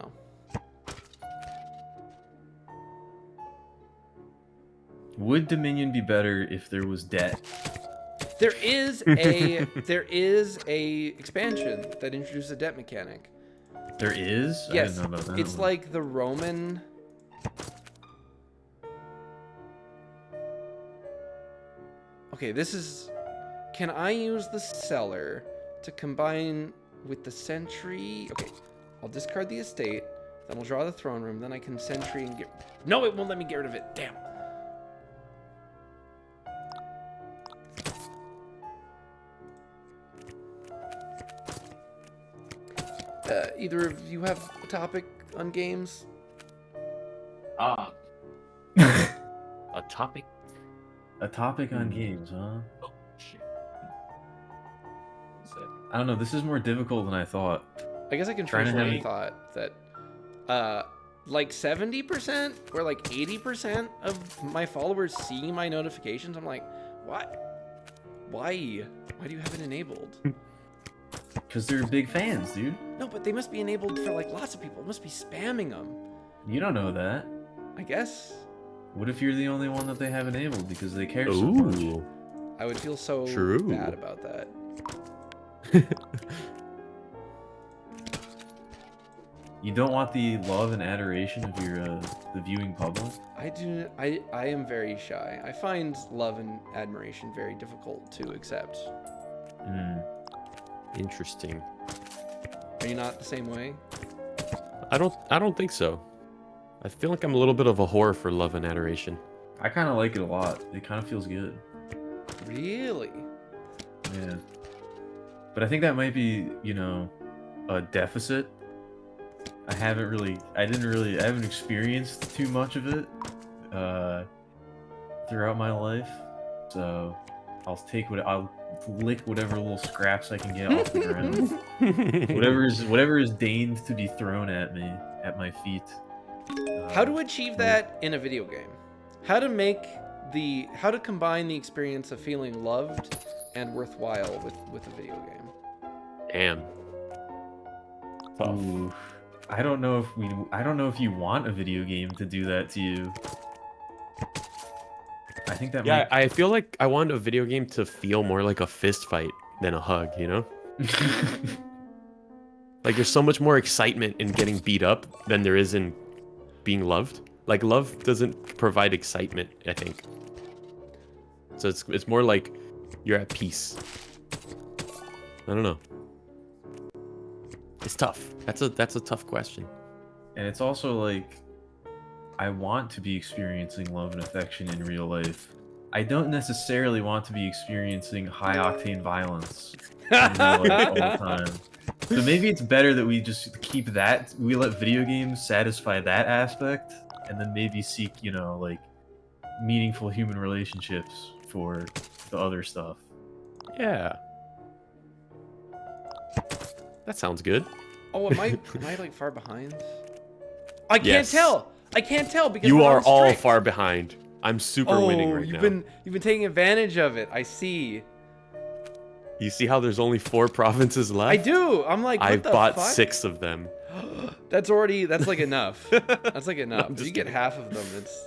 Would Dominion be better if there was debt? There is a expansion that introduces a debt mechanic. There is. I Yes, didn't know about that. it's like the Roman. Okay, this is. Can I use the seller to combine with the sentry? Okay, I'll discard the estate. Then I'll draw the throne room. Then I can sentry and get. No, it won't let me get rid of it. Damn. Either of you have a topic on games? A topic? A topic on games, huh? Oh, shit. I don't know. This is more difficult than I thought. I guess I can Trying to translate have- thought that like 70% or like 80% of my followers see my notifications. I'm like, what? Why do you have it enabled? Because they're big fans, dude. No, but they must be enabled for like lots of people. It must be spamming them. You don't know that. I guess. What if you're the only one that they have enabled because they care so much? Ooh. I would feel so True. bad about that. You don't want the love and adoration of your the viewing public. I am very shy. I find love and admiration very difficult to accept. Interesting. Are you not the same way? I don't think so. I feel like I'm a little bit of a whore for love and adoration. I kind of like it a lot. It kind of feels good. Really? Yeah. But I think that might be, you know, a deficit. I haven't experienced too much of it throughout my life. So I'll lick whatever little scraps I can get off the ground. whatever is deigned to be thrown at me, at my feet. How to achieve that in a video game? How to combine the experience of feeling loved and worthwhile with a video game? Damn. Tough. Ooh, I don't know if you want a video game to do that to you. I think that Yeah, I feel like I want a video game to feel more like a fist fight than a hug, you know? Like there's so much more excitement in getting beat up than there is in being loved. Like love doesn't provide excitement, I think. So it's more like you're at peace. I don't know. It's tough. That's a tough question. And it's also like, I want to be experiencing love and affection in real life. I don't necessarily want to be experiencing high octane violence in real life all the time. So maybe it's better that we just keep that. We let video games satisfy that aspect, and then maybe seek, you know, like meaningful human relationships for the other stuff. Yeah. That sounds good. Oh, am I like far behind? I can't Yes. tell. I can't tell because You we're are on all strict. far behind. I'm super winning right you've now. been taking advantage of it. I see. You see how there's only 4 provinces left? I do. I'm like, what I've the bought fuck? 6 of them. That's like enough. That's like enough. If just you get kidding. half of them, it's.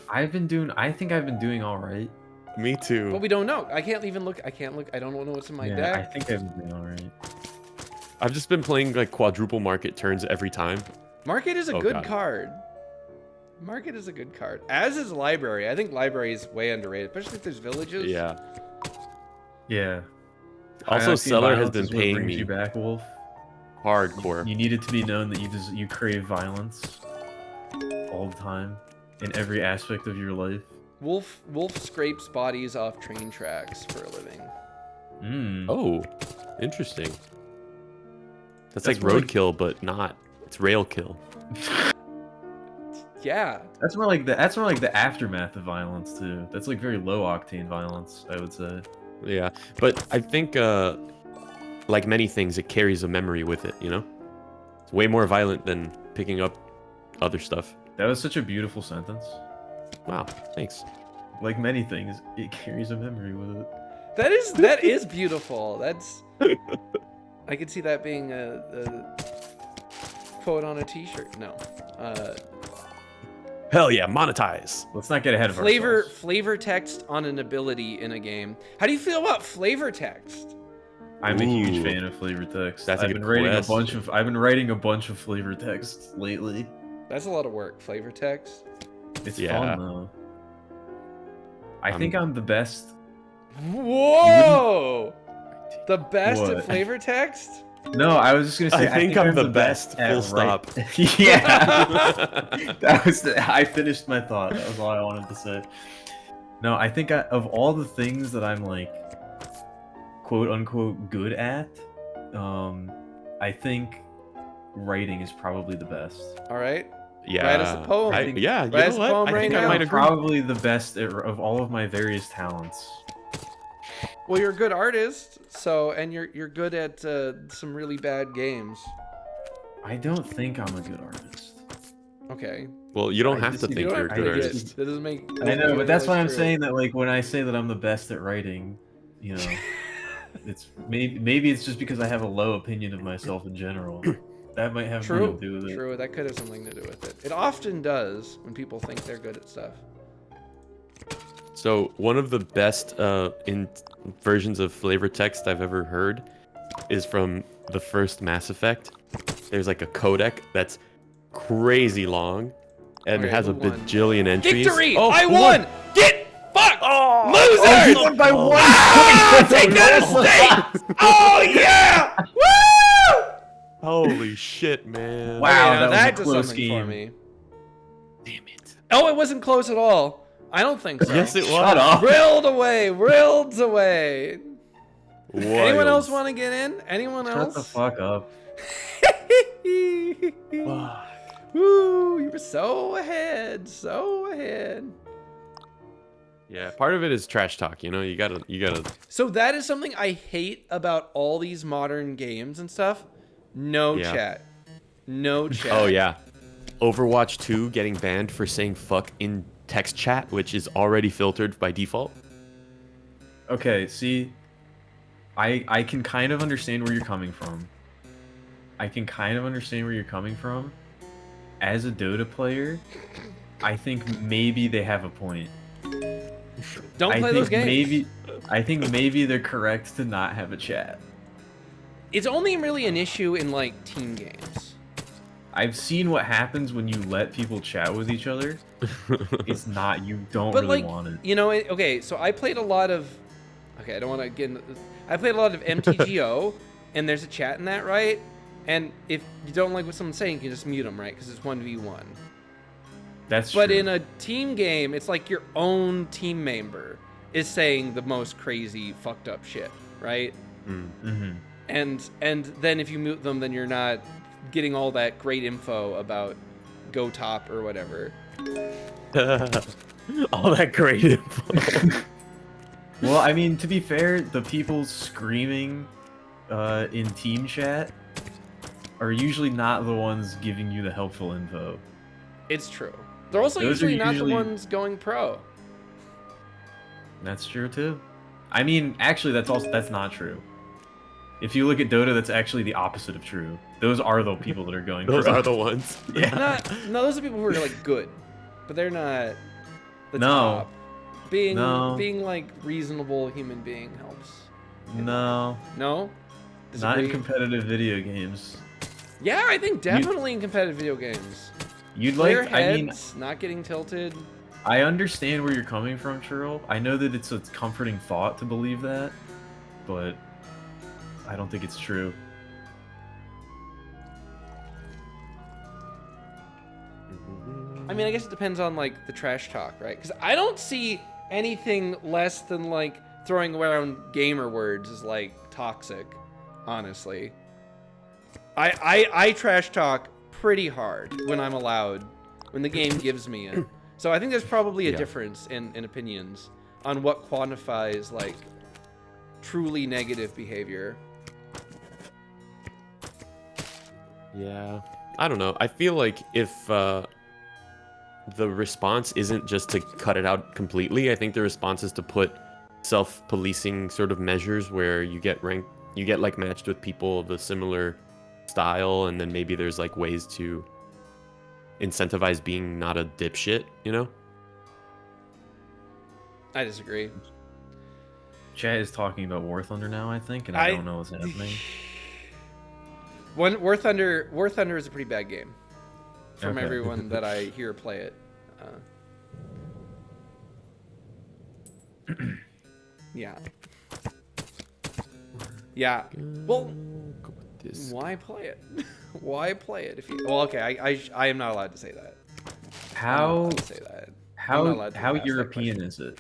I think I've been doing all right. Me too. But we don't know. I can't even look. I can't look. I don't know what's in my Yeah, deck. I think I've been doing all right. I've just been playing like quadruple market turns every time. Market is a Oh, good God. card. Market is a good card. As is library. I think library is way underrated, especially if there's villages. Yeah. Yeah. Also, I've seen Seller has violence been is what paying brings me you back, Wolf. hardcore. You need it to be known that you crave violence all the time in every aspect of your life. Wolf scrapes bodies off train tracks for a living. Mm. Oh, interesting. That's That's like more like- roadkill, but not. It's rail kill. Yeah. That's more like the aftermath of violence too. That's like very low octane violence, I would say. Yeah, but I think like many things, it carries a memory with it. You know, it's way more violent than picking up other stuff. That was such a beautiful sentence. Wow, thanks. Like many things, it carries a memory with it. That is beautiful. That's. I could see that being a quote on a T-shirt. No. Hell yeah, monetize. Let's not get ahead of Flavor ourselves. text on an ability in a game. How do you feel about flavor text? I'm a huge Ooh. fan of flavor text. That's a I've good been writing question. I've been writing a bunch of flavor texts lately. That's a lot of work. Flavor text. It's Yeah. fun though. I think I'm the best. Whoa! The best at What? flavor text? No, I was just gonna say I think I'm the the best, at full stop. yeah, that was. I finished my thought. That was all I wanted to say. No, I think of all the things that I'm like, quote unquote, good at, I think writing is probably the best. All right. Yeah. Write us a poem. Yeah, you Write us know a what? poem I right think now. I might I'm agree. probably the best of all of my various talents. Well, you're a good artist, so and you're good at some really bad games. I don't think I'm a good artist. Okay. Well, you don't I have to disagree. think You you're a don't good have to artist. get- That doesn't make. I know, but that's why I'm true. saying that. Like when I say that I'm the best at writing, you know, it's maybe it's just because I have a low opinion of myself in general. That might have True. something to do with it. True. That could have something to do with it. It often does when people think they're good at stuff. So one of the best in versions of flavor text I've ever heard is from the first Mass Effect. There's like a codec that's crazy long, and it Okay, has a who won? bajillion entries. Victory! Oh, I who won! Get fucked! Oh, Loser! oh, won by one Ah, point! take that estate! Oh yeah! Woo! Holy shit, man! Wow. Okay, now that was a that does close something for game. me. Damn it! Oh, it wasn't close at all. I don't think so. Yes, it was. Shut up. Rilled away, rilled away. Anyone Wild. else want to get in? Anyone Shut else? the fuck up. Fuck. Woo, you were so ahead, so ahead. Yeah, part of it is trash talk. You know, you gotta. So that is something I hate about all these modern games and stuff. No Yeah. chat. No chat. Oh yeah, Overwatch 2 getting banned for saying fuck in text chat, which is already filtered by default. Okay, see, I can kind of understand where you're coming from. As a Dota player, I think maybe they have a point. Don't I play think those games. I think maybe they're correct to not have a chat. It's only really an issue in like team games. I've seen what happens when you let people chat with each other. It's not, you don't But really like, want it. you know, okay, so I played a lot of. Okay, I don't want to get into this. I played a lot of MTGO, and there's a chat in that, right? And if you don't like what someone's saying, you can just mute them, right? Because it's 1v1. That's But true. in a team game, it's like your own team member is saying the most crazy, fucked up shit, right? Mhm. And then if you mute them, then you're not getting all that great info about go top or whatever. All that great info. Well, I mean, to be fair, the people screaming in team chat are usually not the ones giving you the helpful info. It's true. They're also Those are usually not the usually- ones going pro. That's true too. I mean, actually, that's not true. If you look at Dota, that's actually the opposite of true. Those are the people that are going. Those pro. are the ones. Yeah. No, those are people who are like good, but they're not the No. top. Being No. like reasonable human being helps. No, No? not in Disagree? competitive video games. Yeah, I think definitely in competitive video games. You'd Clear like. I mean, heads, not getting tilted. I understand where you're coming from, Churl. I know that it's a comforting thought to believe that, but I don't think it's true. I mean, I guess it depends on like the trash talk, right? Because I don't see anything less than like throwing around gamer words as like toxic, honestly. I trash talk pretty hard when I'm allowed, when the game gives me it. So I think there's probably a Yeah. difference in opinions on what quantifies like truly negative behavior. Yeah. I don't know. I feel like if the response isn't just to cut it out completely, I think the response is to put self-policing sort of measures where you get like matched with people of a similar style, and then maybe there's like ways to incentivize being not a dipshit, you know? I disagree. Chat is talking about War Thunder now, I think, and I don't know what's happening. War Thunder is a pretty bad game from Okay. everyone that I hear play it. Yeah. Yeah. Well, Go with this. why play it? Why play it if you? Well, okay. I am not allowed to say that. I'm not How allowed to say that. I'm not allowed to how ask that European question. is it?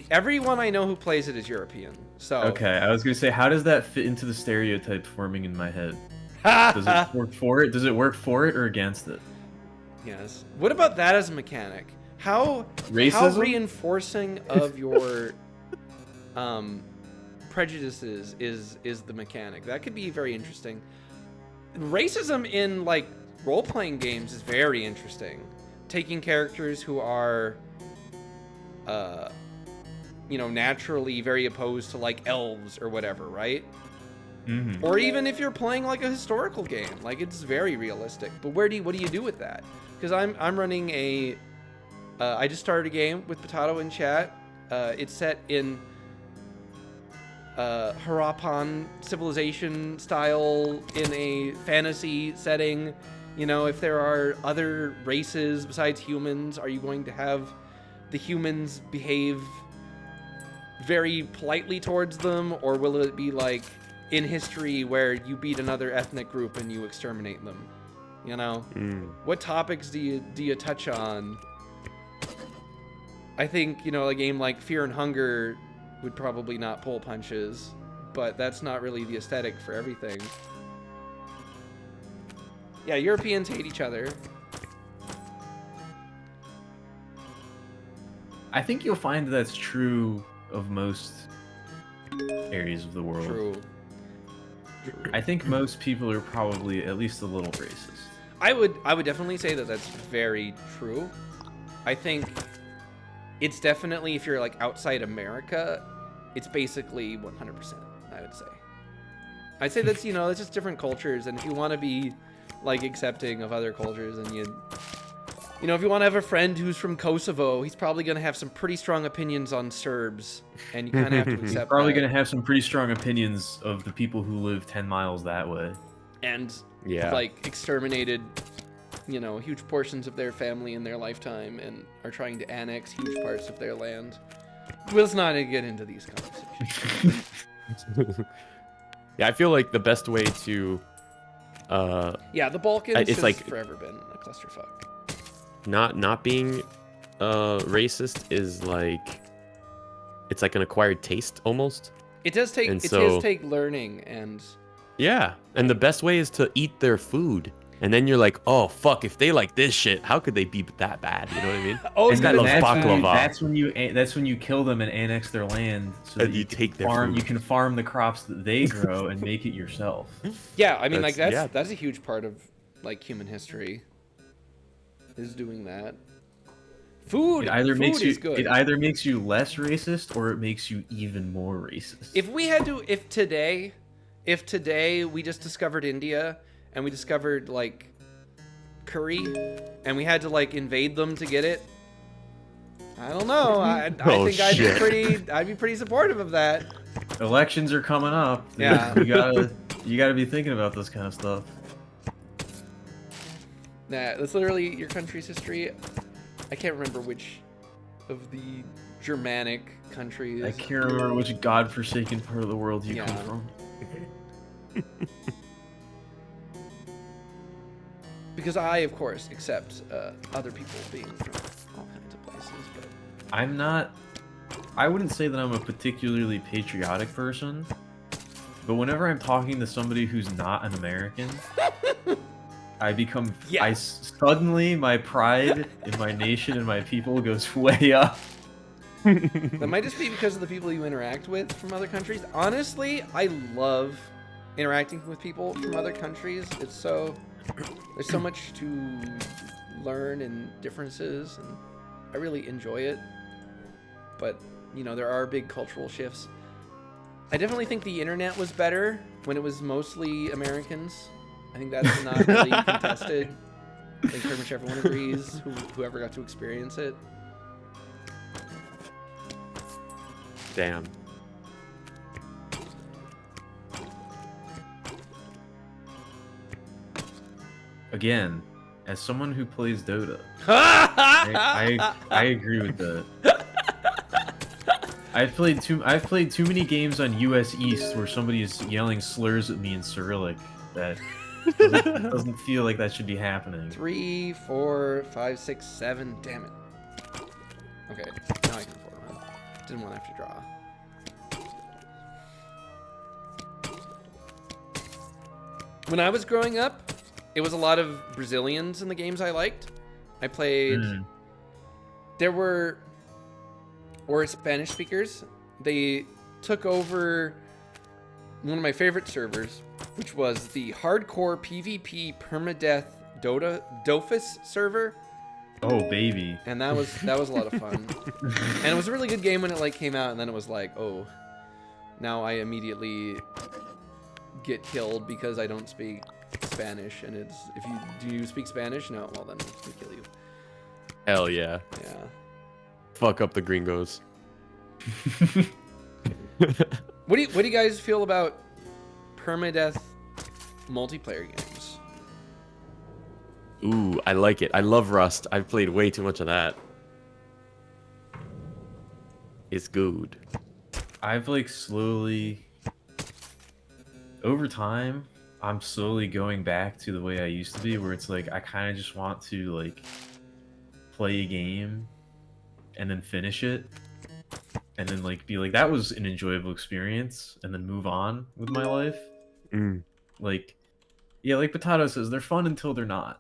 Everyone I know who plays it is European. So Okay, I was gonna say, how does that fit into the stereotype forming in my head? Does it work for it? Does it work for it or against it? Yes. What about that as a mechanic? How Racism? reinforcing of your prejudices is the mechanic? That could be very interesting. Racism in like role-playing games is very interesting. Taking characters who are naturally very opposed to like elves or whatever, right? Mm-hmm. Or even if you're playing like a historical game, like it's very realistic. But what do you do with that? Because I'm running a I just started a game with Potato in chat. It's set in Harappan civilization style in a fantasy setting. You know, if there are other races besides humans, are you going to have the humans behave very politely towards them, or will it be like in history where you beat another ethnic group and you exterminate them? You know, what topics do you touch on? I think, a game like Fear and Hunger would probably not pull punches, but that's not really the aesthetic for everything. Yeah, Europeans hate each other. I think you'll find that's true of most areas of the world. True. I think most people are probably at least a little racist. I would definitely say that that's very true. I think it's definitely, if you're like outside America, it's basically 100%, I would say. I'd say that's, that's just different cultures, and if you want to be like accepting of other cultures, and if you want to have a friend who's from Kosovo, he's probably going to have some pretty strong opinions on Serbs, and you kind of have to He's accept probably that. going to have some pretty strong opinions of the people who live 10 miles that way. And Yeah. like exterminated, huge portions of their family in their lifetime, and are trying to annex huge parts of their land. Let's not get into these conversations. Yeah, I feel like the best way to Yeah, the Balkans It's has like- forever been a clusterfuck. not being racist is like it's like an acquired taste almost. It does take And it so- does take learning, and Yeah, and the best way is to eat their food. And then you're like, oh fuck, if they like this shit, how could they be that bad? You know what I mean? oh, This guy loves baklava. That's when you kill them and annex their land, so And that you can take their farm. food. You can farm the crops that they grow and make it yourself. yeah, I mean, like That's- that's a huge part of like human history. is doing that. Food, It either food makes you is good. it either makes you less racist or it makes you even more racist. If today we just discovered India and we discovered like curry and we had to like invade them to get it, I don't know. I Oh, think shit. I'd be pretty supportive of that. Elections are coming up. Yeah. You gotta be thinking about this kind of stuff. Nah, that's literally your country's history. I can't remember which of the Germanic countries. I can't remember which godforsaken part of the world you come Yeah. from. Because I, of course, accept other people being from all kinds of places. But I wouldn't say that I'm a particularly patriotic person, but whenever I'm talking to somebody who's not an American, suddenly my pride in my nation and my people goes way up. that might just be because of the people you interact with from other countries. Honestly, I love interacting with people from other countries. There's so much to learn and differences, and I really enjoy it. But there are big cultural shifts. I definitely think the internet was better when it was mostly Americans. I think that's not really contested. I think pretty much everyone agrees, whoever got to experience it. Damn. Again, as someone who plays Dota, I agree with that. I've played too many games on US East where somebody is yelling slurs at me in Cyrillic that doesn't feel like that should be happening. 3, 4, 5, 6, 7. Damn it. Okay, now I can afford one. Didn't want to have to draw. When I was growing up, it was a lot of Brazilians in the games I liked. I played. There were Spanish speakers. They took over one of my favorite servers, which was the hardcore PvP permadeath Dofus server. Oh baby. And that was a lot of fun. And it was a really good game when it came out, and then it was like, oh, now I immediately get killed because I don't speak Spanish. And it's do you speak Spanish? No, well then we kill you. Hell yeah. Yeah. Fuck up the gringos. What do you guys feel about permadeath multiplayer games? Ooh, I like it. I love Rust. I've played way too much of that. It's good. I've slowly, over time, I'm slowly going back to the way I used to be, where it's I kind of just want to play a game and then finish it and then be that was an enjoyable experience and then move on with my life. Yeah, like Potato says, they're fun until they're not.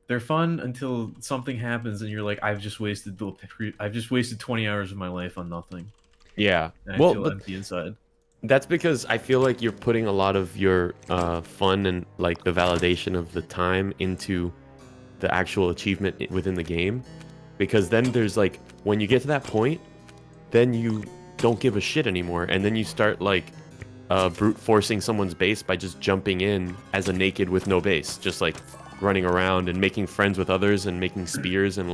They're fun until something happens and you're like, I've just wasted 20 hours of my life on nothing. Yeah. And I feel empty inside. That's because I feel like you're putting a lot of your fun and the validation of the time into the actual achievement within the game. Because then there's when you get to that point, then you don't give a shit anymore. And then you start brute forcing someone's base by just jumping in as a naked with no base. Just running around and making friends with others and making spears and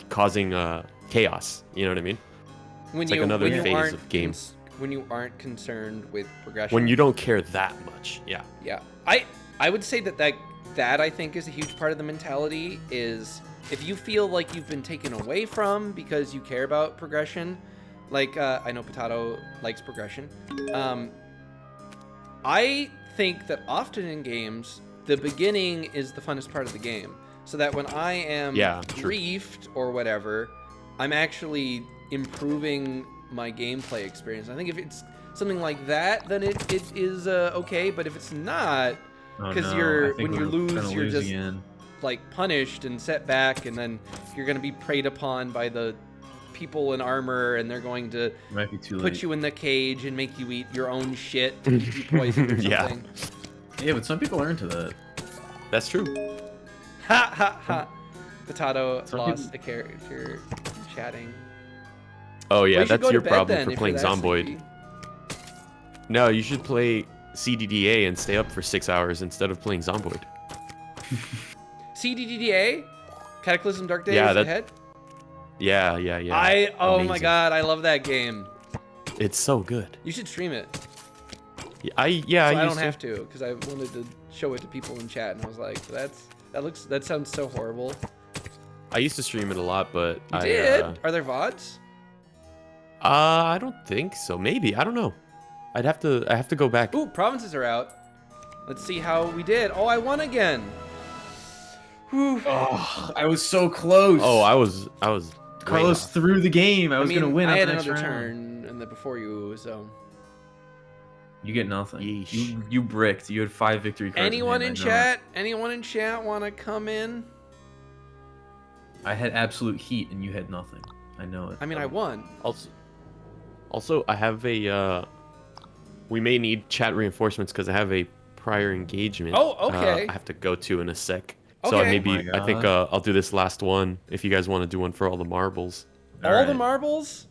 causing chaos. You know what I mean? When another you phase aren't of games. When you aren't concerned with progression. When you don't care that much. Yeah. Yeah. I would say that I think is a huge part of the mentality is if you feel like you've been taken away from because you care about progression, I know Potato likes progression. I think that often in games, the beginning is the funnest part of the game. So that when I am griefed or whatever, I'm actually improving my gameplay experience. I think if it's something like that, then it is okay. But if it's not, because when you lose, you're just again. Punished and set back, and then you're gonna be preyed upon by the people in armor, and they're going to Might be too put late. you in the cage and make you eat your own shit to keep you poisoned or Yeah. something. Yeah, but some people are into that. That's true. Ha ha ha. Potato Some lost a character chatting. Oh Well, yeah, you should that's go to your bed problem then for if playing you're that Zomboid. sleepy. No, you should play CDDA and stay up for 6 hours instead of playing Zomboid. CDDA? Cataclysm Dark Days Yeah, that- ahead? Yeah. Oh my Amazing. god, I love that game. It's so good. You should stream it. Yeah, I So I used don't to. have to, because I wanted to show it to people in chat, and I was like, that sounds so horrible. I used to stream it a lot, but You I did? Are there VODs? I don't think so. Maybe, I don't know. I have to go back. Ooh, provinces are out. Let's see how we did. Oh, I won again. Whew. Oh, I was so close. Oh, I was way Carlos off. threw the game. I was mean, gonna win. I on had the next another round. turn, and then before you, so. You get nothing. Yeesh. You bricked. You had 5 victory cards. Anyone in hand, I know chat? Anyone in chat want to come in? it. I had absolute heat, and you had nothing. I know it. I mean, I won. Also, I have a. We may need chat reinforcements because I have a prior engagement. Oh, okay. I have to go to in a sec. So Okay. maybe Oh my I think I'll do this last one if you guys want to do one for all the marbles. All the Alright. marbles?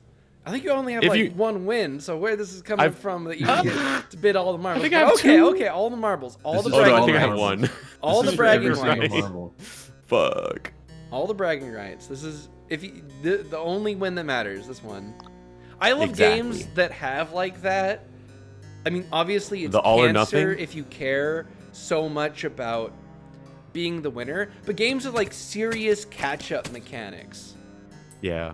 I think you only have If like you- one win, so where this is coming I've- from that you get to bid all the marbles. think I have okay, two. okay, all the marbles, all This the is Oh no, I bragging think I have rights, one. all This the is for bragging every single rights, marble. Fuck. all the bragging rights. This is the only win that matters. This one. I love Exactly. games that have like that. I mean, obviously it's The all or cancer nothing? if you care so much about being the winner, but games with like serious catch-up mechanics. Yeah.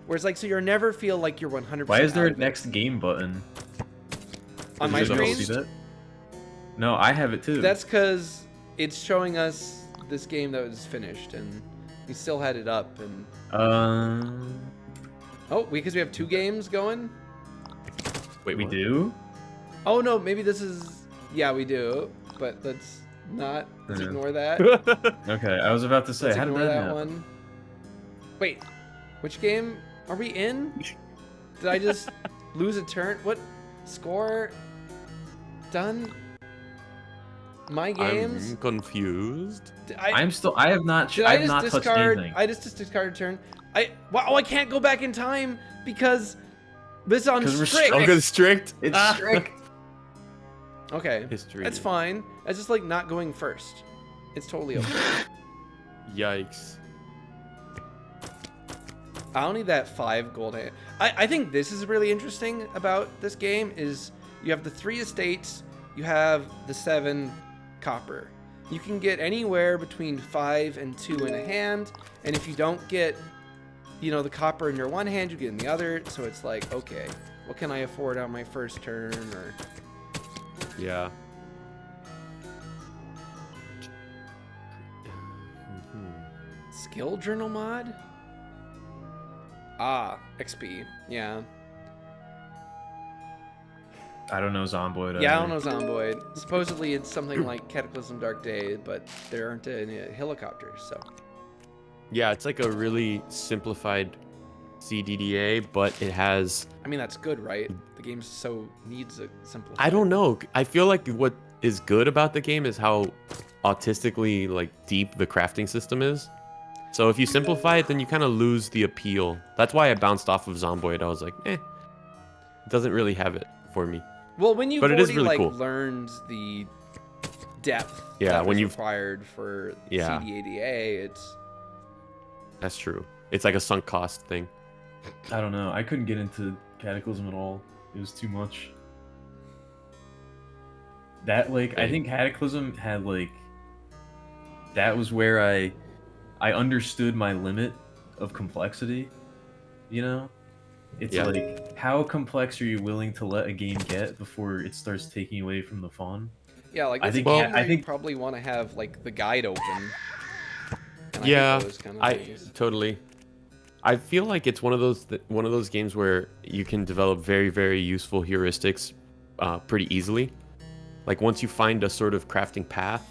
Where it's like, so you never feel like you're 100%. Why is there out a of it. next game button? On my Does anyone screen? see that? No, I have it too. That's because it's showing us this game that was finished, and we still had it up. And oh, because we have 2 games going. Wait, we what? do. Oh no, maybe this is. Yeah, we do, but let's not. Let's Mhm. ignore that. Okay, I was about to say, Let's how did ignore that that happen? one. Wait, which game are we in? Did I just lose a turn? What score? Done. My games. I'm confused. Did I have not. Did I I have just not touched discard? anything. I just discarded a turn. Wow, I can't go back in time because this is on 'Cause we're strict. Oh, good strict. It's strict. Okay, History. that's fine. That's just like not going first. It's totally okay. Yikes. I don't need that 5 gold hand. I think this is really interesting about this game is you have the 3 estates, you have the 7 copper. You can get anywhere between 5 and 2 in a hand, and if you don't get, the copper in your one hand, you get in the other. So it's like, okay, what can I afford on my first turn? Or Yeah. skill journal mod? Ah, XP. Yeah. I don't know Zomboid. Yeah, I either. don't know Zomboid. Supposedly it's something like Cataclysm Dark Day, but there aren't any helicopters, so. Yeah, it's like a really simplified CDDA, but it has. I mean, that's good, right? The game needs a simplified. I don't know. I feel like what is good about the game is how autistically deep the crafting system is. So if you simplify it, then you kind of lose the appeal. That's why I bounced off of Zomboid. I was like, it doesn't really have it for me. Well, when you've But it is already really cool. learned the depth Yeah, that when was you've- required for Yeah. CDADA, it's That's true. It's like a sunk cost thing. I don't know. I couldn't get into Cataclysm at all. It was too much. That I Dang. think Cataclysm had that was where I understood my limit of complexity. It's Yeah. how complex are you willing to let a game get before it starts taking away from the fun? yeah, like I it's a think- game well, where I think- you probably want to have the guide open. And Yeah, hate those kind of I things. totally. I feel like it's one of those games where you can develop very, very useful heuristics pretty easily. Like once you find a sort of crafting path,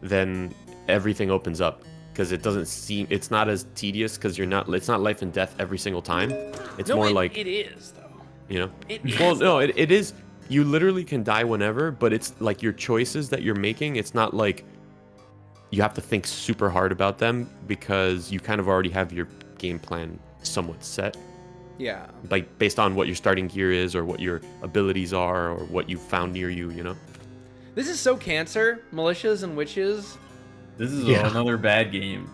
then everything opens up because it's not as tedious because it's not life and death every single time. It's No, more it, like, it is though. you know. It is. Well, no, it is. You literally can die whenever, but it's like your choices that you're making. It's not like you have to think super hard about them because you kind of already have your game plan somewhat set, Yeah. like based on what your starting gear is or what your abilities are or what you found near you, you know? This is so Cancer, militias and witches. This is Yeah. another bad game.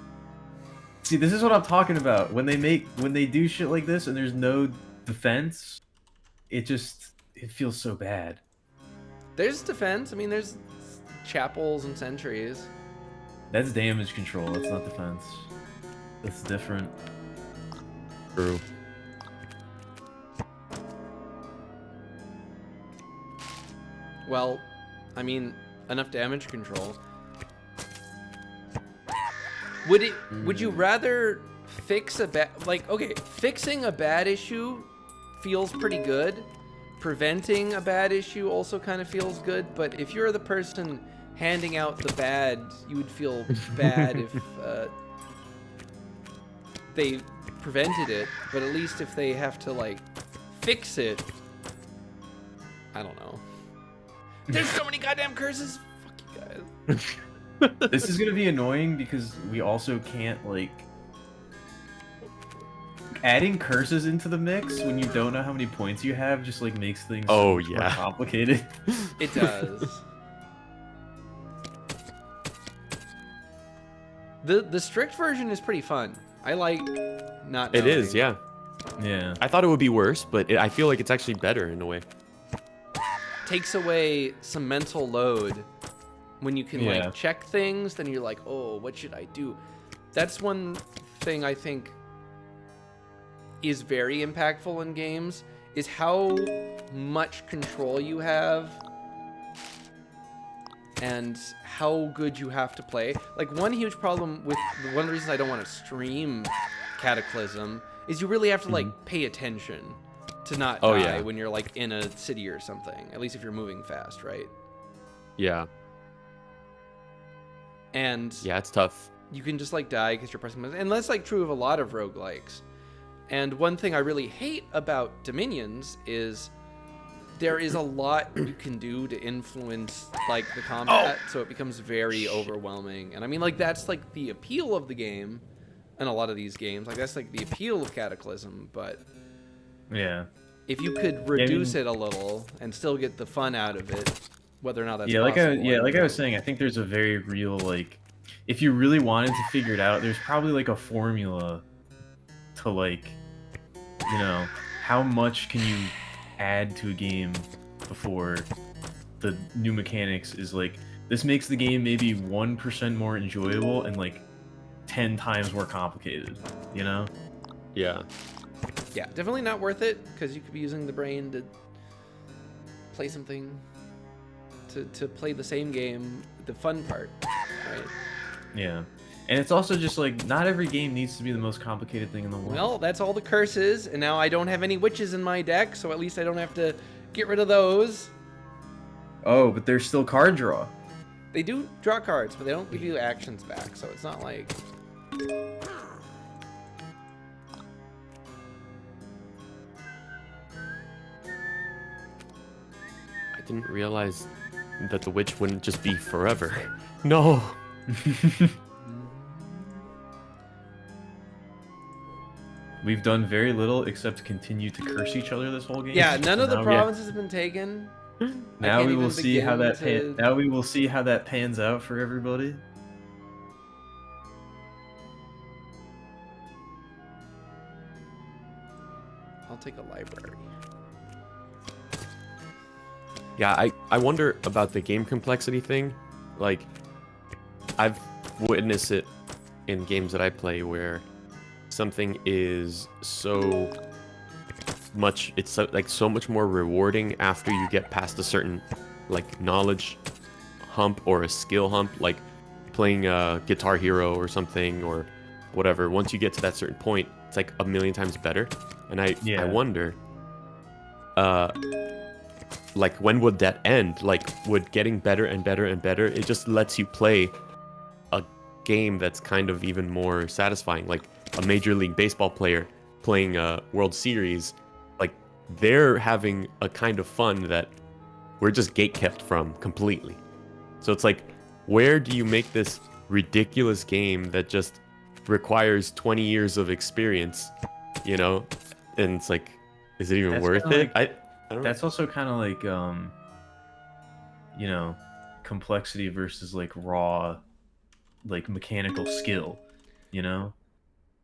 See, this is what I'm talking about. When they do shit like this and there's no defense, it feels so bad. There's defense. I mean, there's chapels and sentries. That's damage control. That's not defense. That's different. True. Well, I mean, enough damage control. Would you rather fix a bad, like, okay, fixing a bad issue feels pretty good. Preventing a bad issue also kind of feels good, but if you're the person handing out the bad, you would feel bad if they prevented it, but at least if they have to, like, fix it, I don't know. There's so many goddamn curses. Fuck you guys. This is gonna be annoying because we also can't, like, adding curses into the mix when you don't know how many points you have just like makes things Oh, much more yeah. complicated. It does. The strict version is pretty fun. I like not It knowing. is, yeah. Yeah. I thought it would be worse, but I feel like it's actually better in a way. Takes away some mental load when you can Yeah. like check things. Then you're like, oh, what should I do? That's one thing I think is very impactful in games is how much control you have and how good you have to play. Like, one huge problem with one reason I don't want to stream Cataclysm is you really have to like pay attention to not Oh, die yeah. when you're like in a city or something, at least if you're moving fast, right? Yeah. And Yeah, it's tough. you can just like die because you're pressing buttons. And that's like true of a lot of roguelikes. And one thing I really hate about Dominions is there is a lot you can do to influence like the combat, so it becomes very overwhelming. And I mean, like, that's like the appeal of the game and a lot of these games. Like, that's like the appeal of Cataclysm, but Yeah. if you could reduce it a little and still get the fun out of it, whether or not that's Yeah, possible. like I was saying, I think there's a very real, like, if you really wanted to figure it out, there's probably like a formula to, like, you know, how much can you add to a game before the new mechanics is like, this makes the game maybe 1% more enjoyable and like 10 times more complicated, you know? Yeah. Yeah, definitely not worth it because you could be using the brain to play something, to play the same game, the fun part, right? Yeah. And it's also just like, not every game needs to be the most complicated thing in the world. Well, that's all the curses, and now I don't have any witches in my deck, so at least I don't have to get rid of those. Oh, but there's still card draw. They do draw cards, but they don't give you actions back, so it's not like... I didn't realize that the witch wouldn't just be forever. No. We've done very little except continue to curse each other this whole game. Yeah, none of the Now we- provinces have been taken. Now can't we will even see how begin that to- now we will see how that pans out for everybody. I'll take a library. Yeah, I wonder about the game complexity thing. Like, I've witnessed it in games that I play where something is so much, it's so, like so much more rewarding after you get past a certain like knowledge hump or a skill hump, like playing a Guitar Hero or something or whatever. Once you get to that certain point, it's like a million times better. And I wonder, like, when would that end? Like, would getting better and better and better, it just lets you play a game that's kind of even more satisfying. Like a Major League Baseball player playing a World Series, like, they're having a kind of fun that we're just gatekept from completely. So it's like, where do you make this ridiculous game that just requires 20 years of experience, you know? And it's like, is it even That's worth kinda it? I don't know. That's also kind of like you know, complexity versus like raw, like mechanical skill. You know,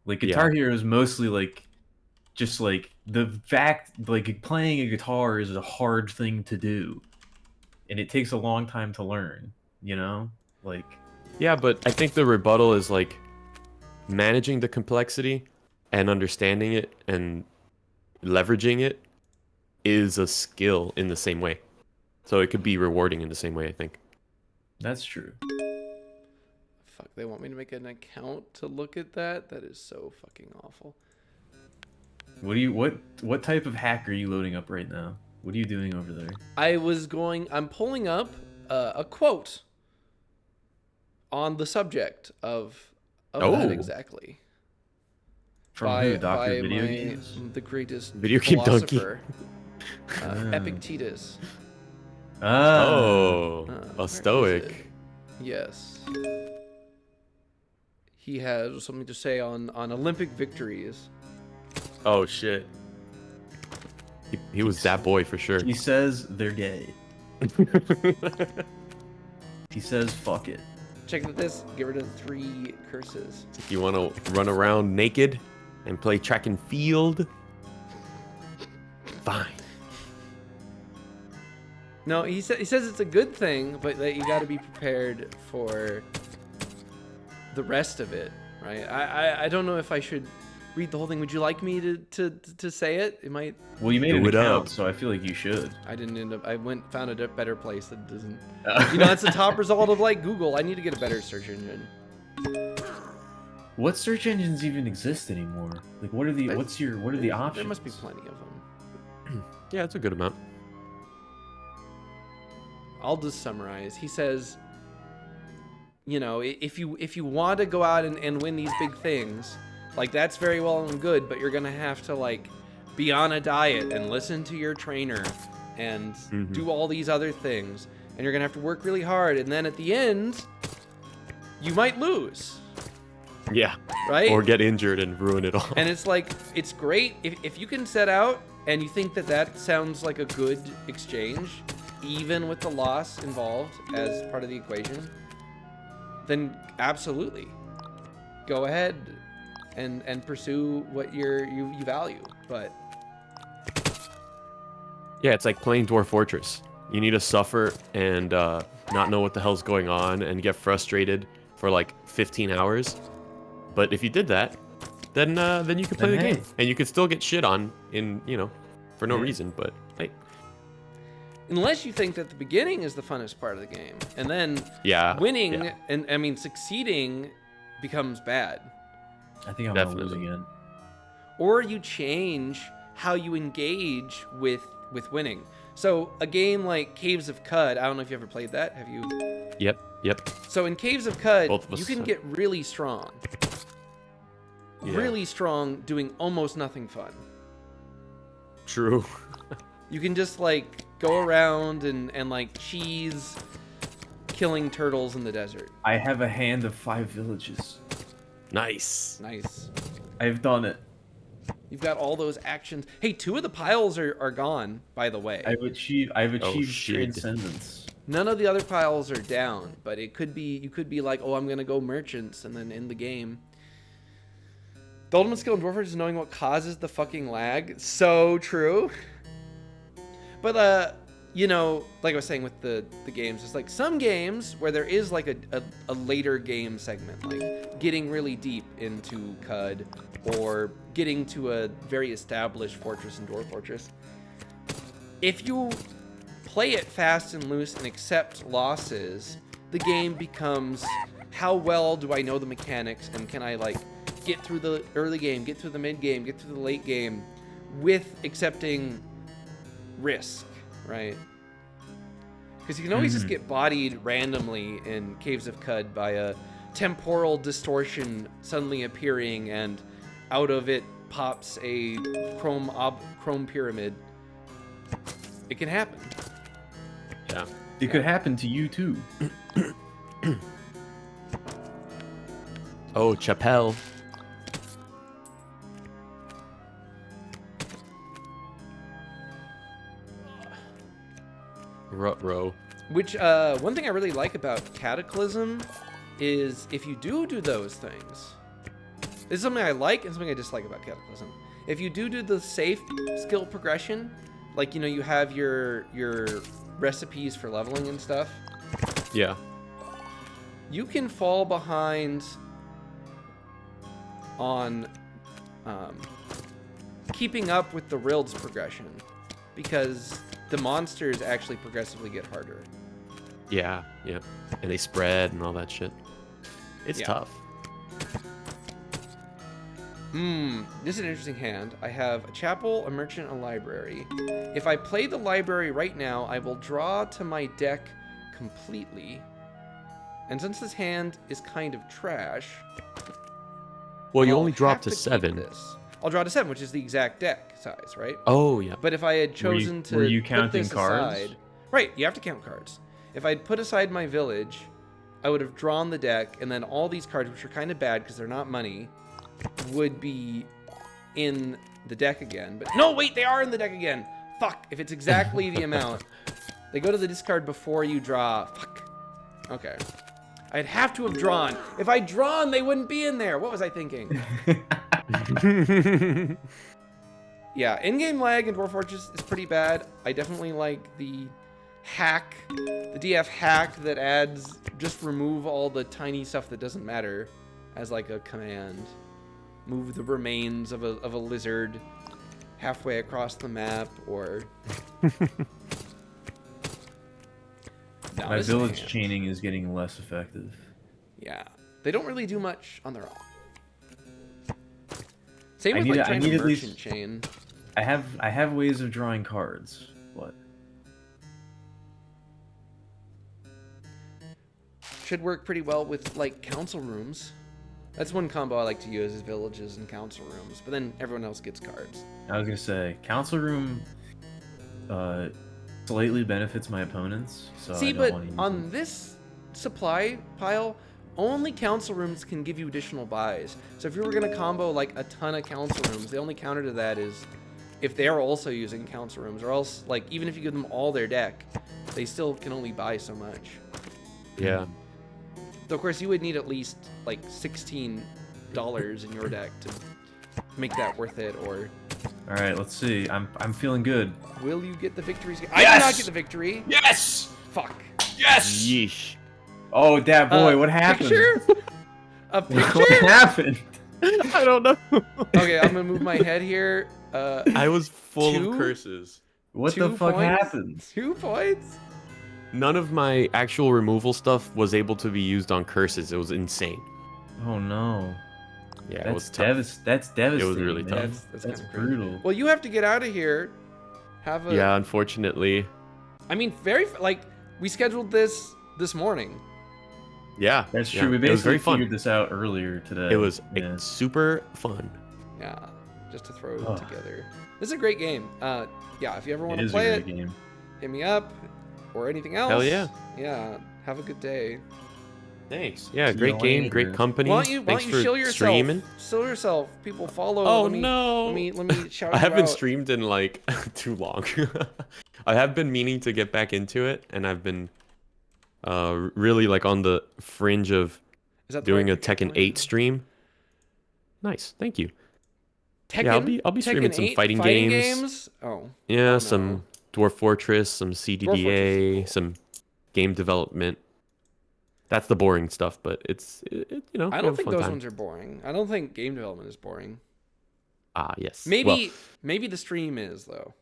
like Guitar Hero is mostly like just like the fact like playing a guitar is a hard thing to do, and it takes a long time to learn. You know, like Yeah, but I think the rebuttal is like managing the complexity and understanding it and leveraging it is a skill in the same way. So it could be rewarding in the same way, I think. that's true. Fuck, they want me to make an account to look at that? That is so fucking awful. What type of hack are you loading up right now? What are you doing over there? I'm pulling up a quote on the subject of Oh. that exactly. From who? Dr. Video my- Games? the greatest Video Game Donkey. philosopher, Epictetus. Ah. Oh, where a is stoic. it? Yes. He has something to say on Olympic victories. Oh shit. He was that boy for sure. He says they're gay. He says fuck it. Check out this. Get rid of 3 curses. You want to run around naked and play track and field? Fine. No, he says it's a good thing, but that you got to be prepared for the rest of it, right? I don't know if I should read the whole thing. Would you like me to say it? It might. Well, you made an Do it account, up. so I feel like you should. I didn't end up. I found a better place that doesn't. You know, that's the top result of like Google. I need to get a better search engine. What search engines even exist anymore? Like, what are the options? There must be plenty of them. Yeah, it's a good amount. I'll just summarize. He says, you know, if you want to go out and win these big things, like that's very well and good, but you're gonna have to like be on a diet and listen to your trainer and do all these other things, and you're gonna have to work really hard, and then at the end, you might lose, Yeah. right? Or get injured and ruin it all. And it's like, it's great if you can set out and you think that sounds like a good exchange, even with the loss involved as part of the equation, then absolutely go ahead and pursue what you value. But Yeah, it's like playing Dwarf Fortress. You need to suffer and not know what the hell's going on and get frustrated for like 15 hours. But if you did that, then you could play Then the hey. game and you could still get shit on for no Yeah. reason. But hey, unless you think that the beginning is the funnest part of the game, and then yeah, winning yeah. and I mean succeeding becomes bad, I think I'm gonna lose Definitely. again. or you change how you engage with winning. So a game like Caves of Cud, I don't know if you ever played that. Have you? Yep. So in Caves of Cud, Both of us you can have. get really strong. Yeah. Really strong doing almost nothing fun. True. You can just like go around and like cheese killing turtles in the desert. I have a hand of 5 villages. Nice. Nice. I've done it. You've got all those actions. Hey, 2 of the piles are gone, by the way. I've achieved shit. transcendence. None of the other piles are down, but you could be like, oh, I'm gonna go merchants and then end the game. The ultimate skill in Dwarfers is knowing what causes the fucking lag. So true. But you know, like I was saying with the games, it's like some games where there is like a later game segment, like getting really deep into CUD or getting to a very established fortress in Dwarf Fortress. If you play it fast and loose and accept losses, the game becomes, how well do I know the mechanics, and can I like get through the early game, get through the mid game, get through the late game with accepting risk, right? Because you can always just get bodied randomly in Caves of Cud by a temporal distortion suddenly appearing, and out of it pops a chrome pyramid. It can happen. Yeah. It could happen to you too. Oh, Chapelle. Rut-row. Which one thing I really like about Cataclysm is if you do those things. This is something I like and something I dislike about Cataclysm. If you do the safe skill progression, like you have your recipes for leveling and stuff, Yeah. you can fall behind on keeping up with the Rild's progression because the monsters actually progressively get harder. Yeah, yeah. And they spread and all that shit. It's Yeah. tough. This is an interesting hand. I have a chapel, a merchant, a library. If I play the library right now, I will draw to my deck completely. And since this hand is kind of trash, Well, you I'll only drop have to keep 7. this. I'll draw to 7, which is the exact deck size, right? Oh, yeah. But if I had chosen to were you put counting this cards? aside, right? You have to count cards. If I'd put aside my village, I would have drawn the deck, and then all these cards, which are kind of bad because they're not money, would be in the deck again. But no, wait, they are in the deck again. Fuck! If it's exactly the amount, they go to the discard before you draw. Fuck. Okay. I'd have to have drawn. If I'd drawn, they wouldn't be in there. What was I thinking? Yeah, in-game lag in Dwarf Fortress is pretty bad. I definitely like the hack, the DF hack that adds just remove all the tiny stuff that doesn't matter as like a command. Move the remains of a lizard halfway across the map, or No, My this is village hand. chaining is getting less effective. Yeah, they don't really do much on their own. Same I with need- like I trying need to at least- merchant chain. I have ways of drawing cards, but Should work pretty well with like council rooms. That's one combo I like to use is villages and council rooms, but then everyone else gets cards. I was gonna say council room slightly benefits my opponents, so I See, don't but want to use on them. this supply pile, only council rooms can give you additional buys. So if you were gonna combo like a ton of council rooms, the only counter to that is if they're also using council rooms, or else like even if you give them all their deck, they still can only buy so much. Yeah. Though of course you would need at least like $16 in your deck to make that worth it, or All right, let's see. I'm feeling good. will you get the victories? I did not Yes! get the victory. Yes! Fuck. Yes! Yeesh. Oh, that boy, what happened? Picture? A What picture? happened? I don't know. Okay, I'm gonna move my head here. I was full 2? of curses. What 2 the fuck points? happened? 2 points? None of my actual removal stuff was able to be used on curses. It was insane. Oh no. Yeah, it That's was tough. that's devastating. really tough. man. That's That's kinda crazy. brutal. Well, you have to get out of here. Have a. Yeah, unfortunately. I mean, like we scheduled this morning. Yeah. That's yeah, true. We it was basically very fun. figured this out earlier today. It was Yeah. super fun. Yeah, just to throw Ugh. together. This is a great game. Yeah, if you ever want It to is play a it, great game. hit me up or anything else. Hell yeah. Yeah. Have a good day. Thanks. Yeah, See you great game, later. great company. Why don't you Thanks for show yourself? streaming. Show yourself. People follow. Oh let me, no. Let me shout I you haven't out. streamed in like too long. I have been meaning to get back into it, and I've been really like on the fringe of Is that the doing right a picture? Tekken 8 stream. Nice, thank you. Tekken? Yeah, I'll be streaming Tekken some 8 fighting games. Oh. Yeah, Oh, some no. Dwarf Fortress, some Fortress is CDDA, cool. some game development. That's the boring stuff, but it's you know. I we don't have a think fun those time. ones are boring. I don't think game development is boring. Ah, yes. Maybe Well, the stream is though.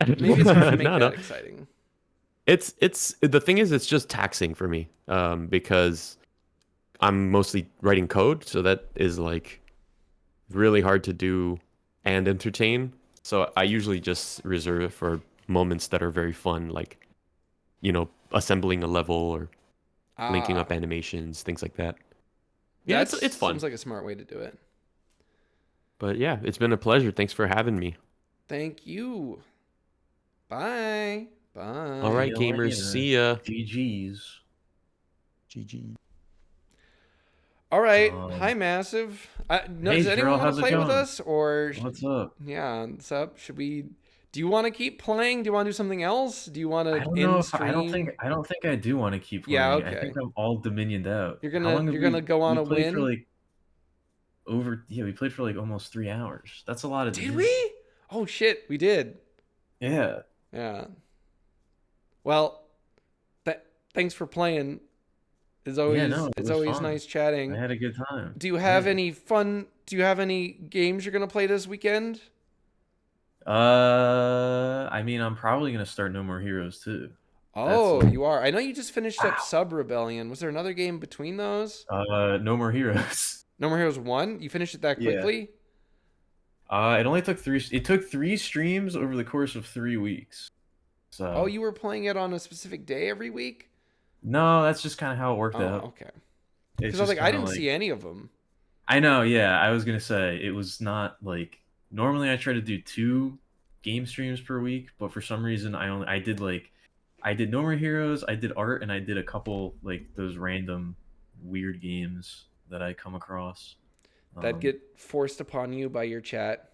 Maybe it's hard to make no, that no. exciting. It's the thing is it's just taxing for me because I'm mostly writing code, so that is like really hard to do and entertain. So I usually just reserve it for moments that are very fun, like assembling a level or linking Ah, up animations, things like that. Yeah, that it's fun. Seems like a smart way to do it. But yeah, it's been a pleasure. Thanks for having me. Thank you. Bye. Bye. All right, see you gamers. later. See ya. GG's. GG. All right. Um, Hi, Massive. No, hey does anyone Terrell, want how's to it play with going? us, or What's up? yeah, what's up? Should we? Do you want to keep playing? Do you want to do something else? Do you want I to don't know end if stream? I don't think I do want to keep Yeah. playing. I think Okay. I'm all Dominioned out. How long have You're gonna go on we a played for win. like over yeah, we played for like almost 3 hours. That's a lot of Did Dominion. we? Oh shit, we did. Yeah. Yeah. Well, thanks for playing. Yeah, no, it It's was always fun. nice I chatting. had a good time. Do you have Yeah. any fun? Do you have any games you're gonna play this weekend? I mean, I'm probably gonna start No More Heroes too. That's Oh, you are. I know you just finished up wow. Sub Rebellion. Was there another game between those? No More Heroes. No More Heroes 1? You finished it that Yeah. quickly? It only took three. It took 3 streams over the course of 3 weeks. Oh, So you were playing it on a specific day every week? no, that's just kind of how it worked Oh, out. okay. It's Because I was just like, I kind of didn't like see any of them. I know. Yeah, I was gonna say it was not like normally I try to do 2 game streams per week, but for some reason I did No More Heroes, I did art, and I did a couple like those random weird games that I come across. That Um, get forced upon you by your chat.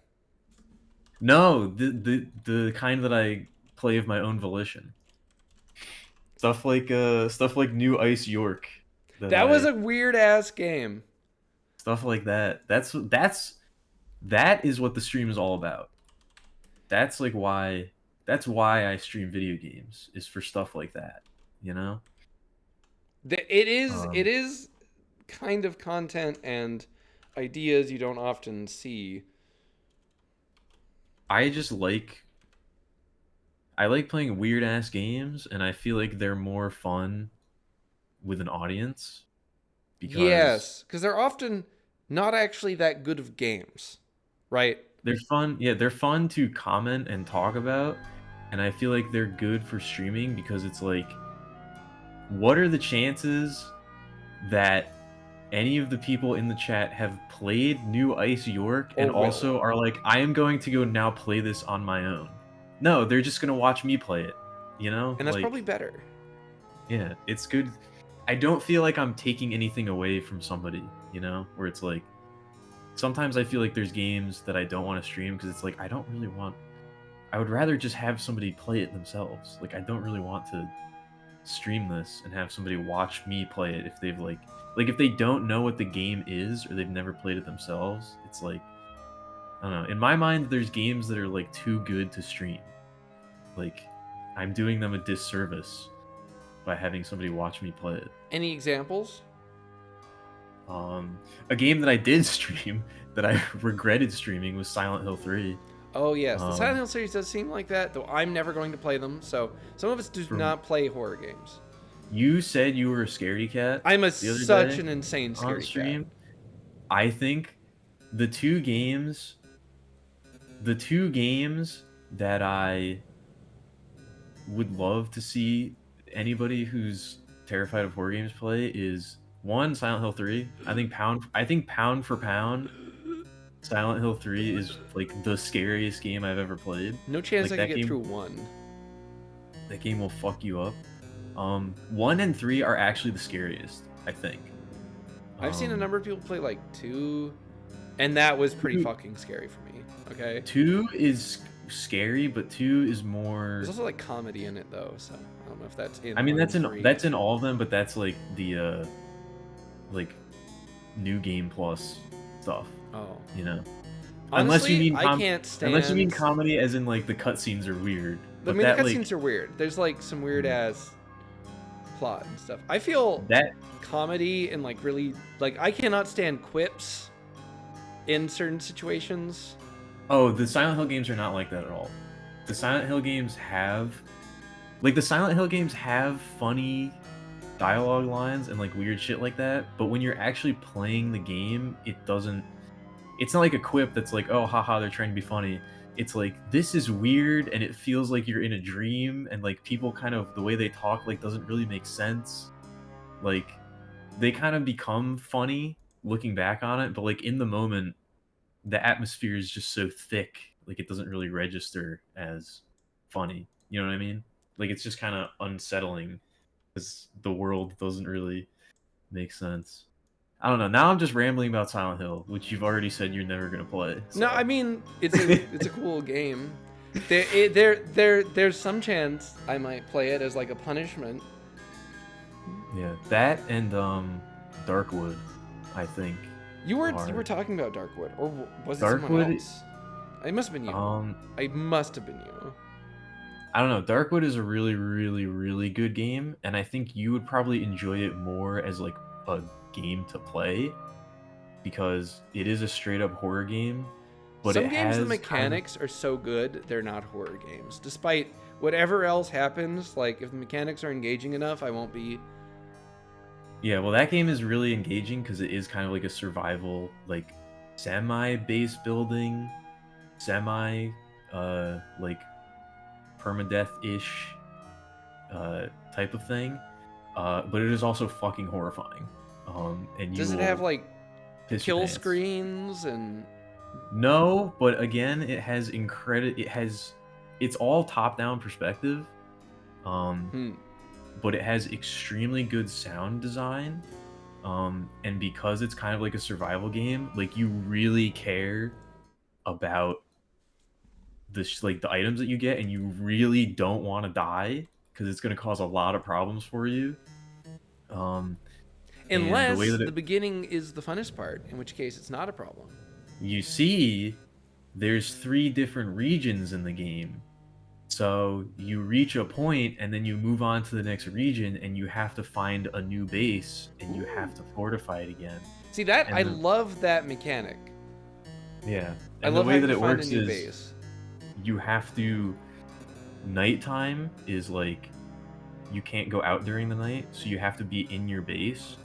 no, the kind that I play of my own volition. Stuff like New Ice York that That was I a weird ass game. stuff like that. That is what the stream is all about. That's like why that's why I stream video games is for stuff like that, you know? It Um is kind of content and ideas you don't often see. I just like I like playing weird ass games and I feel like they're more fun with an audience because Yes, because they're often not actually that good of games, right? they're fun. Yeah, they're fun to comment and talk about and I feel like they're good for streaming because it's like what are the chances that any of the people in the chat have played New Ice York and Or will. also are like, I am going to go now play this on my own. No, they're just gonna watch me play it. You know? And that's Like, probably better. yeah, it's good. I don't feel like I'm taking anything away from somebody, you know? Where it's like, sometimes I feel like there's games that I don't want to stream because it's like, I don't really want. I would rather just have somebody play it themselves. Like, I don't really want to stream this and have somebody watch me play it if they've like if they don't know what the game is or they've never played it themselves. It's like I don't know. In my mind, there's games that are like too good to stream. Like I'm doing them a disservice by having somebody watch me play it. Any examples? A game that I did stream that I regretted streaming was Silent Hill 3. Oh yes, the Silent Um, Hill series does seem like that, though I'm never going to play them. So some of us do From- not play horror games. You said you were a scaredy cat. I'm the other such day an insane on scary stream. cat. I think the two games that I would love to see anybody who's terrified of horror games play is one Silent Hill 3. I think pound for pound Silent Hill 3 is like the scariest game I've ever played. No chance Like I could that get game through one. that game will fuck you up. 1 and 3 are actually the scariest, I think. I've seen a Um, number of people play like 2, and that was pretty Two- fucking scary for me. Okay. 2 is scary, but 2 is more There's also like comedy in it though, so I don't know if that's in. I mean, 1 and 3. that's in all of them, but that's like the like new game plus stuff, Oh. you know. Honestly, I can't stand. Unless you mean comedy, as in like the cutscenes are weird. I But mean, that the like cutscenes are weird. There's like some weird ass plot and stuff. I feel that comedy and like really like I cannot stand quips in certain situations. oh, the Silent Hill games are not like that at all. The Silent Hill games have funny dialogue lines and like weird shit like that, but when you're actually playing the game, it's not like a quip that's like, oh haha, they're trying to be funny. It's like this is weird and it feels like you're in a dream and like people kind of the way they talk like doesn't really make sense. Like they kind of become funny looking back on it, but like in the moment the atmosphere is just so thick, like it doesn't really register as funny. You know what I mean? Like it's just kind of unsettling because the world doesn't really make sense. I don't know. Now I'm just rambling about Silent Hill, which you've already said you're never gonna play. No, so. I mean it's a cool game. There's some chance I might play it as like a punishment. Yeah, that and Darkwood, I think. You were Hard. talking about Darkwood, or was it someone Darkwood- else? It must have been you. It must have been you. I don't know. Darkwood is a really, really, really good game, and I think you would probably enjoy it more as like a game to play because it is a straight up horror game. But Some it games, has the mechanics are so good, they're not horror games. Despite whatever else happens, like if the mechanics are engaging enough, I won't be. Yeah, well, that game is really engaging because it is kind of like a survival, like semi base building, semi like permadeath ish type of thing. But it is also fucking horrifying. And you Does it will have like piss your kill pants. screens and? No, but again, it has it's all top-down perspective. But it has extremely good sound design. And because it's kind of like a survival game, like you really care about like the items that you get, and you really don't want to die because it's going to cause a lot of problems for you. And Unless way that the beginning is the funnest part, in which case it's not a problem. you see, there's 3 different regions in the game. So you reach a point and then you move on to the next region and you have to find a new base and you have to fortify it again. See that And I then- love that mechanic. Yeah. I And love the way how that you it find works a new is base. you have to nighttime is like you can't go out during the night, so you have to be in your base.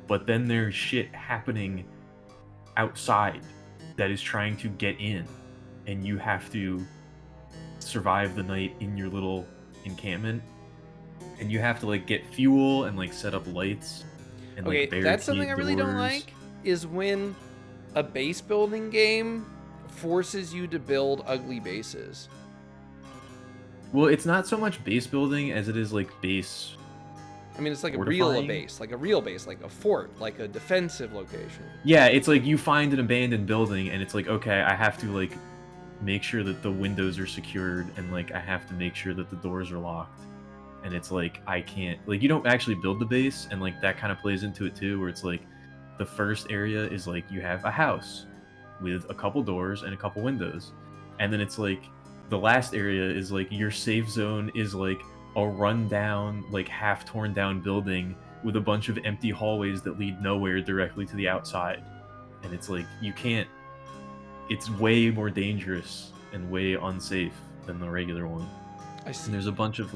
But then there's shit happening outside that is trying to get in, and you have to survive the night in your little encampment. And you have to like get fuel and like set up lights and Okay, like that's something I barricade really don't doors. like is when a base building game forces you to build ugly bases. Well, it's not so much base building as it is like base. I mean, it's like a Fortifying? base, like a fort, like a defensive location. Yeah, it's like you find an abandoned building and it's like, okay, I have to like make sure that the windows are secured and like I have to make sure that the doors are locked. And it's like I can't like you don't actually build the base, and like that kind of plays into it too, where it's like the first area is like you have a house with a couple doors and a couple windows. And then it's like the last area is like your safe zone is like a rundown, like half torn down building with a bunch of empty hallways that lead nowhere directly to the outside. And it's like you can't it's way more dangerous and way unsafe than the regular one. I see. And there's a bunch of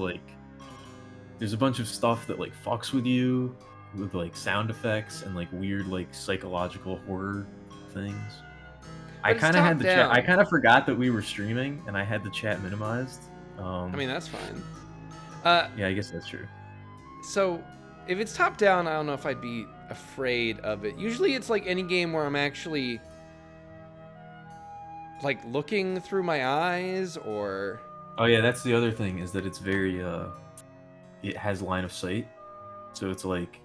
stuff that like fucks with you with like sound effects and like weird like psychological horror things. I But it's kind of had the chat. top-down. I kind of forgot that we were streaming and I had the chat minimized. I mean, that's fine. Yeah, I guess that's true. So, if it's top down, I don't know if I'd be afraid of it. Usually, it's like any game where I'm actually like looking through my eyes, or Oh yeah, that's the other thing is that it's very it has line of sight. So it's like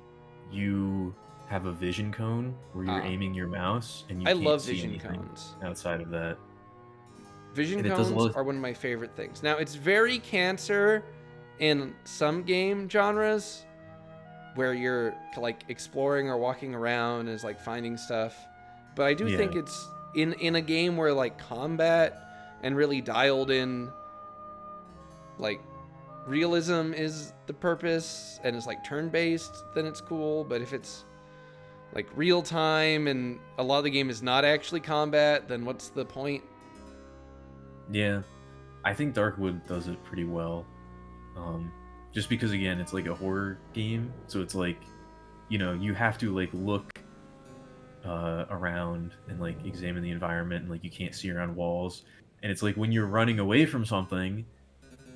you have a vision cone where you're Ah. aiming your mouse and you I can't love see vision anything cones. outside of that. Vision And it does a cones lot- are one of my favorite things. Now, it's very cancer in some game genres where you're like exploring or walking around is like finding stuff. But I do Yeah. think it's in a game where like combat and really dialed in like realism is the purpose and it's like turn-based, then it's cool. But if it's like real time and a lot of the game is not actually combat, then what's the point? Yeah, I think Darkwood does it pretty well. Just because again, it's like a horror game, so it's like, you know, you have to like look around and like examine the environment, and like you can't see around walls. And it's like when you're running away from something,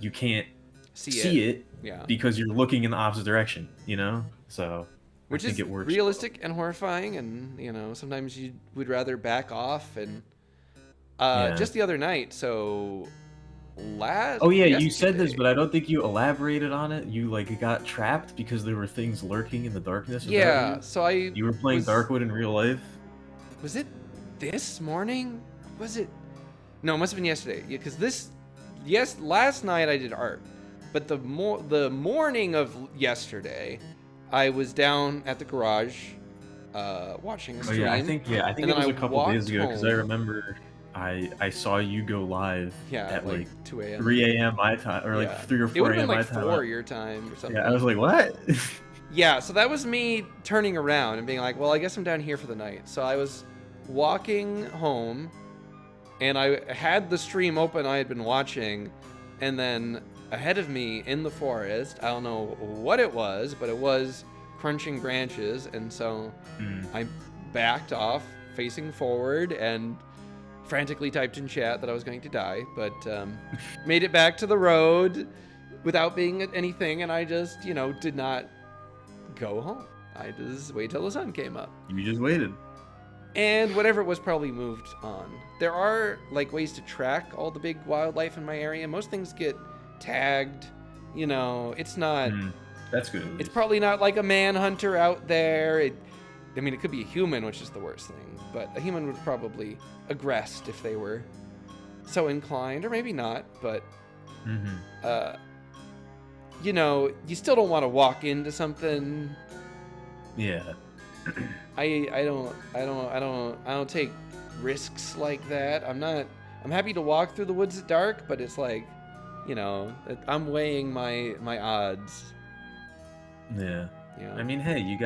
you can't see it Yeah. because you're looking in the opposite direction. You know, so Which I is think it works. realistic and horrifying, and you know sometimes you would rather back off. And Yeah. just the other night, so last. Oh yeah, you said this, yesterday. but I don't think you elaborated on it. You like got trapped because there were things lurking in the darkness. Is that Yeah. you? So I You were playing was, Darkwood in real life. Was it this morning? Was it? No, it must have been yesterday. Yeah, because last night I did art, but the morning of yesterday, I was down at the garage, watching a Oh stream. yeah, I think and it then was I a couple days walked ago because I home. remember I saw you go live Yeah, at like 2 a.m. 3 a.m. my time or like Yeah. 3 or It would 4 have been a.m. my like time. 4 your time or something. Yeah, I was like, what? Yeah, so that was me turning around and being like, well, I guess I'm down here for the night. So I was walking home, and I had the stream open I had been watching, and then ahead of me in the forest, I don't know what it was, but it was crunching branches, and so I backed off, facing forward, and frantically typed in chat that I was going to die, but made it back to the road without being anything, and I just, did not go home. I just waited till the sun came up. You just waited. And whatever it was probably moved on. There are like ways to track all the big wildlife in my area. Most things get tagged. It's not. That's good. at It's least. probably not like a manhunter out there. It could be a human, which is the worst thing. But a human would probably aggressed if they were so inclined, or maybe not. But you still don't want to walk into something. Yeah. I don't take risks like that. I'm happy to walk through the woods at dark, but it's like, I'm weighing my odds. Yeah. Yeah. I mean, hey, you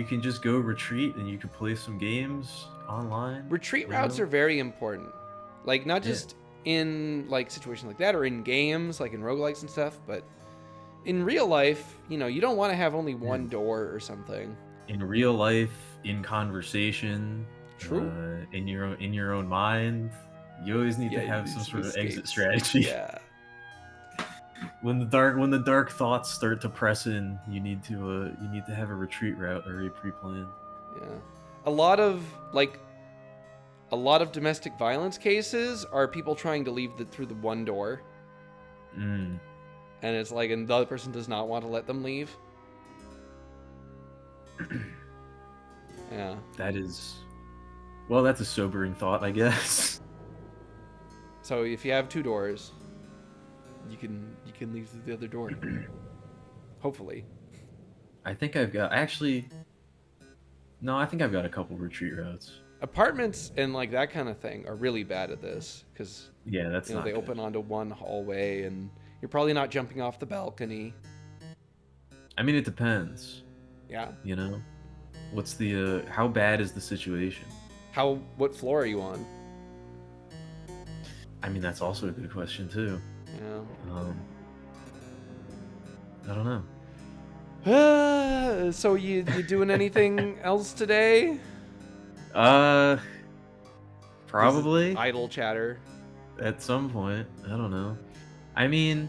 can just go retreat and you can play some games online. Retreat you routes know? are very important. Like not Yeah. just in like situations like that or in games like in roguelikes and stuff, but in real life, you don't want to have only one door or something. In real life, in conversation, True. in your own mind, you always need to you have need some some sort of exit escapes. strategy. Yeah. When the dark thoughts start to press in, you need to have a retreat route already pre-planned. Yeah. A lot of domestic violence cases are people trying to leave through the one door. Mm. And it's like, and the other person does not want to let them leave. Yeah. That's a sobering thought, I guess. So if you have two doors, you can leave through the other door. Hopefully. I think I've got a couple retreat routes. Apartments and like that kind of thing are really bad at this because Yeah, that's not they good. open onto one hallway and you're probably not jumping off the balcony. I mean, it depends. Yeah. What's the how bad is the situation? What floor are you on? I mean, that's also a good question too. Yeah. I don't know. So you doing anything else today? Probably Idle chatter. at some point. I don't know. I mean,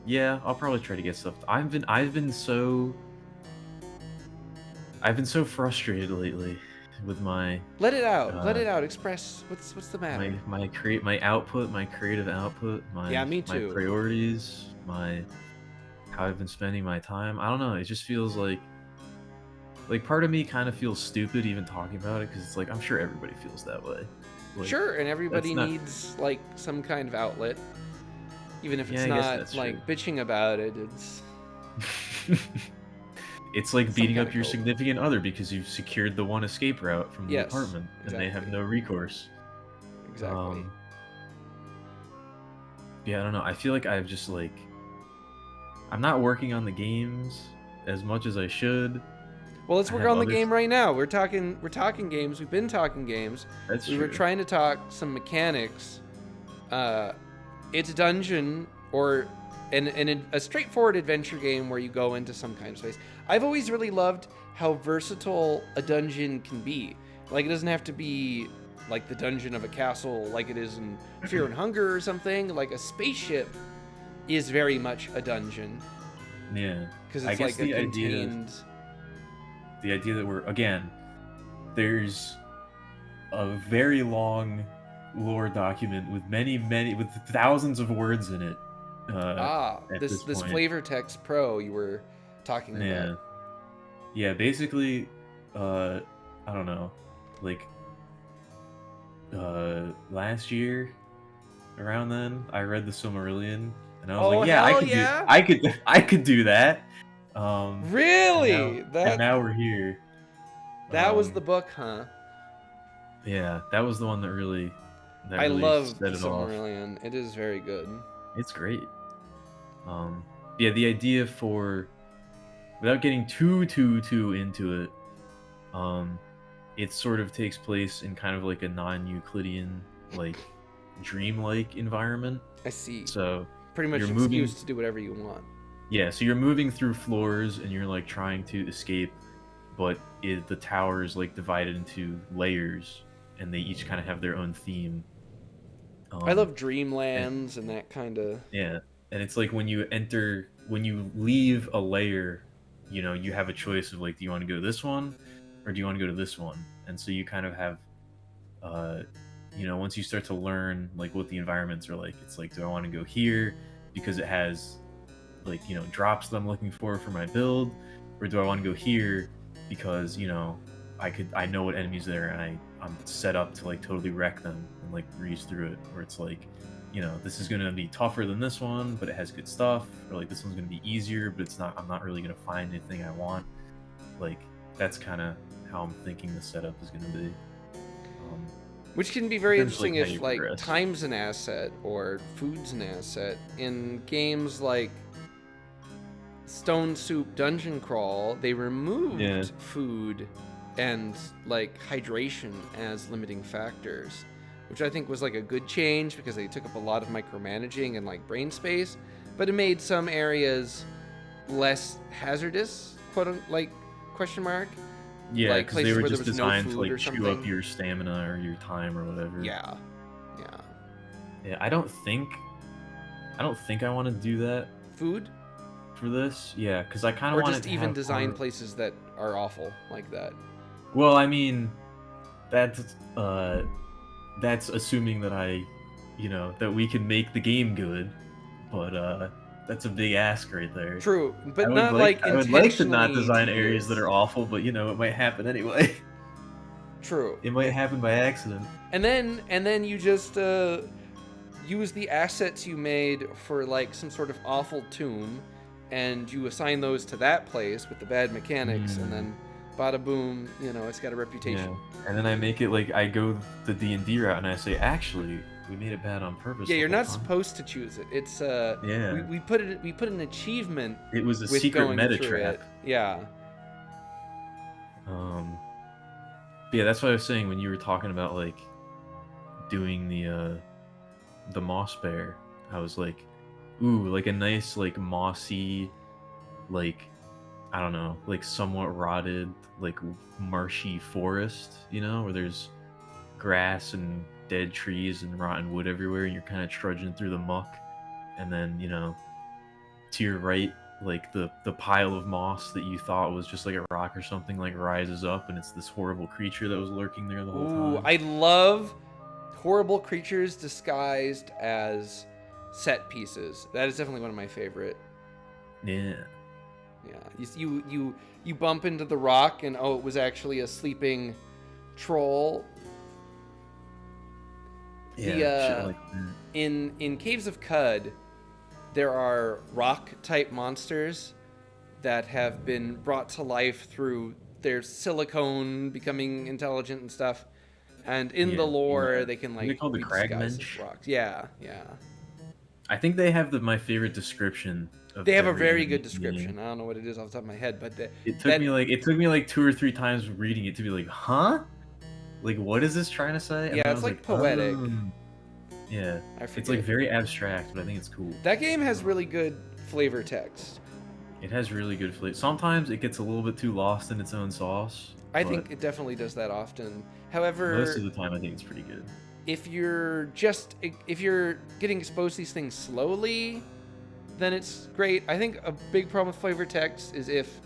yeah, I'll probably try to get stuff. I've been so frustrated lately with my Let it out. Let it out. Express what's the matter. my creative output, Yeah, me my too. priorities, how I've been spending my time. I don't know. It just feels like part of me kind of feels stupid even talking about it because it's like I'm sure everybody feels that way. Like, Sure, and everybody that's not- needs like some kind of outlet, even if it's Yeah, I guess not that's like bitching about it. It's It's like Some beating kind up of your cope. significant other because you've secured the one escape route from the Yes, apartment and they have exactly. no recourse. exactly. Yeah, I don't know. I feel like I'm not working on the games as much as I should. Well, let's I work have on the other- game right now. We're talking games. We've been talking games. That's We true. were trying to talk some mechanics. It's a dungeon or a straightforward adventure game where you go into some kind of space. I've always really loved how versatile a dungeon can be. Like, it doesn't have to be like the dungeon of a castle like it is in Fear and Hunger or something. Like, a spaceship is very much a dungeon Yeah. because I it's guess like a the idea- contained... The idea that there's a very long lore document with with thousands of words in it. At this point. Flavor Text Pro you were talking Yeah. about. Yeah, basically, I don't know, like, last year, around then, I read the Silmarillion, and I was Oh, like, yeah, hell yeah? I could do that. Really? And now we're here. That was Um, the book, huh? Yeah, that was the one that really, I love set the it off. Silmarillion. It is very good. It's great. Yeah, the idea for, without getting too into it, it sort of takes place in kind of like a non-Euclidean, like, dreamlike environment. I see. So Pretty much you're an moving- excuse to do whatever you want. yeah, so you're moving through floors and you're like trying to escape, but the tower is like divided into layers, and they each kind of have their own theme. I love Dreamlands and that kind of. Yeah, and it's like when you leave a layer, you know, you have a choice of like, do you want to go to this one, or do you want to go to this one? And so you kind of have, you know, once you start to learn like what the environments are like, it's like, do I want to go here because it has, like, you know, drops that I'm looking for my build, or do I want to go here because, you know, I know what enemies there, and I'm set up to like totally wreck them and like breeze through it, where it's like, you know, this is gonna be tougher than this one, but it has good stuff, or like this one's gonna be easier, but I'm not really gonna find anything I want. Like, that's kind of how I'm thinking the setup is gonna be. Which can be very Depends, like, interesting how if you like progress. time's an asset or food's an asset. In games like Stone Soup Dungeon Crawl, they removed Yeah. food and like hydration as limiting factors, which I think was like a good change because they took up a lot of micromanaging and like brain space, but it made some areas less hazardous, question mark. Yeah, Like because they places were where there just was no designed to food or like chew something. up your stamina or your time or whatever. Yeah. Yeah, I don't think I want to do that Food? for this. Yeah, because I kind of Or want just it to even have design more- places that are awful like that. Well, I mean, that's assuming that that we can make the game good, but that's a big ask right there. True, but I would not like I would like to not intentionally design tedious. areas that are awful, but you know, it might happen anyway. True. It might happen by accident. And then you just use the assets you made for like some sort of awful tomb, and you assign those to that place with the bad mechanics, and then bada boom, you know, it's got a reputation. Yeah. And then I make it like I go the D&D route and I say, actually, we made it bad on purpose. Yeah, the you're whole not time. supposed to choose it. It's Yeah. we put an achievement It was a with secret going meta through trap. it. Yeah. Yeah, that's what I was saying when you were talking about like doing the moss bear. I was like, ooh, like a nice like mossy, like, I don't know, like somewhat rotted, like marshy forest, you know, where there's grass and dead trees and rotten wood everywhere, and you're kind of trudging through the muck, and then, you know, to your right, like the pile of moss that you thought was just like a rock or something, like rises up, and it's this horrible creature that was lurking there the whole Ooh, time. I love horrible creatures disguised as set pieces. That is definitely one of my favorite. Yeah. Yeah, you bump into the rock and oh, it was actually a sleeping troll. Yeah, The, shit like that. In Caves of Cud, there are rock type monsters that have been brought to life through their silicone becoming intelligent and stuff. And in Yeah, the lore, yeah. they can Are they like called the be disguised as Cragmensch? rocks. Yeah, yeah. I think they have my favorite description of They have a every very enemy good in the description. game. I don't know what it is off the top of my head, but It took me like 2 or 3 times reading it to be like, huh? Like, what is this trying to say? And Yeah, then I it's was like poetic. Yeah, I forget. it's like very abstract, but I think it's cool. That game has really good flavor text. It has really good flavor. Sometimes it gets a little bit too lost in its own sauce. I but think it definitely does that often. However, most of the time I think it's pretty good. if you're getting exposed to these things slowly, then it's great. I think a big problem with flavor text is if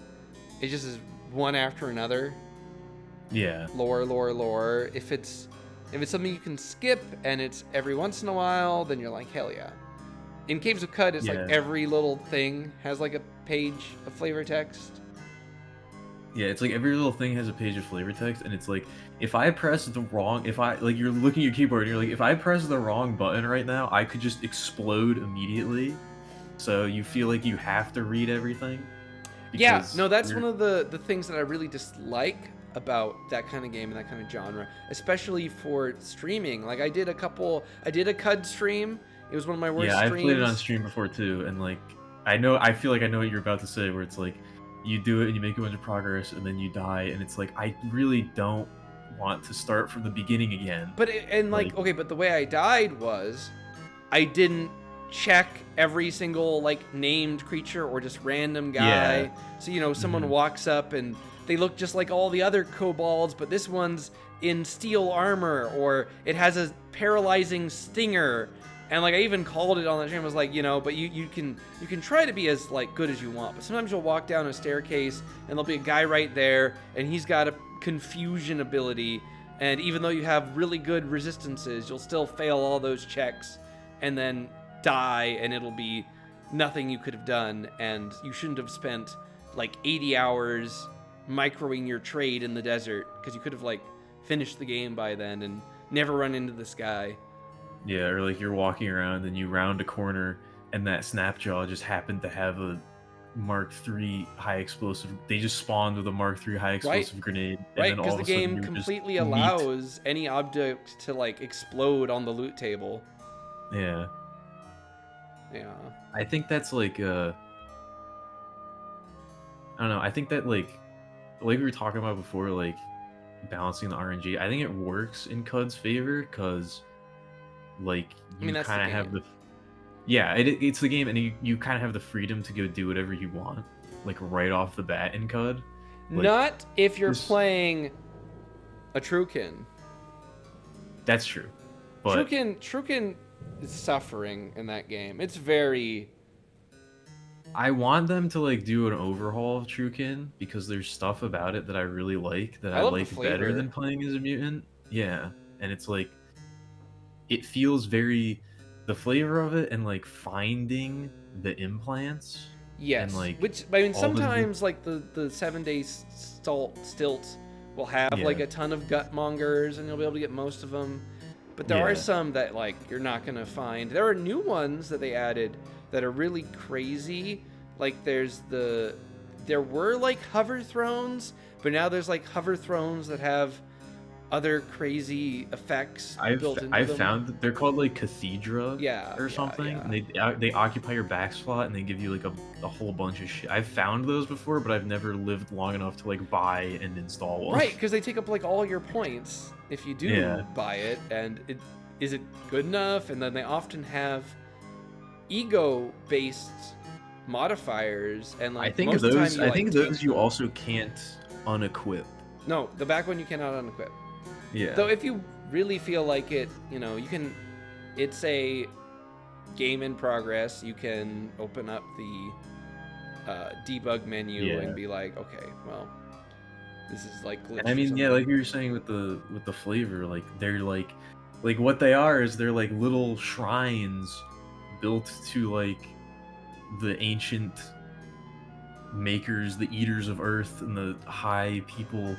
it just is one after another. Yeah. Lore. If it's If it's something you can skip and it's every once in a while, then you're like, hell yeah. In Caves of Cud, it's like Yeah. every little thing has like a page of flavor text. Yeah, it's like every little thing has a page of flavor text, and it's like if I press the wrong, if I like you're looking at your keyboard and you're like, if I press the wrong button right now, I could just explode immediately. So you feel like you have to read everything. Yeah, because no, that's you're- one of the things that I really dislike about that kind of game and that kind of genre, especially for streaming. Like I did a Cud stream. It was one of my worst Yeah, I've streams. played it on stream before too, and like I feel like I know what you're about to say, where it's like you do it and you make a bunch of progress and then you die, and it's like I really don't want to start from the beginning again. But okay, but the way I died was I didn't check every single like named creature or just random guy. Yeah. So someone Mhm. walks up and they look just like all the other kobolds, but this one's in steel armor or it has a paralyzing stinger. And like I even called it on the stream. I was like, but you can try to be as like good as you want, but sometimes you'll walk down a staircase and there'll be a guy right there and he's got a confusion ability, and even though you have really good resistances, you'll still fail all those checks and then die, and it'll be nothing you could have done, and you shouldn't have spent like 80 hours microing your trade in the desert because you could have like finished the game by then and never run into this guy. Yeah, or like you're walking around and you round a corner and that Snapjaw just happened to have a Mark III high explosive. They just spawned with a Mark III high explosive grenade. And Right, then all because of the a sudden game you're just completely meat. allows any object to like explode on the loot table. Yeah. Yeah. I think that's like I don't know. I think that like we were talking about before, like balancing the RNG. I think it works in Cud's favor because like you that's the kind of have game. the it's the game, and you kind of have the freedom to go do whatever you want, like right off the bat in Cud. Like, Not if you're this- playing a Trukin. That's true, but Trukin is suffering in that game. It's very I want them to like do an overhaul of Trukin because there's stuff about it that I really like that I I love the like flavor. better than playing as a mutant. Yeah, and it's like it feels very the flavor of it and like finding the implants. yes. And, like, Which I mean, all the new- sometimes like the 7 days stilts will have like Yeah. a ton of gutmongers, and you'll be able to get most of them. But there are Yeah. some that like you're not gonna find. There are new ones that they added that are really crazy. Like there were like hover thrones, but now there's like hover thrones that have other crazy effects built into I've them. found that they're called like Cathedra Yeah, or yeah, something. yeah. And they occupy your back slot and they give you like a whole bunch of shit. I've found those before, but I've never lived long enough to like buy and install one. Right, because they take up like all your points if you do Yeah. buy it, and is it good enough? And then they often have ego-based modifiers, and like I think most of the those time you, I think like, those take you them. also can't unequip. No, the back one you cannot unequip. Yeah. Though if you really feel like it, you can. It's a game in progress. You can open up the debug menu Yeah. and be like, okay, well, this is like glitched. And I or mean, yeah, something. like you were saying with the flavor, like they're like what they are is they're like little shrines built to like the ancient makers, the eaters of earth, and the high people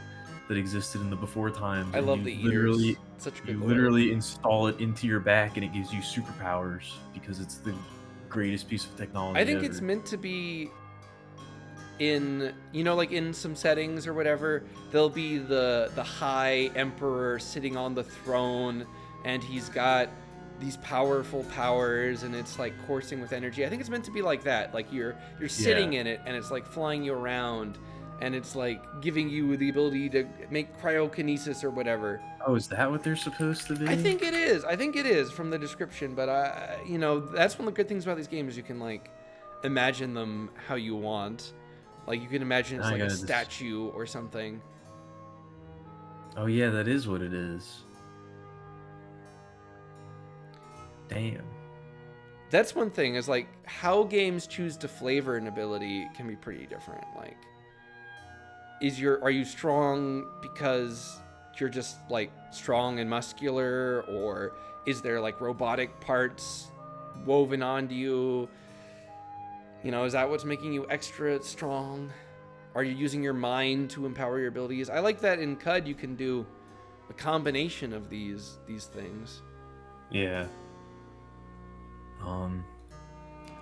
that existed in the before times. I and love you the eaters. literally Such a good you word. literally install it into your back and it gives you superpowers because it's the greatest piece of technology I think ever. it's meant to be in like in some settings or whatever, there'll be the high emperor sitting on the throne, and he's got these powerful powers, and it's like coursing with energy. I think it's meant to be like that. Like you're sitting in it, and it's like flying you around, and it's like giving you the ability to make cryokinesis or whatever. Oh, is that what they're supposed to be? I think it is. I think it is from the description, but that's one of the good things about these games. You can like imagine them how you want. Like you can imagine it's I like a gotta just- statue or something. Oh yeah, that is what it is. Damn. That's one thing, is like how games choose to flavor an ability can be pretty different. Like are you strong because you're just like strong and muscular, or is there like robotic parts woven onto you? You know, is that what's making you extra strong? Are you using your mind to empower your abilities? I like that in CUD you can do a combination of these things. Yeah.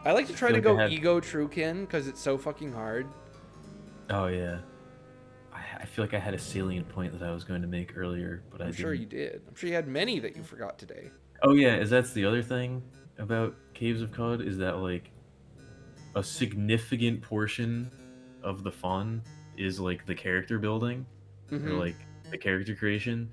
I like to try to feel like go I had- ego Truekin because it's so fucking hard. Oh yeah. I feel like I had a salient point that I was going to make earlier, but I I'm didn't. sure you did. I'm sure you had many that you forgot today. Oh yeah, that's the other thing about Caves of Cod is that like a significant portion of the fun is like the character building or Mhm. like the character creation.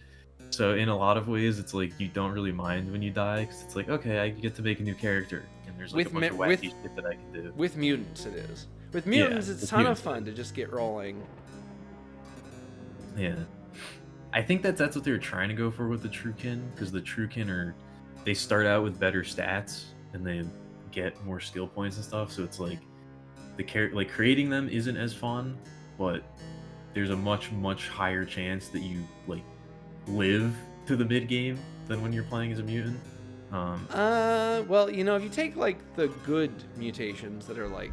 So in a lot of ways, it's like you don't really mind when you die because it's like, okay, I get to make a new character, and there's like With a bunch of me- wacky with- shit that I can do. With mutants, it is. With mutants, it's a with ton mutants, of fun to just get rolling. Yeah, I think that's what they were trying to go for with the Truekin, because the Truekin they start out with better stats and they get more skill points and stuff. So it's like like creating them isn't as fun, but there's a much higher chance that you like live to the mid game than when you're playing as a mutant. Well, you know, if you take like the good mutations that are like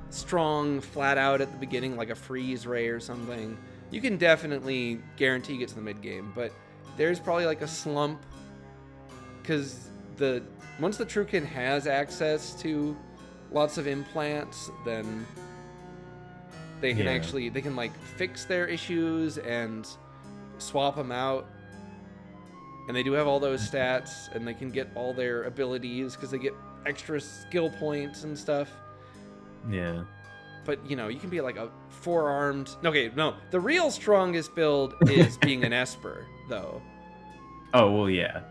strong flat out at the beginning, like a freeze ray or something, you can definitely guarantee get to the mid game. But there's probably like a slump because once the Truekin has access to lots of implants, then they can Yeah. they can like fix their issues and swap them out. And they do have all those stats, and they can get all their abilities because they get extra skill points and stuff. Yeah. But, you know, you can be like a four-armed... Okay, no. The real strongest build is being an Esper, though. Oh well, yeah.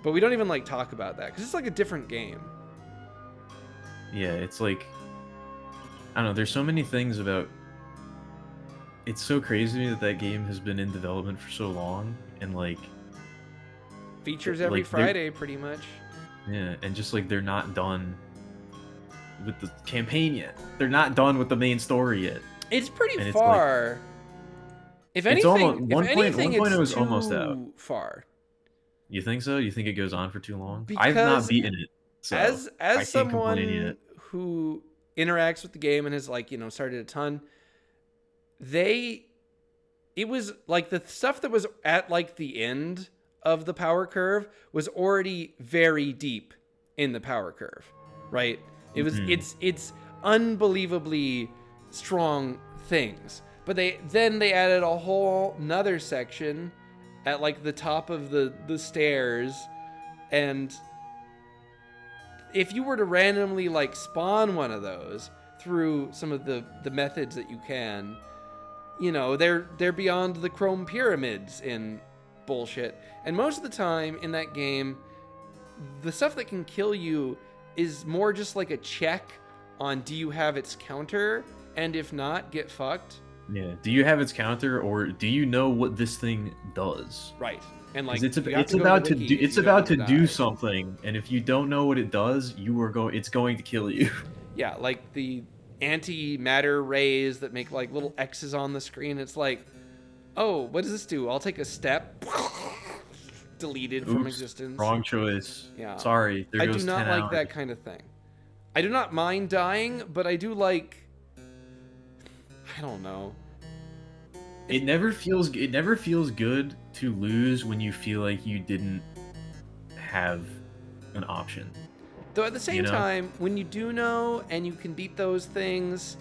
But we don't even, like, talk about that because it's like a different game. Yeah, it's like I don't know. There's so many things about. It's so crazy to me that game has been in development for so long, and like Features every Like, they're- Friday, pretty much. yeah, and just like they're not done with the campaign yet. They're not done with the main story yet. It's pretty And it's like- far. If It's anything, almost- if one point- anything, one point it's it was too almost out. far. You think so? You think it goes on for too long? I've Because not beaten it. So as I can't someone complain yet. who interacts with the game and has like, you know, started a ton, it was like the stuff that was at like the end of the power curve was already very deep in the power curve, right? It was Mhm. it's unbelievably strong things. But they added a whole nother section at like the top of the stairs, and if you were to randomly like spawn one of those through some of the methods that you can, you know, they're beyond the chrome pyramids in bullshit. And most of the time in that game, the stuff that can kill you is more just like a check on do you have its counter, and if not, get fucked. Yeah. Do you have its counter, or do you know what this thing does? Right. And 'Cause like it's you have it's to go to about the to wiki do if it's you about don't to do die. something, and if you don't know what it does, it's going to kill you. Yeah, like the antimatter rays that make like little X's on the screen. It's like, oh, what does this do? I'll take a step. Deleted from Oops, existence. Wrong choice. Yeah. Sorry. There I goes do not 10 like hours. that kind of thing. I do not mind dying, but I do like. I don't know. It never feels good to lose when you feel like you didn't have an option. Though at the same You know? time, when you do know and you can beat those things,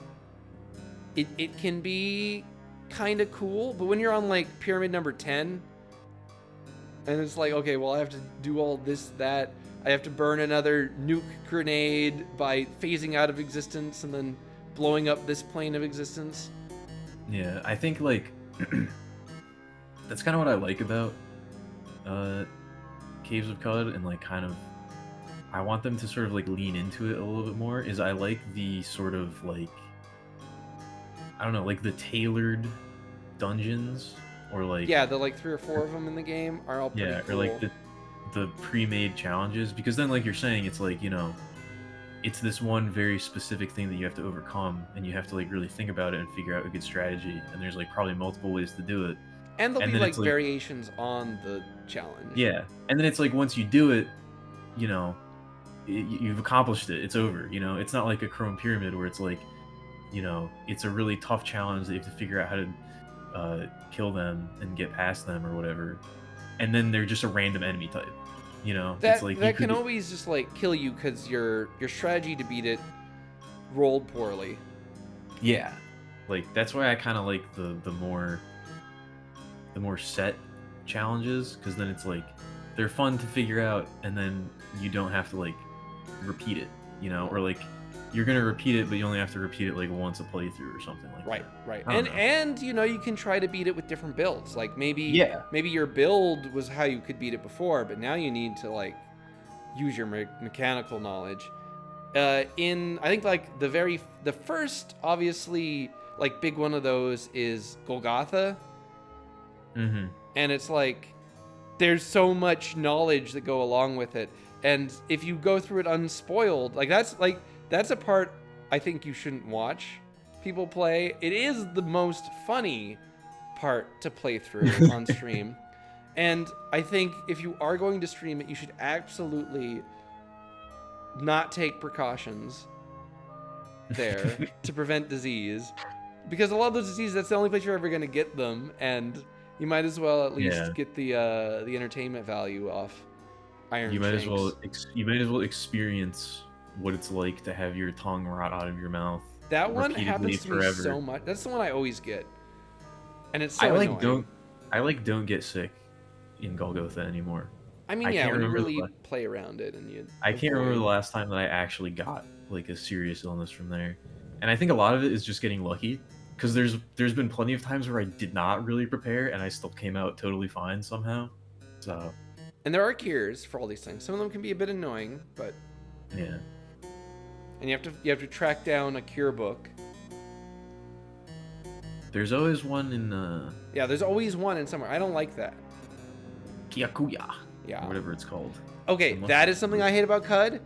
it can be kind of cool. But when you're on like pyramid number 10, and it's like, okay, well, I have to do all this, that. I have to burn another nuke grenade by phasing out of existence and then blowing up this plane of existence. Yeah, I think like that's kind of what I like about Caves of Cud, and like kind of I want them to sort of like lean into it a little bit more. Is I like the sort of like I don't know, like the tailored dungeons, or like Yeah, the like 3 or 4 of them in the game are all pretty yeah, cool. or like the pre-made challenges, because then like you're saying, it's like, you know, it's this one very specific thing that you have to overcome, and you have to like really think about it and figure out a good strategy, and there's like probably multiple ways to do it. And there'll And be then like it's like, variations on the challenge. yeah, and then it's like once you do it, you know, you've accomplished it. It's over. You know, it's not like a Chrome Pyramid where it's like, you know, it's a really tough challenge that you have to figure out how to kill them and get past them or whatever, and then they're just a random enemy type. You know, That it's like that can always just like kill you because your strategy to beat it rolled poorly. yeah, like that's why I kind of like the more set challenges, because then it's like they're fun to figure out, and then you don't have to like repeat it, you know, or like you're gonna repeat it, but you only have to repeat it like once a playthrough or something like Right, that. right. I don't And know. you know, you can try to beat it with different builds. Like maybe Yeah. maybe your build was how you could beat it before, but now you need to like use your mechanical knowledge. In I think like the first obviously like big one of those is Golgotha, Mm-hmm. and it's like there's so much knowledge that go along with it, and if you go through it unspoiled, that's a part I think you shouldn't watch people play. It is the most funny part to play through on stream, and I think if you are going to stream it, you should absolutely not take precautions there to prevent disease, because a lot of those diseases, that's the only place you're ever going to get them, and you might as well at least Yeah. get the entertainment value off Iron You might as Shanks. well you might as well experience what it's like to have your tongue rot out of your mouth. That one repeatedly happens to me forever. so much. That's the one I always get, and it's so I like annoying. don't get sick in Golgotha anymore. I mean, I yeah, can't when you remember the really last- play around it and you. I can't remember the avoid- last time that I actually got like a serious illness from there, and I think a lot of it is just getting lucky. Because there's been plenty of times where I did not really prepare and I still came out totally fine somehow. So And there are cures for all these things. Some of them can be a bit annoying, but yeah, and you have to track down a cure book. there's always one in Yeah, there's always one in somewhere. I don't like that. Kyakuya, Yeah. or whatever it's called. Okay, Unless- that is something I hate about CUD.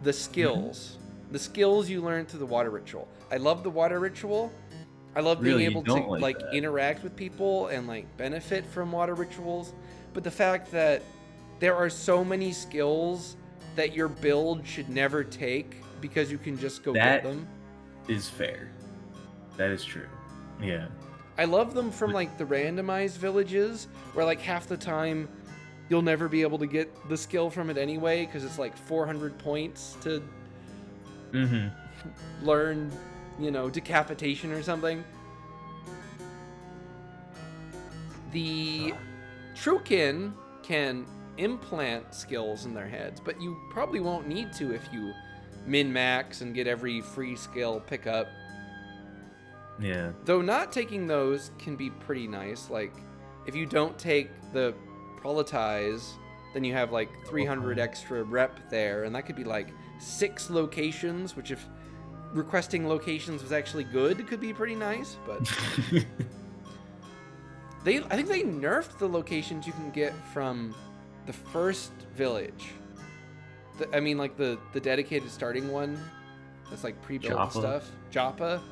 The skills. The skills you learn through the water ritual. I love the water ritual. I love being Really, you able to don't like like that? interact with people and like benefit from water rituals. But the fact that there are so many skills that your build should never take because you can just go That- get them. Is fair. That is true. Yeah. I love them from like the randomized villages where like half the time you'll never be able to get the skill from it anyway because it's like 400 points to Mm-hmm. learn, you know, decapitation or something. The Truekin can implant skills in their heads, but you probably won't need to if you min-max and get every free skill pickup. Yeah. Though not taking those can be pretty nice. Like, if you don't take the Proletize, then you have like 300 extra rep there, and that could be like 6 locations, which if requesting locations was actually good, could be pretty nice. But I think they nerfed the locations you can get from the first village. I mean, like the dedicated starting one that's like pre-built and Joppa? stuff. Joppa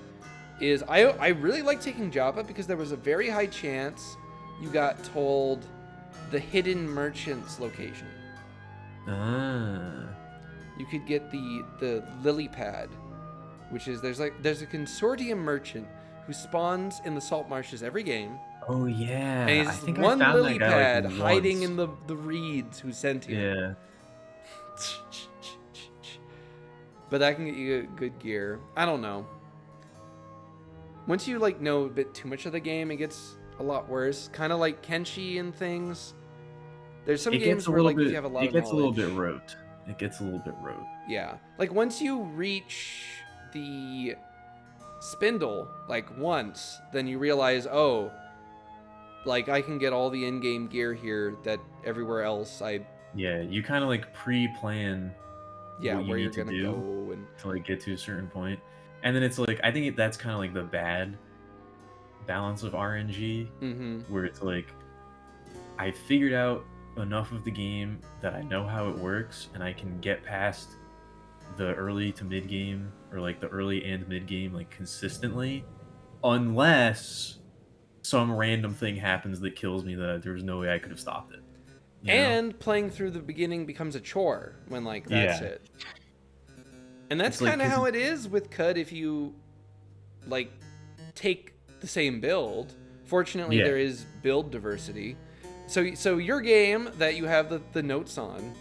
is I really like taking Joppa because there was a very high chance you got told the hidden merchant's location. Ah. You could get the lily pad, which is there's a consortium merchant who spawns in the salt marshes every game. Oh yeah. And I he's think one I found lily that guy, pad like, hiding once. in the reeds who sent you. Yeah. But that can get you good gear. I don't know. Once you like know a bit too much of the game, it gets a lot worse. Kind of like Kenshi and things. There's some It games gets a where little like bit. if you have a lot It of gets a little knowledge- bit rote. It gets a little bit rote. Yeah. Like once you reach the spindle like once, then you realize, oh, like I can get all the in-game gear here that everywhere else Yeah, you kind of like pre-plan what you where you're need to gonna do go and to like get to a certain point, and then it's like I think that's kind of like the bad balance of RNG, mm-hmm. where it's like I figured out enough of the game that I know how it works, and I can get past the early to mid game or like the early and mid game like consistently, unless some random thing happens that kills me that there was no way I could have stopped it. You know? And playing through the beginning becomes a chore when like that's Yeah. it. And that's It's like, kind of 'cause how it is with CUD if you like take the same build. Fortunately, Yeah. there is build diversity. So your game that you have the notes on,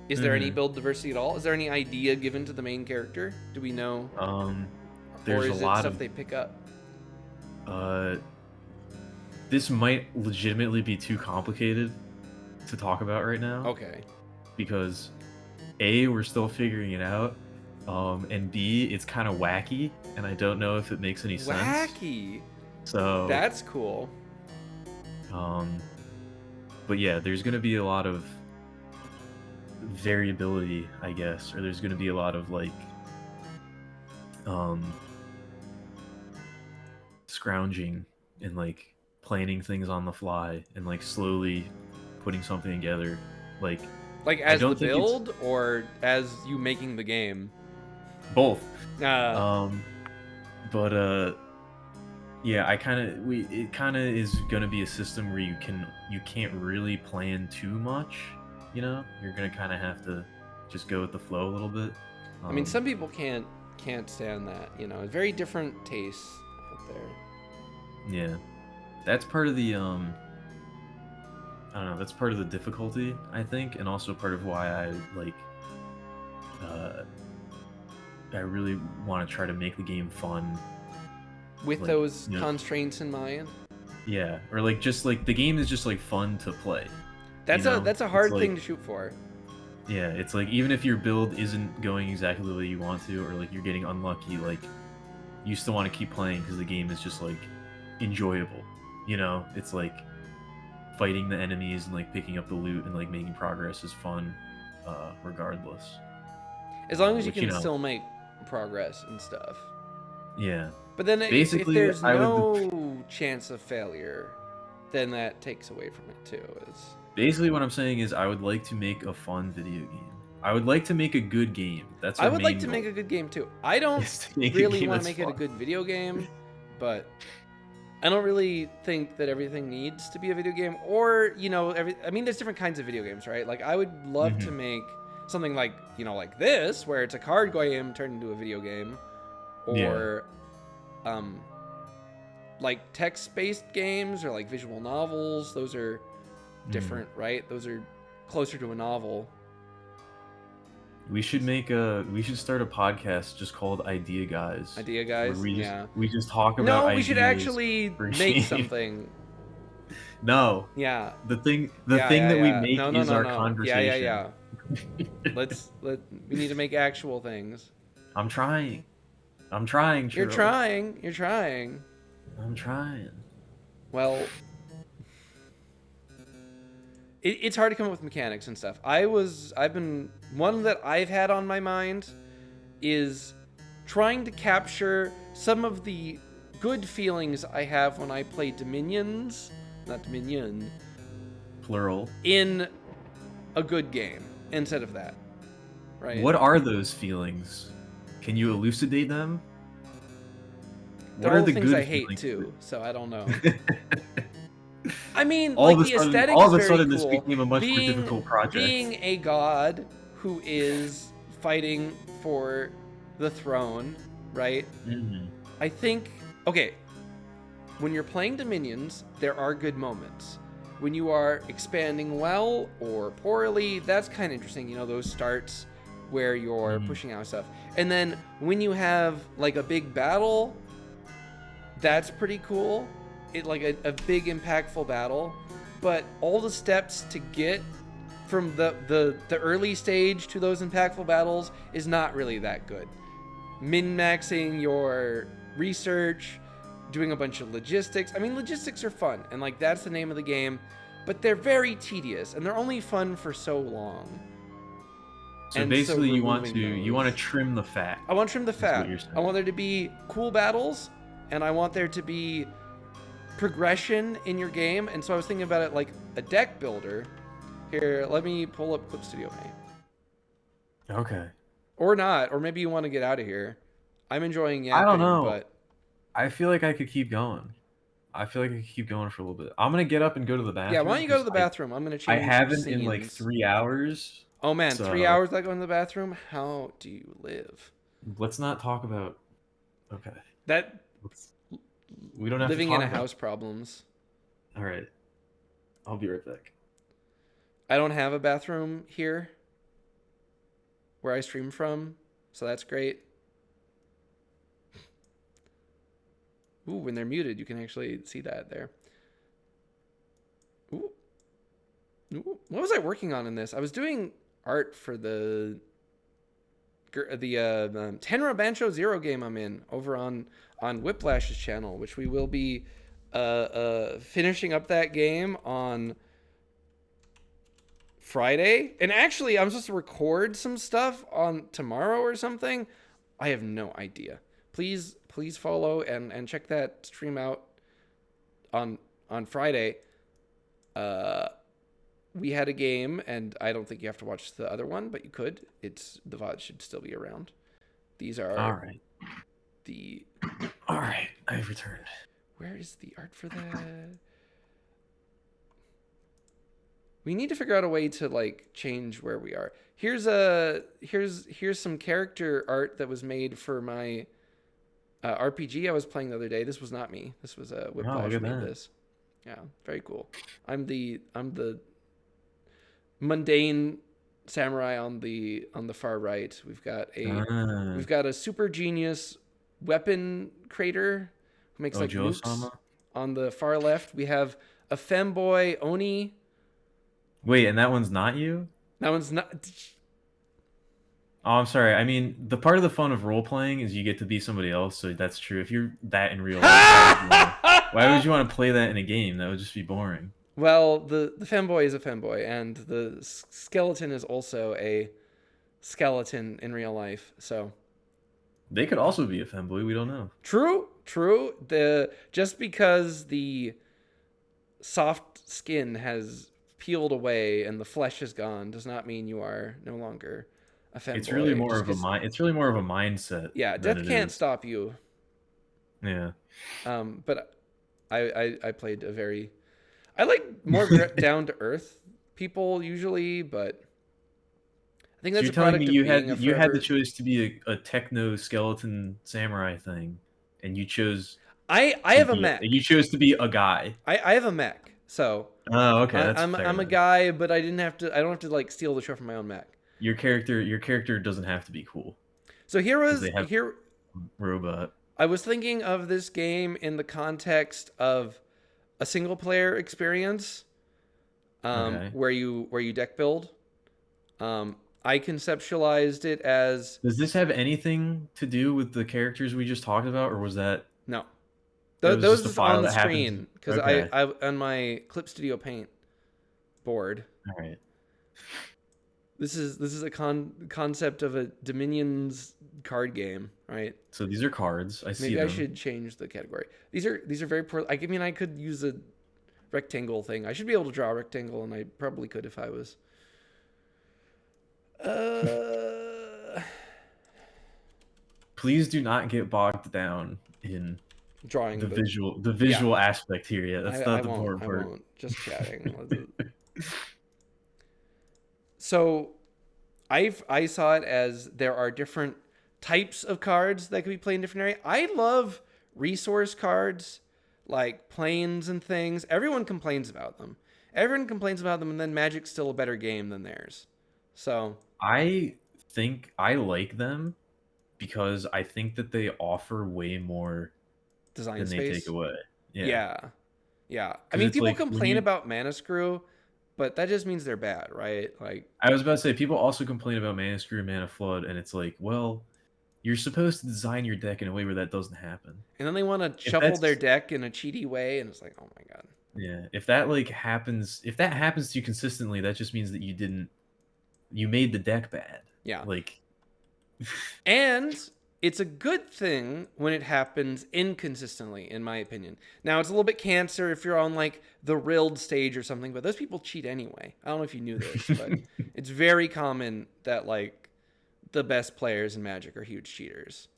is there any Mhm. build diversity at all? Is there any idea given to the main character? Do we know? There's or a is it lot stuff of they pick up? this might legitimately be too complicated to talk about right now. Okay. Because A, we're still figuring it out, and B, it's kind of wacky, and I don't know if it makes any sense. Wacky. So That's cool. but yeah, there's gonna be a lot of variability, I guess, or there's gonna be a lot of like scrounging and like planning things on the fly and like slowly putting something together, like Like as the don't think it's- build or as you making the game? both. Uh, But yeah, it kind of is gonna be a system where you can't really plan too much. You know, you're gonna kind of have to just go with the flow a little bit. I mean, some people can't stand that. You know, very different tastes out there. Yeah, that's part of the I don't know. That's part of the difficulty, I think, and also part of why I like. I really want to try to make the game fun. With Like, those you know- constraints in mind. Yeah, or like just like the game is just like fun to play. That's know, a it's hard like- thing to shoot for. Yeah, it's like even if your build isn't going exactly the way you want to, or like you're getting unlucky, like you still want to keep playing because the game is just like enjoyable. You know, it's like fighting the enemies and like picking up the loot and like making progress is fun, regardless. As long as you which, can you know- still make progress and stuff. Yeah, But then if Basically, there's I would- no chance of failure, then that takes away from it too. It's, basically what I'm saying is I would like to make a fun video game. I would like to make a good game. That's I our would like main to goal, make a good game too. I don't is to make a really game want to that's make it a fun. good video game, but I don't really think that everything needs to be a video game. Or you know, I mean, there's different kinds of video games, right? Like I would love to Mhm. make something like like this, where it's a card game turned into a video game, or like text-based games or like visual novels. Those are different, right? Those are closer to a novel. We should start a podcast just called Idea Guys. Idea where guys, we we just talk about No, we should ideas actually for make games. something. No, Yeah. the thing Yeah, that we yeah. make No, is our no. conversation. Yeah. We need to make actual things. I'm trying. Churro. You're trying. I'm trying. Well, it's hard to come up with mechanics and stuff. One that I've had on my mind is trying to capture some of the good feelings I have when I play not Dominion, Plural. in a good game instead of that. Right? What are those feelings? Can you elucidate them? They're What are all the things good I hate feelings? too, so I don't know. I mean, all like of a the sudden, aesthetic all is of a very sudden, this cool. became a much more difficult project. Being a god who is fighting for the throne, right? Mhm. I think, okay, when you're playing Dominions, there are good moments. When you are expanding well or poorly, that's kind of interesting. You know, those starts where you're pushing out stuff. And then when you have like a big battle, that's pretty cool. It like a big impactful battle. But all the steps to get from the early stage to those impactful battles is not really that good. Min-maxing your research, doing a bunch of logistics. I mean, logistics are fun, and like that's the name of the game, but they're very tedious, and they're only fun for so long. So And basically, you want removing to those- trim the fat. I want to trim the what fat. you're saying. I want there to be cool battles, and I want there to be progression in your game. And so I was thinking about it like a deck builder. Here, let me pull up Clip Studio Paint. Okay. Or not, or maybe you want to get out of here. I'm enjoying yapping, I don't know. but I feel like I could keep going. I feel like I could keep going for a little bit. I'm gonna get up and go to the bathroom. Yeah, why don't you go to the 'cause bathroom? I'm gonna I change. haven't in like scenes. 3 hours. Oh man, so 3 hours without going to the bathroom? How do you live? let's not talk about. Okay. That We don't have living to in talk a about- house problems. All right. I'll be right back. I don't have a bathroom here where I stream from, so that's great. Ooh, when they're muted, you can actually see that there. Ooh. Ooh. What was I working on in this? I was doing art for the Tenra Bancho Zero game I'm in over on Whiplash's channel, which we will be finishing up that game on Friday. And actually, I'm supposed to record some stuff on tomorrow or something. I have no idea. Please follow and check that stream out on Friday. We had a game, and I don't think you have to watch the other one, but you could. The VOD should still be around. These are All right. All right. I've returned. Where is the art for that? We need to figure out a way to like change where we are. Here's some character art that was made for my RPG I was playing the other day. This was not me. This was Whiplash look at made that. this. Yeah, very cool. I'm the mundane samurai on the far right. We've got a super genius weapon creator who makes like nukes. Ojo-sama? On the far left, we have a femboy Oni. Wait, and that one's not you? That one's not. Oh, I'm sorry. I mean, the part of the fun of role playing is you get to be somebody else, so that's true. If you're that in real life, why would you want to play that in a game? That would just be boring. Well, the femboy is a femboy, and the skeleton is also a skeleton in real life. So They could also be a femboy. We don't know. true. Just because the soft skin has peeled away and the flesh is gone does not mean you are no longer a femboy. It's really more Just of a 'cause- mind. It's really more of a mindset. Yeah, than death it can't is- stop you. Yeah. But I played a very, I like more down to earth people usually, but I think So that's you're a telling product me of being you had the forever- choice to be a techno skeleton samurai thing, and you chose. I to have a be- mech. You chose to be a guy. I have a mech, so Oh, okay. That's I'm fair a then. guy, but I don't have to like steal the show from my own mech. Your character doesn't have to be cool. So they have- here Robot. I was thinking of this game in the context of a single player experience, Okay. where you deck build. I conceptualized it as Does this have anything to do with the characters we just talked about, or was that? no. That was Those just a is file on the that happened- screen because okay. I on my Clip Studio Paint board. All right. This is a concept of a Dominions card game, right? So these are cards. I see Maybe them. I should change the category. These are very poor. I mean, I could use a rectangle thing. I should be able to draw a rectangle, and I probably could if I was. Please do not get bogged down in Drawing the visual aspect here. Yeah, that's not the won't, important part. I won't. Just chatting. So, I saw it as there are different types of cards that can be played in different areas. I love resource cards, like planes and things. Everyone complains about them. And then Magic's still a better game than theirs. So I think I like them because I think that they offer way more design than space. they take away. Yeah. I 'Cause mean, it's people like when complain you- about Mana Screw, but that just means they're bad, right? Like, I was about to say people also complain about Mana Screw, Mana Flood, and it's like, well, you're supposed to design your deck in a way where that doesn't happen. and then they want to shuffle that's- their deck in a cheaty way, and it's like, oh my god. Yeah, if that happens to you consistently, that just means that you made the deck bad. Yeah. Like, And it's a good thing when it happens inconsistently, in my opinion. Now, it's a little bit cancer if you're on like the Rild stage or something, but those people cheat anyway. I don't know if you knew this, but it's very common that like the best players in Magic are huge cheaters.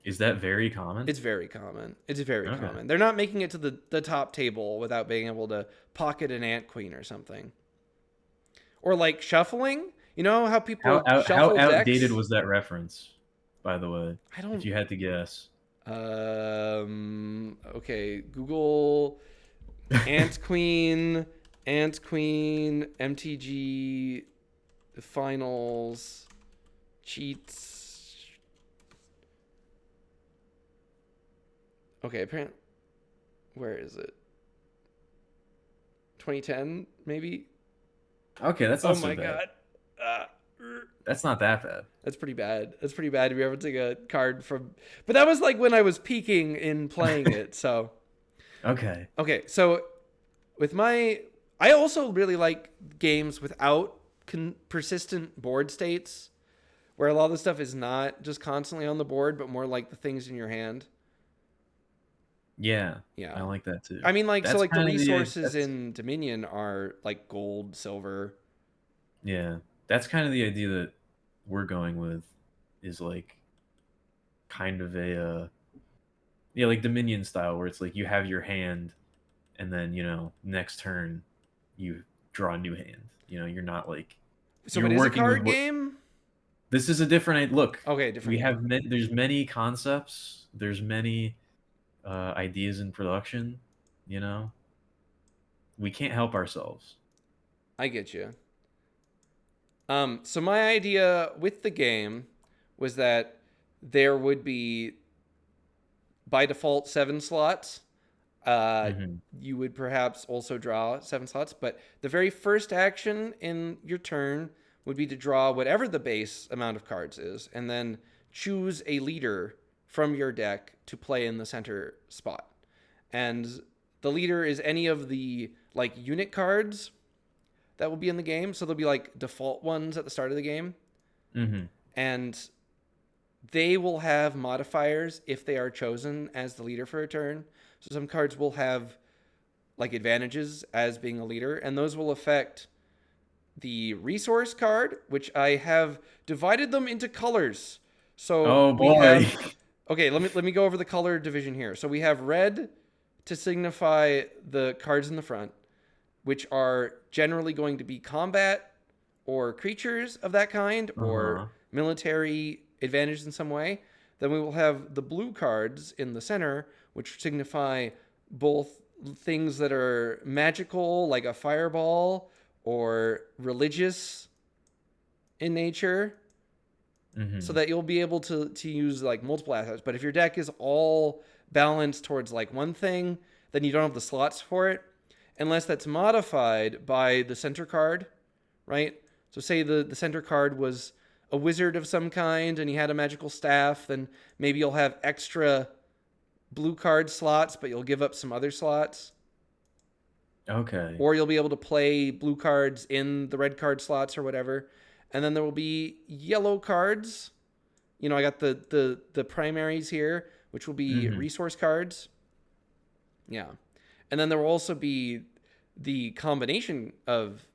Is that very common? It's very common. It's very Okay. common. They're not making it to the top table without being able to pocket an ant queen or something. Or like shuffling. You know how people How shuffle outdated decks? was that reference, by the way? I don't. If you had to guess. Okay. Google Ant Queen, MTG Finals, cheats. Okay, apparently, where is it? 2010, maybe? Okay, that's not Oh so my bad. god. That's not that bad. That's pretty bad. That's pretty bad to be able to take a card from. But that was like when I was peaking in playing it, so. Okay. Okay, so with I also really like games without persistent board states, where a lot of the stuff is not just constantly on the board, but more like the things in your hand. Yeah. Yeah. I like that too. I mean, like, so That's like the kinda resources that's- in Dominion are like gold, silver. Yeah. That's kind of the idea that we're going with, is like kind of a yeah, like Dominion style, where it's like you have your hand, and then next turn you draw a new hand. You're not like So you're it is a working with card game? This is a different look. Okay, different We game. have there's many concepts. There's many ideas in production. We can't help ourselves. I get you. So my idea with the game was that there would be, by default, 7 slots. Mhm. You would perhaps also draw 7 slots, but the very first action in your turn would be to draw whatever the base amount of cards is, and then choose a leader from your deck to play in the center spot. And the leader is any of the like unit cards that will be in the game. So there'll be like default ones at the start of the game, Mhm. and they will have modifiers if they are chosen as the leader for a turn. So some cards will have like advantages as being a leader, and those will affect the resource card, which I have divided them into colors. So Oh we boy. have, okay, let me go over the color division here. So we have red to signify the cards in the front, which are generally going to be combat or creatures of that kind, Uh-huh. or military advantage in some way. Then we will have the blue cards in the center, which signify both things that are magical, like a fireball, or religious in nature, Mhm. so that you'll be able to use like multiple assets. But if your deck is all balanced towards like one thing, then you don't have the slots for it, unless that's modified by the center card, right? So say the center card was a wizard of some kind and he had a magical staff, then maybe you'll have extra blue card slots, but you'll give up some other slots. Okay. Or you'll be able to play blue cards in the red card slots or whatever. And then there will be yellow cards. I got the primaries here, which will be Mhm. resource cards. Yeah. And then there will also be the combination of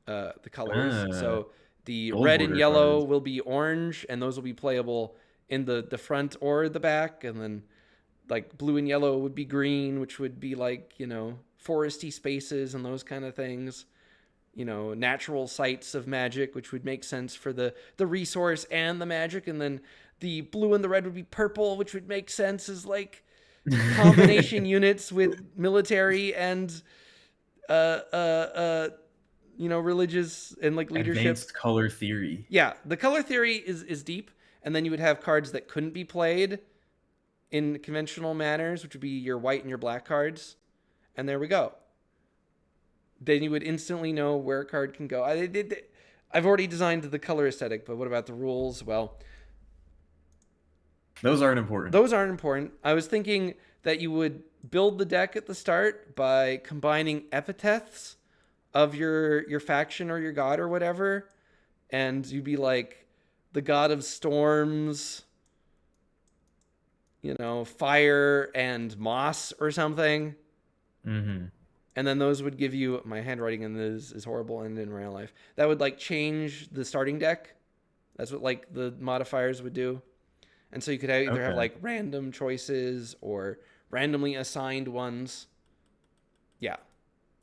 the colors. So the gold red and border yellow cards. will be orange, and those will be playable in the front or the back. And then like blue and yellow would be green, which would be like, foresty spaces and those kind of things. Natural sites of magic, which would make sense for the resource and the magic. And then the blue and the red would be purple, which would make sense as like combination units with military and religious and like leadership. Advanced color theory. Yeah, the color theory is deep, and then you would have cards that couldn't be played in conventional manners, which would be your white and your black cards. And there we go. Then you would instantly know where a card can go. I've already designed the color aesthetic, but what about the rules? Well, Those aren't important. those aren't important. I was thinking that you would build the deck at the start by combining epithets of your faction or your god or whatever, and you'd be like the god of storms, fire and moss or something. Mm-hmm. And then those would give you, my handwriting in this is horrible and in real life, that would like change the starting deck. That's what like the modifiers would do. And so you could either have Okay. like random choices or randomly assigned ones. Yeah.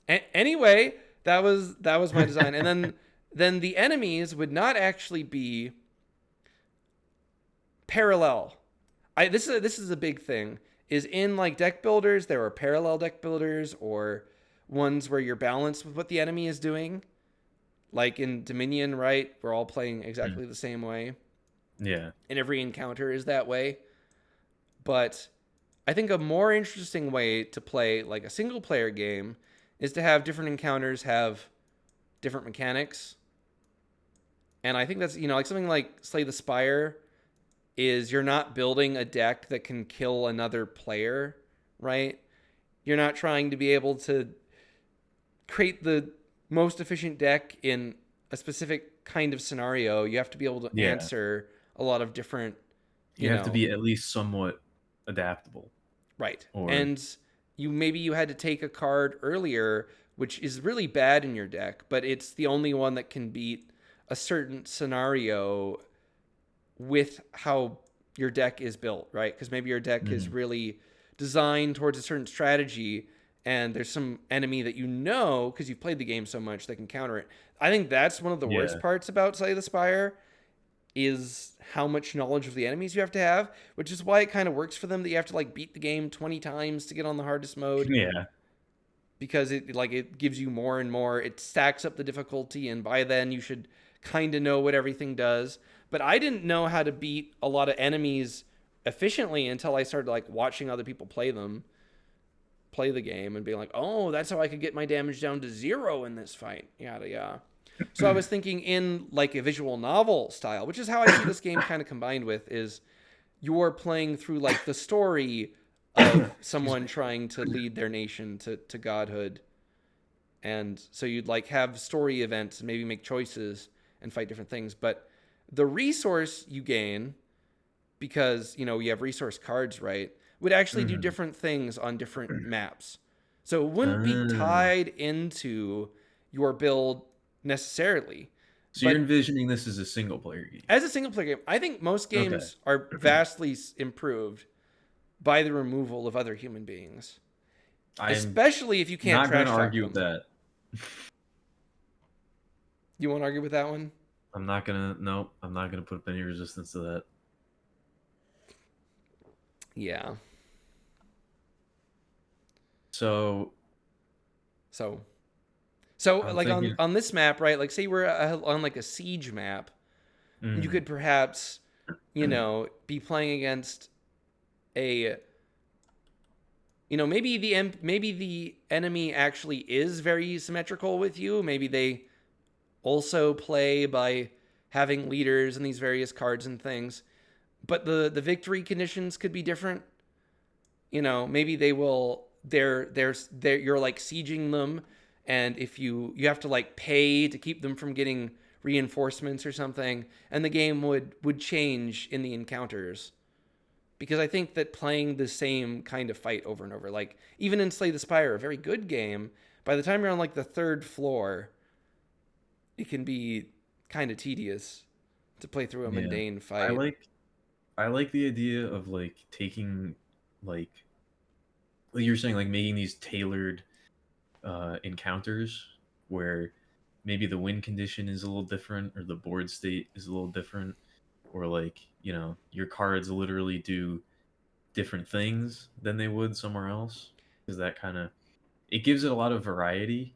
Anyway, that was my design. And then the enemies would not actually be parallel. This is a big thing. Is in like deck builders, there are parallel deck builders or ones where you're balanced with what the enemy is doing. Like in Dominion, right? We're all playing exactly the same way. Yeah. And every encounter is that way. But I think a more interesting way to play like a single player game is to have different encounters have different mechanics. And I think that's, like something like Slay the Spire is you're not building a deck that can kill another player, right? You're not trying to be able to create the most efficient deck in a specific kind of scenario. You have to be able to Yeah. answer a lot of different, You have to be at least somewhat adaptable. right. Or- And you had to take a card earlier, which is really bad in your deck, but it's the only one that can beat a certain scenario with how your deck is built, right? Because maybe your deck is really designed towards a certain strategy, and there's some enemy that because you've played the game so much that can counter it. I think that's one of the worst Yeah. parts about Slay the Spire is how much knowledge of the enemies you have to have, which is why it kind of works for them that you have to like beat the game 20 times to get on the hardest mode. Yeah. Because it gives you more and more. It stacks up the difficulty, and by then you should kind of know what everything does. But I didn't know how to beat a lot of enemies efficiently until I started like watching other people play the game, and being like, oh, that's how I could get my damage down to 0 in this fight. Yada yada. So I was thinking in like a visual novel style, which is how I see this game kind of combined with, is you're playing through like the story of someone trying to lead their nation to godhood. And so you'd like have story events and maybe make choices and fight different things. But the resource you gain, because, you have resource cards, right, would actually do different things on different maps. So it wouldn't be tied into your build necessarily. So you're envisioning this as a single player game. As a single player game, I think most games are vastly improved by the removal of other human beings. I'm Especially if you can't not going trash to talk argue them. with that. You won't argue with that one? I'm not going to. Nope. I'm not going to put up any resistance to that. Yeah. So I'm like thinking- on this map, right? Like say we're on like a siege map, you could perhaps, be playing against a maybe the enemy actually is very symmetrical with you. Maybe they also play by having leaders and these various cards and things, but the victory conditions could be different. Maybe they will you're like sieging them, and if you have to like pay to keep them from getting reinforcements or something, and the game would change in the encounters. Because I think that playing the same kind of fight over and over, like even in Slay the Spire, a very good game, by the time you're on like the 3rd floor, it can be kind of tedious to play through a mundane fight. I like the idea of like taking like you're saying, like making these tailored encounters where maybe the win condition is a little different, or the board state is a little different, or like your cards literally do different things than they would somewhere else, because that kind of it gives it a lot of variety,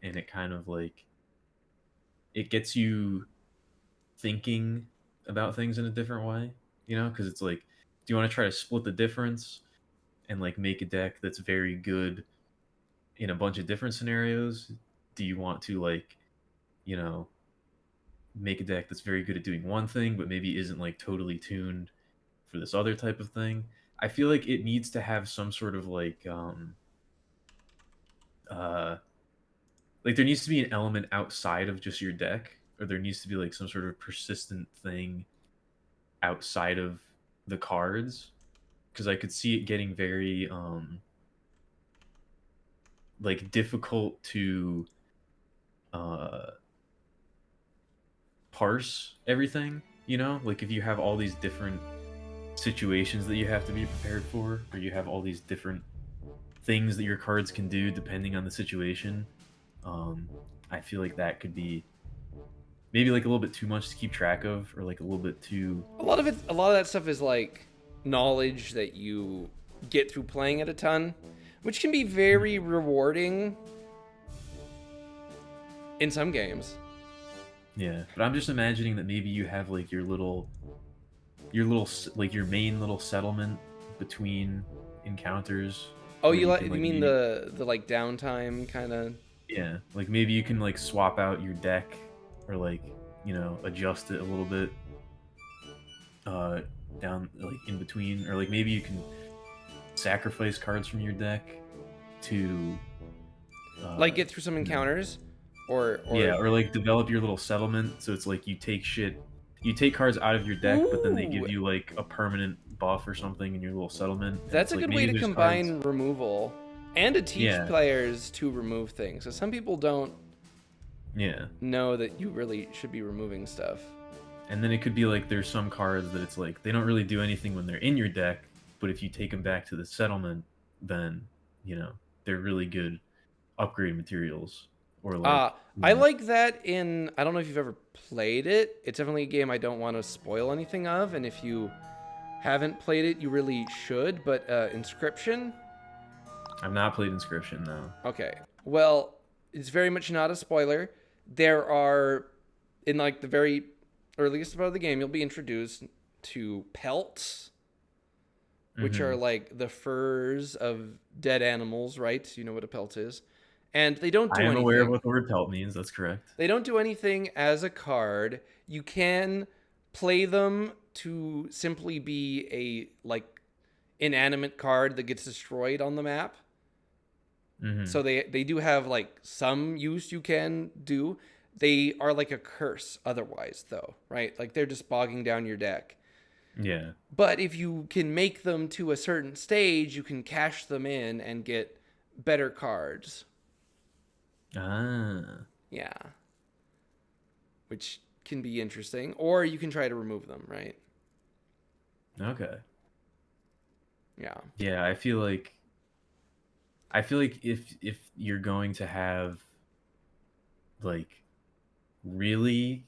and it kind of like it gets you thinking about things in a different way, because it's like, do you want to try to split the difference and like make a deck that's very good in a bunch of different scenarios? Do you want to like make a deck that's very good at doing one thing but maybe isn't like totally tuned for this other type of thing? I feel like it needs to have some sort of like there needs to be an element outside of just your deck, or there needs to be like some sort of persistent thing outside of the cards, because I could see it getting very like difficult to parse everything, like if you have all these different situations that you have to be prepared for, or you have all these different things that your cards can do depending on the situation. I feel like that could be maybe like a little bit too much to keep track of, or like a little bit too. A lot of that stuff is like knowledge that you get through playing it a ton, which can be very rewarding in some games. Yeah, but I'm just imagining that maybe you have like your like your main little settlement between encounters. Oh, where you can, mean maybe- the like downtime kind of? Yeah, like maybe you can like swap out your deck, or like, you know, adjust it a little bit down like in between, or like maybe you can sacrifice cards from your deck to Like get through some encounters, or yeah, or like develop your little settlement, so it's like you take cards out of your deck, but then they give Ooh. you like a permanent buff or something in your little settlement. and That's it's a like good way maybe to there's combine cards- removal and to teach Yeah. players to remove things. So some people don't Yeah, know that you really should be removing stuff. and then it could be like there's some cards that it's like they don't really do anything when they're in your deck, but if you take them back to the settlement, then, you know, they're really good upgrade materials. Or like I like that in, I don't know if you've ever played it. It's definitely a game I don't want to spoil anything of, and if you haven't played it, you really should. But Inscription, I've not played Inscription now. okay. Well, it's very much not a spoiler. There are, in like the very earliest part of the game, you'll be introduced to pelts, which Mhm. are like the furs of dead animals, right? You know what a pelt is. And they don't do I am anything. aware of what the word pelt means. That's correct. They don't do anything as a card. You can play them to simply be a like inanimate card that gets destroyed on the map. Mhm. So they do have like some use you can do. They are like a curse otherwise though, right? Like they're just bogging down your deck. Yeah. But if you can make them to a certain stage, you can cash them in and get better cards. Ah. Yeah. Which can be interesting. Or you can try to remove them, right? Okay. Yeah. Yeah, I feel like if you're going to have like really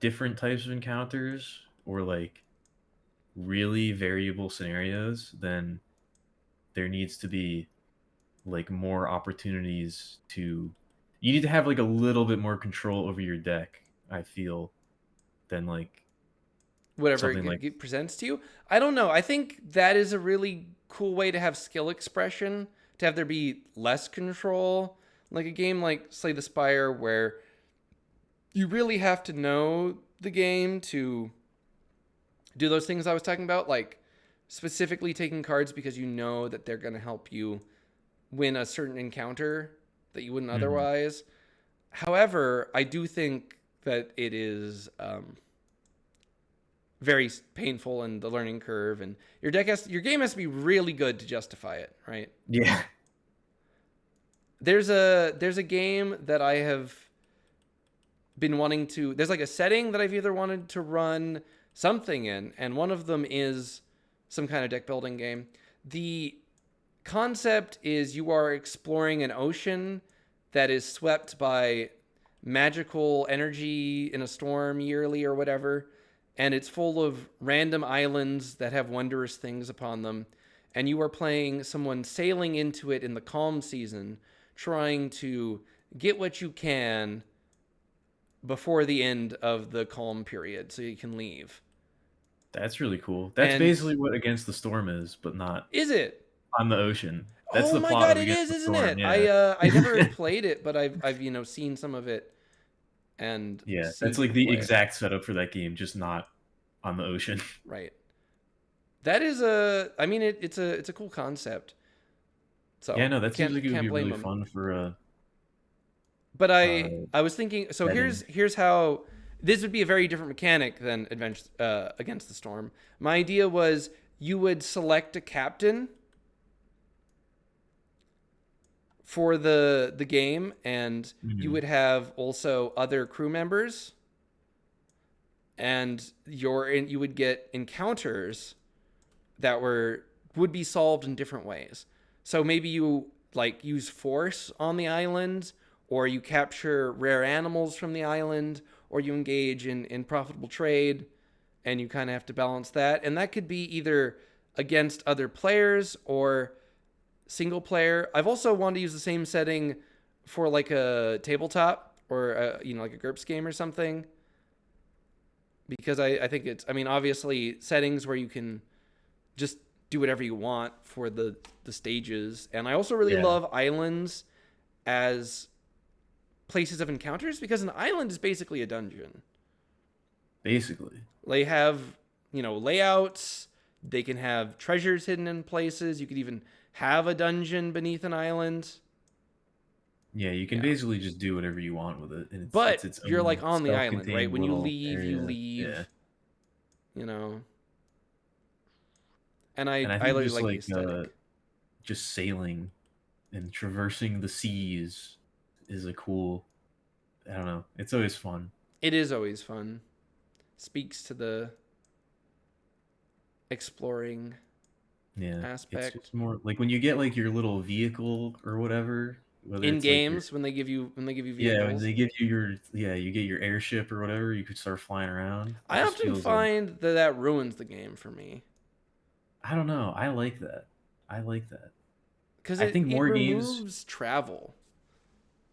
different types of encounters, or like really variable scenarios, then there needs to be like more opportunities to you need to have like a little bit more control over your deck, I feel, than like Whatever something like it presents to you. I don't know. I think that is a really cool way to have skill expression, to have there be less control. Like a game like Slay the Spire, where you really have to know the game to do those things I was talking about, like specifically taking cards because you know that they're going to help you win a certain encounter that you wouldn't otherwise. However, I do think that it is very painful in the learning curve, and your game has to be really good to justify it, right? yeah. There's a game that I have been wanting to, there's like a setting that I've either wanted to run something in, and one of them is some kind of deck building game. The concept is you are exploring an ocean that is swept by magical energy in a storm yearly or whatever, and it's full of random islands that have wondrous things upon them, and you are playing someone sailing into it in the calm season, trying to get what you can before the end of the calm period so you can leave. That's really cool. That's And- basically what Against the Storm is, but not Is it? on the ocean. That's Oh the my plot god, of it Against is, the isn't Storm. it? Yeah. I never played it, but I've seen some of it, and Yeah, seen that's like people the play it. exact setup for that game, just not on the ocean. Right. That is I mean, it's a cool concept. So Yeah, no, that seems can't- like it would can't be blame really 'em. fun for a. But I was thinking, so setting. here's how this would be a very different mechanic than Against the Storm. My idea was you would select a captain for the game, and you Mhm. would have also other crew members, and you would get encounters that would be solved in different ways. So maybe you like use force on the island, or you capture rare animals from the island, or you engage in profitable trade, and you kind of have to balance that. And that could be either against other players or single player. I've also wanted to use the same setting for like a tabletop or like a GURPS game or something, because I think it's, I mean, obviously settings where you can just do whatever you want for the stages. And I also really love islands as places of encounters, because an island is basically a dungeon. Basically. They have, layouts. They can have treasures hidden in places. You could even have a dungeon beneath an island. Yeah, you can basically just do whatever you want with it. And But it's you're own like on the island, right? self-contained When you little leave, you area. leave. Yeah. And I And I think really just like the like aesthetic. just sailing and traversing the seas is a cool, I don't know. It's always fun. It is always fun. Speaks to the exploring Yeah. aspect. It's just more like when you get like your little vehicle or whatever, whether In it's like your, games, when they give you vehicles. yeah, when they give you you get your airship or whatever, you could start flying around. I It just often feels like, find that ruins the game for me. I don't know. I like that. I like that. Because I it think more games- removes travel.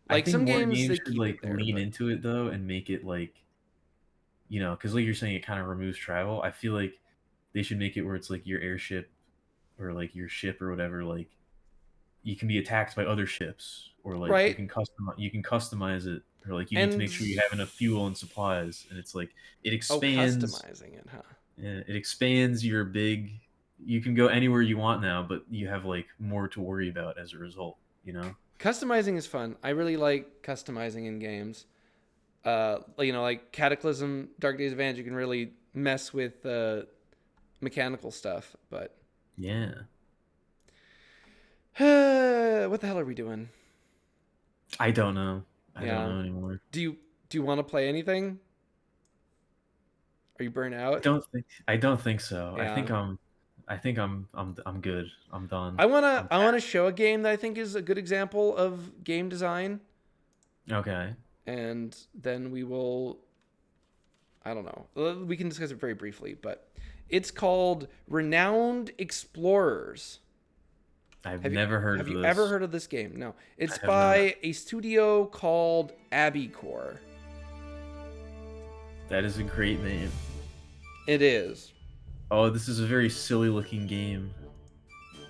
I Like think some more games, they should keep like it there, lean but- into it though and make it like, because like you're saying, it kind of removes travel. I feel like they should make it where it's like your airship or like your ship or whatever, like you can be attacked by other ships, or like Right. you can customize it, or like you need to make sure you have enough fuel and supplies, and it's like it expands. customizing it, huh? Yeah, it expands your big. You can go anywhere you want now, but you have like more to worry about as a result. Customizing is fun. I really like customizing in games. Like Cataclysm, Dark Days Advance, you can really mess with mechanical stuff. But Yeah. what the hell are we doing? I don't know. I Yeah. don't know anymore. Do you want to play anything? Are you burnt out? I don't think so. Yeah. I think I'm good. I'm done. I wanna show a game that I think is a good example of game design, Okay. and then we will. I don't know. We can discuss it very briefly, but it's called Renowned Explorers. I've never heard of Have you this. ever heard of this game? No. It's have by a studio called Abbeycore. That is a great name. It is. Oh, this is a very silly looking game.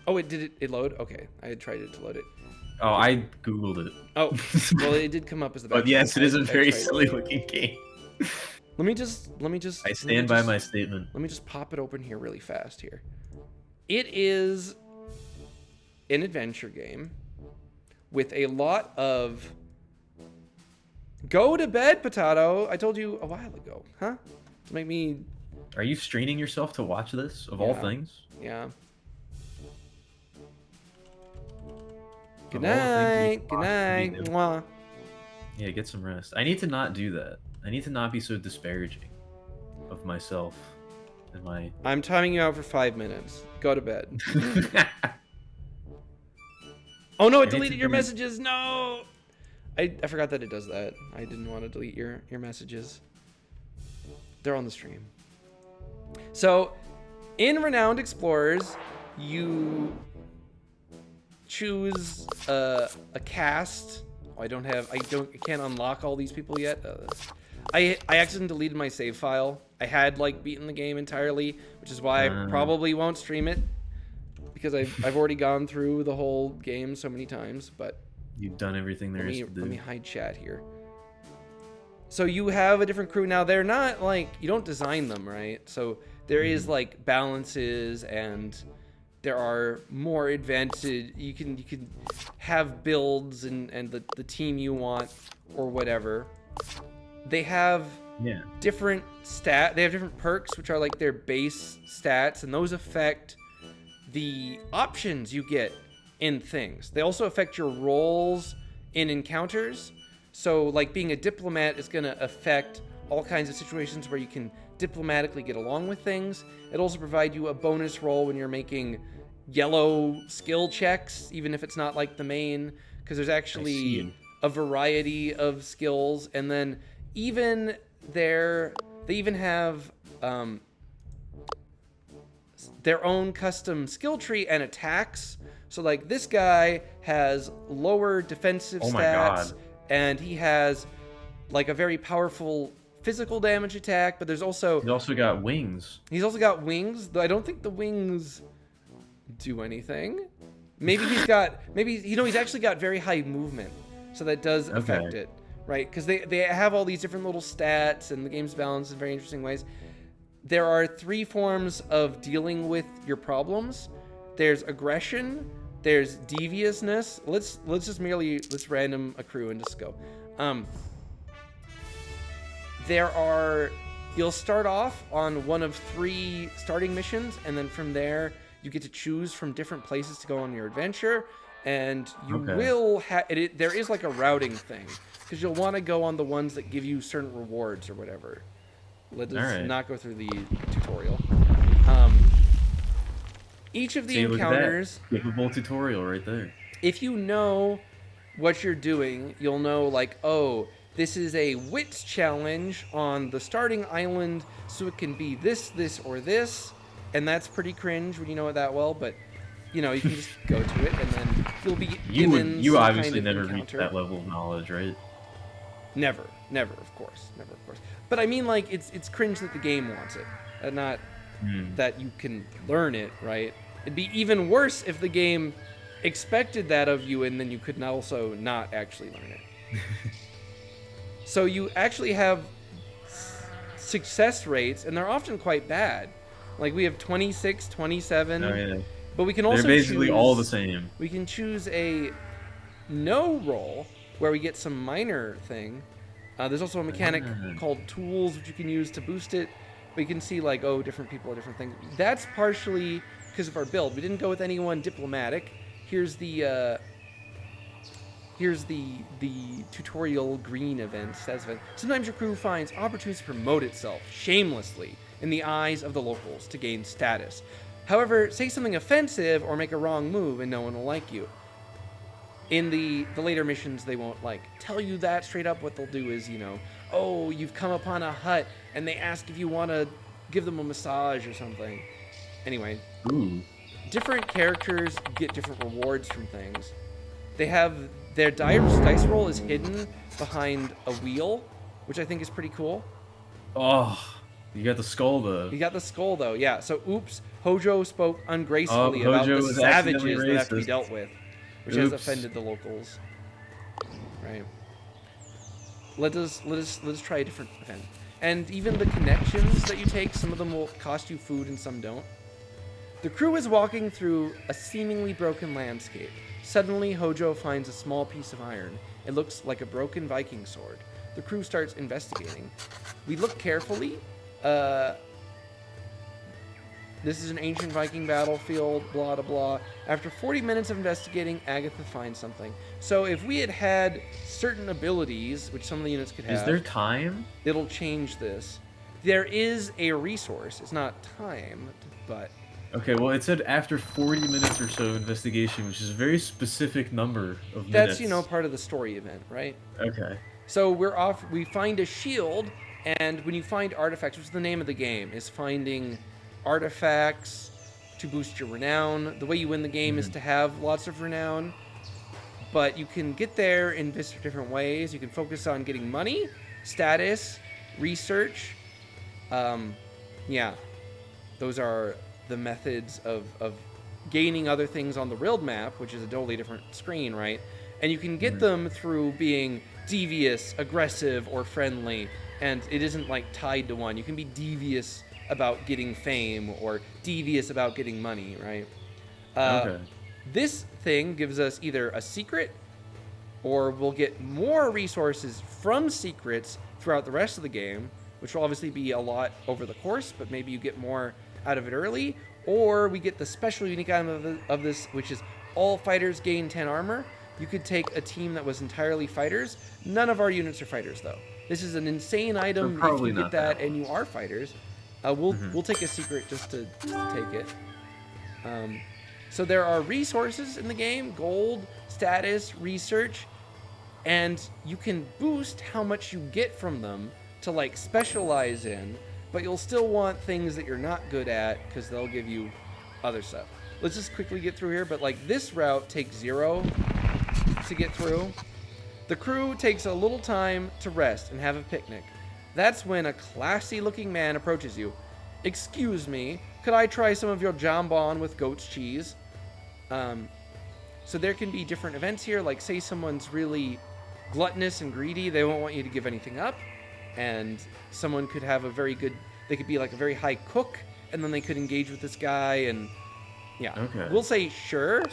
Oh, it load? Okay. I had tried it to load it. Oh, I googled it. Oh, well, it did come up as the But back. yes, it is a I very tried it. silly looking game. Let me just. I stand by my statement. Let me just pop it open here really fast here. It is an adventure game with a lot of go to bed, potato. I told you a while ago, huh? To make me, Are you straining yourself to watch this of all Yeah. things? yeah. Of Good all things night. you Good possibly night. do. Mwah. Yeah, get some rest. I need to not do that. I need to not be so disparaging of myself and my. I'm timing you out for 5 minutes. Go to bed. Oh no! It I need to deleted your do it. messages. No. I forgot that it does that. I didn't want to delete your messages. They're on the stream. So, in Renowned Explorers, you choose a cast. Oh, I can't unlock all these people yet. I accidentally deleted my save file. I had like beaten the game entirely, which is why I probably won't stream it, because I've already gone through the whole game so many times. But You've done everything there is to do. let me hide chat here. So you have a different crew now. They're not like, you don't design them, right? So there is like balances, and there are more advanced. You can have builds and the team you want or whatever. They have Yeah. different they have different perks, which are like their base stats, and those affect the options you get in things. They also affect your roles in encounters. So like being a diplomat is going to affect all kinds of situations where you can diplomatically get along with things. It'll also provide you a bonus roll when you're making yellow skill checks, even if it's not like the main, because there's actually see. a variety of skills. And then even they even have their own custom skill tree and attacks. So like this guy has lower defensive Oh my stats, God. and he has like a very powerful physical damage attack, but there's also He's also got wings. he's also got wings, though I don't think the wings do anything. Maybe he's actually got very high movement, so that does affect Okay. it, right? Because they have all these different little stats, and the game's balanced in very interesting ways. There are 3 forms of dealing with your problems. There's aggression, there's deviousness. Let's random accrue and just go. You'll start off on one of 3 starting missions, and then from there you get to choose from different places to go on your adventure, and you Okay. will have there is like a routing thing, because you'll want to go on the ones that give you certain rewards or whatever. Let's Alright. not go through the tutorial. Each of the See, look at that. encounters, Capable tutorial right there. if you know what you're doing, you'll know like, oh, this is a wits challenge on the starting island, so it can be this, or this, and that's pretty cringe when you know it that well. But you know, you can just go to it, and then you'll be given You some obviously kind of never reached encounter. that level of knowledge, right? Never, of course. But I mean, like, it's cringe that the game wants it, and not that you can learn it, right? It'd be even worse if the game expected that of you, and then you could also not actually learn it. So you actually have success rates, and they're often quite bad. Like we have 26, 27, Oh, yeah. but we can also They're basically choose, all the same. We can choose a no roll where we get some minor thing. There's also a mechanic called tools, which you can use to boost it. But you can see like, oh, different people are different things. That's partially because of our build. We didn't go with anyone diplomatic. Here's the tutorial green event, status event. Sometimes your crew finds opportunities to promote itself shamelessly in the eyes of the locals to gain status. However, say something offensive or make a wrong move and no one will like you. In the later missions, they won't like tell you that straight up. What they'll do is, you know, oh, you've come upon a hut and they ask if you want to give them a massage or something. Anyway, Ooh. different characters get different rewards from things. They have their dice roll is hidden behind a wheel, which I think is pretty cool. Oh, you got the skull though. You got the skull though, yeah. So oops, Hojo spoke ungracefully about Hojo the was accidentally savages that have to be racist. dealt with, which has Oops. offended the locals. Right. Let us try a different event. And even the connections that you take, some of them will cost you food and some don't. The crew is walking through a seemingly broken landscape. Suddenly, Hojo finds a small piece of iron. It looks like a broken Viking sword. The crew starts investigating. We look carefully. This is an ancient Viking battlefield, blah, blah, blah. After 40 minutes of investigating, Agatha finds something. So if we had certain abilities, which some of the units could have, Is there time? it'll change this. There is a resource. It's not timed, but Okay, well, it said after 40 minutes or so investigation, which is a very specific number of minutes. that's, you know, part of the story event, right? Okay. So we find a shield, and when you find artifacts, which is the name of the game, is finding artifacts to boost your renown. The way you win the game is to have lots of renown, but you can get there in different ways. You can focus on getting money, status, research. Yeah, those are the methods of gaining other things on the world map, which is a totally different screen, right? And you can get them through being devious, aggressive, or friendly, and it isn't like tied to one. You can be devious about getting fame or devious about getting money, right? Okay. This thing gives us either a secret, or we'll get more resources from secrets throughout the rest of the game, which will obviously be a lot over the course, but maybe you get more out of it early, or we get the special unique item of this, which is all fighters gain 10 armor. You could take a team that was entirely fighters. None of our units are fighters, though. This is an insane item So probably if you get not that that and you are fighters. We'll take a secret just to take it. So there are resources in the game: gold, status, research, and you can boost how much you get from them to like specialize in, but you'll still want things that you're not good at because they'll give you other stuff. Let's just quickly get through here, but like this route takes 0 to get through. The crew takes a little time to rest and have a picnic. That's when a classy looking man approaches you. Excuse me, could I try some of your jambon with goat's cheese? So there can be different events here, like say someone's really gluttonous and greedy, they won't want you to give anything up. And someone could have they could be like a very high cook, and then they could engage with this guy, and yeah. Okay. We'll say sure.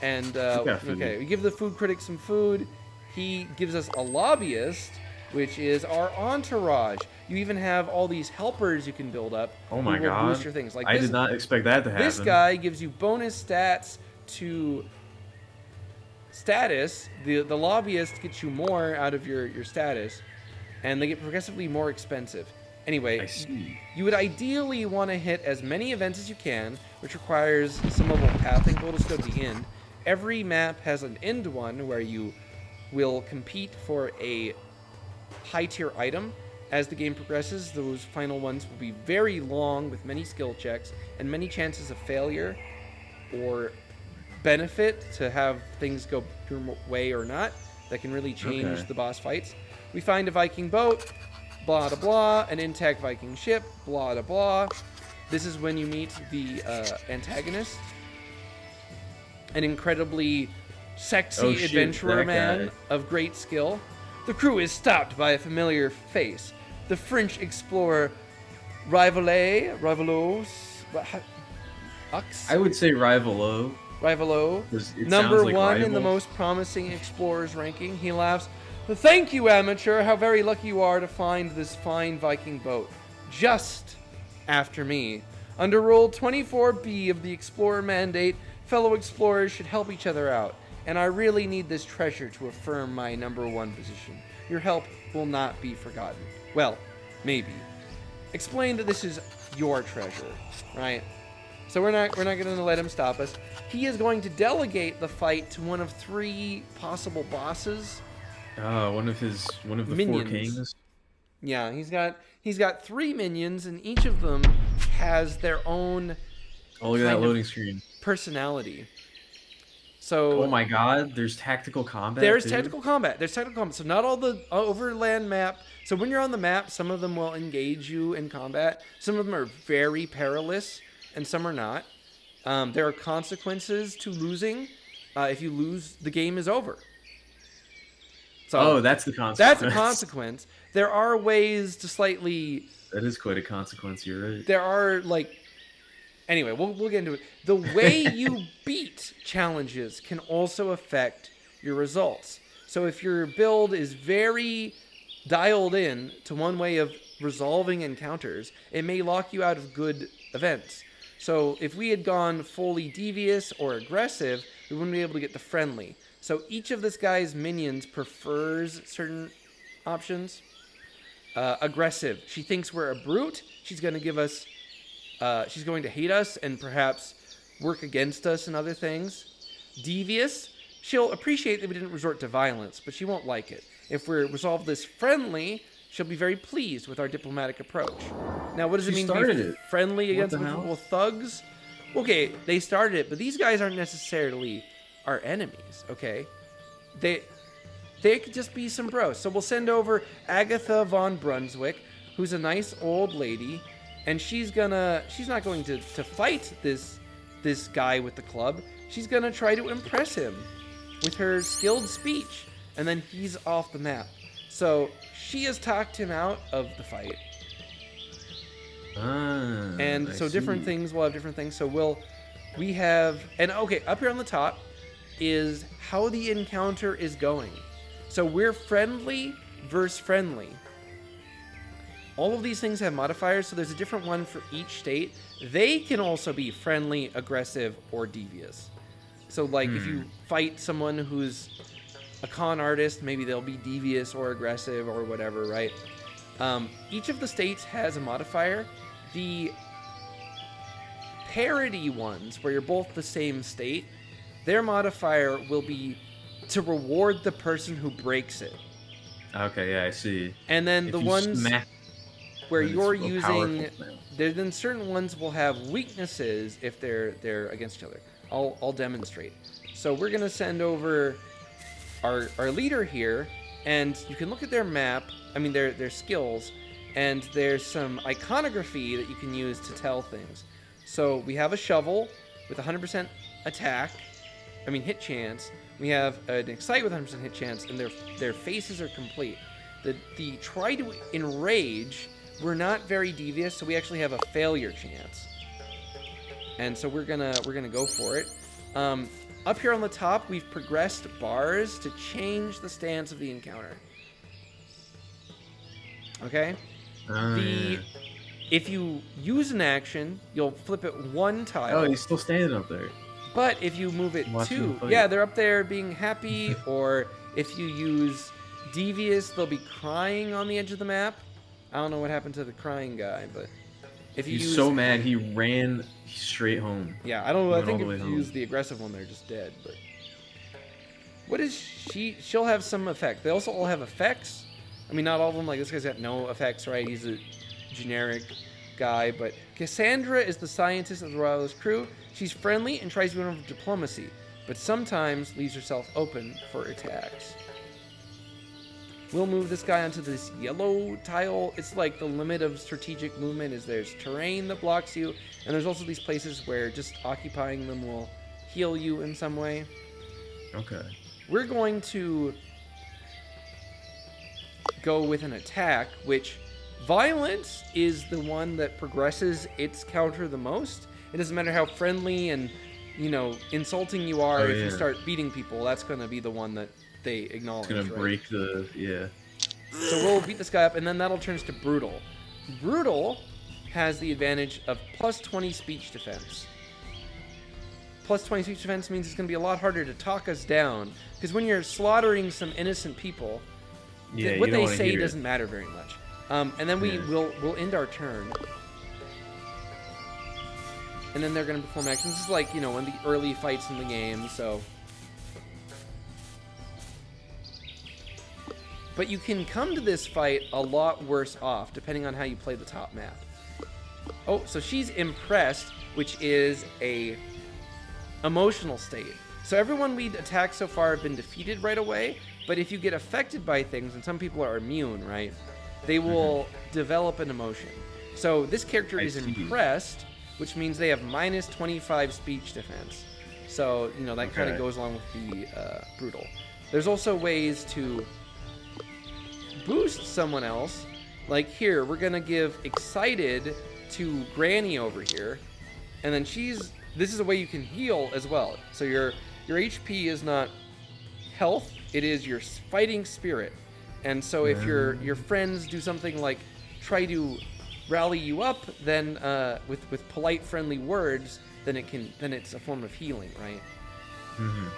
And okay, we give the food critic some food. He gives us a lobbyist, which is our entourage. You even have all these helpers you can build up. Oh my who will god. Boost your things. Like I this, did not expect that to happen. This guy gives you bonus stats to status. The lobbyist gets you more out of your status, and they get progressively more expensive. Anyway, I see. you would ideally want to hit as many events as you can, which requires some level of pathing, but we'll just go to the end. Every map has an end one where you will compete for a high tier item. As the game progresses, those final ones will be very long with many skill checks and many chances of failure or benefit to have things go your way or not. That can really change the boss fights. We find a Viking boat, blah blah blah, an intact Viking ship, blah blah blah. This is when you meet the antagonist, an incredibly sexy adventurer man of great skill. The crew is stopped by a familiar face. The French explorer Rivalos. I would say Rivalo. Number like 1 in the rival. most promising explorers ranking. He laughs. Thank you, amateur. How very lucky you are to find this fine Viking boat. Just after me. Under Rule 24B of the Explorer Mandate, fellow explorers should help each other out. And I really need this treasure to affirm my number 1 position. Your help will not be forgotten. Well, maybe. Explain that this is your treasure, right? So we're not going to let him stop us. He is going to delegate the fight to one of 3 possible bosses. One of the Minions. 4 kings. Yeah, he's got 3 minions, and each of them has their own Oh, look at that kind of loading screen. personality. So Oh my god, there's tactical combat. there's too? tactical combat. There's tactical combat. So not all the overland map. So when you're on the map, some of them will engage you in combat. Some of them are very perilous, and some are not. There are consequences to losing. If you lose, the game is over. So that's the consequence. that's a consequence. There are ways to slightly. That is quite a consequence. You're right. There are like. Anyway, we'll get into it. The way you beat challenges can also affect your results. So if your build is very dialed in to one way of resolving encounters, it may lock you out of good events. So if we had gone fully devious or aggressive, we wouldn't be able to get the friendly. So each of this guy's minions prefers certain options. Aggressive. She thinks we're a brute. She's going to give us... she's going to hate us and perhaps work against us and other things. Devious. She'll appreciate that we didn't resort to violence, but she won't like it. If we resolve this friendly, she'll be very pleased with our diplomatic approach. Now, what does it mean to be friendly against the hell? people thugs? Okay, they started it, but these guys aren't necessarily our enemies, okay? They could just be some bros. So we'll send over Agatha von Brunswick, who's a nice old lady, and she's not going to fight this guy with the club. She's gonna try to impress him with her skilled speech, and then he's off the map. So she has talked him out of the fight. And so different things will have different things. So we have, and okay, up here on the top is how the encounter is going. So we're friendly versus friendly. All of these things have modifiers, so there's a different one for each state. They can also be friendly, aggressive, or devious. So like if you fight someone who's a con artist, maybe they'll be devious or aggressive or whatever, right? Each of the states has a modifier. The parity ones, where you're both the same state, their modifier will be to reward the person who breaks it. Okay, yeah, I see. And then If the you ones smack, where then it's you're a using, powerful now. then certain ones will have weaknesses if they're against each other. I'll demonstrate. So we're gonna send over our leader here, and you can look at their map. I mean their skills, and there's some iconography that you can use to tell things. So we have a shovel with 100% hit chance. We have an excite with 100% hit chance, and their faces are complete. The try to enrage, we're not very devious, so we actually have a failure chance. And so we're gonna go for it. Up here on the top, we've progressed bars to change the stance of the encounter. Okay? Yeah. If you use an action, you'll flip it one tile. Oh, he's still standing up there. But if you move it Watching two, them fight. yeah, they're up there being happy. Or if you use devious, they'll be crying on the edge of the map. I don't know what happened to the crying guy, but if you He's use, so mad he ran straight home. yeah, I don't know. I Went think all the if way you home. use the aggressive one, they're just dead. But what is she? She'll have some effect. They also all have effects. I mean, not all of them. Like this guy's got no effects, right? He's a generic guy. But Cassandra is the scientist of the Royalist crew. She's friendly and tries to win over diplomacy, but sometimes leaves herself open for attacks. We'll move this guy onto this yellow tile. It's like the limit of strategic movement is there's terrain that blocks you, and there's also these places where just occupying them will heal you in some way. Okay. We're going to go with an attack, which violence is the one that progresses its counter the most. It doesn't matter how friendly and, insulting you are. Oh, If you yeah. start beating people, that's going to be the one that they acknowledge. It's gonna right? break the So we'll beat this guy up, and then that'll turn to brutal. Brutal has the advantage of plus 20 speech defense. Plus 20 speech defense means it's going to be a lot harder to talk us down, because when you're slaughtering some innocent people, Yeah. what you don't they wanna say hear it. doesn't matter very much. And then Yeah. we'll end our turn. And then they're going to perform actions. This is like, one of the early fights in the game, so... But you can come to this fight a lot worse off, depending on how you play the top map. Oh, so she's impressed, which is a emotional state. So everyone we'd attacked so far have been defeated right away, but if you get affected by things, and some people are immune, right, they will develop an emotion. So this character I is see. impressed, which means they have minus 25 speech defense. So, that kind of Okay. goes along with the brutal. There's also ways to boost someone else. Like here, we're gonna give excited to Granny over here, and then this is a way you can heal as well. So your HP is not health, it is your fighting spirit. And so if your friends do something like try to rally you up, then with polite, friendly words, then it's a form of healing, right? Mhm.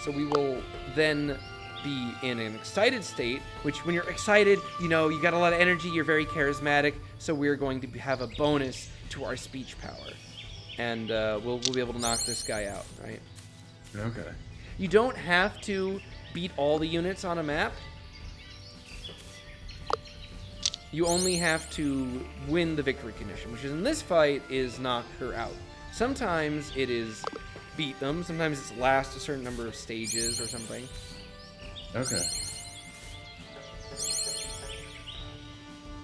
So we will then be in an excited state, which when you're excited, you got a lot of energy, you're very charismatic, so we're going to have a bonus to our speech power. And we'll be able to knock this guy out, right? Okay. You don't have to beat all the units on a map. You only have to win the victory condition, which is in this fight is knock her out. Sometimes it is beat them, sometimes it's last a certain number of stages or something. Okay.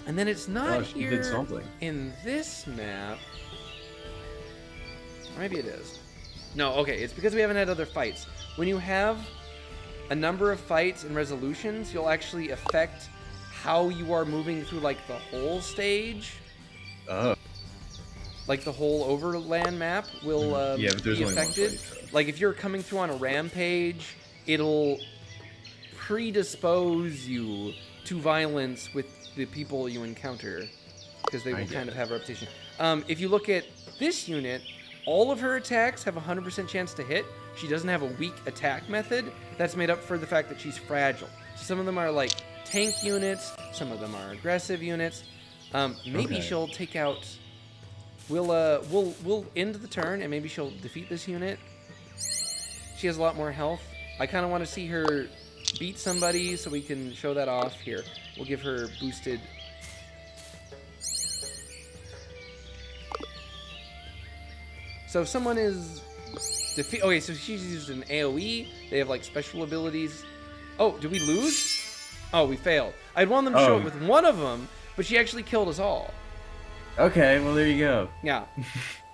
And then it's not Oh, she did here something. in this map. Or maybe it is. No, okay, it's because we haven't had other fights. When you have a number of fights and resolutions, you'll actually affect how you are moving through, like, the whole stage. Oh. Like, the whole overland map will Yeah, but there's be only one affected. fight, so. Like, if you're coming through on a rampage, it'll predispose you to violence with the people you encounter, because they I will get kind of it. have a reputation. If you look at this unit, all of her attacks have a 100% chance to hit. She doesn't have a weak attack method. That's made up for the fact that she's fragile. So some of them are like tank units, some of them are aggressive units. Maybe Okay. she'll take out we'll end the turn and maybe she'll defeat this unit. She has a lot more health. I kind of want to see her beat somebody so we can show that off here. We'll give her boosted. So if someone is okay, so she's used an AoE. They have like special abilities. Oh, did we lose? Oh, we failed. I'd want them to show Oh. it with one of them, but she actually killed us all. Okay, well there you go. Yeah.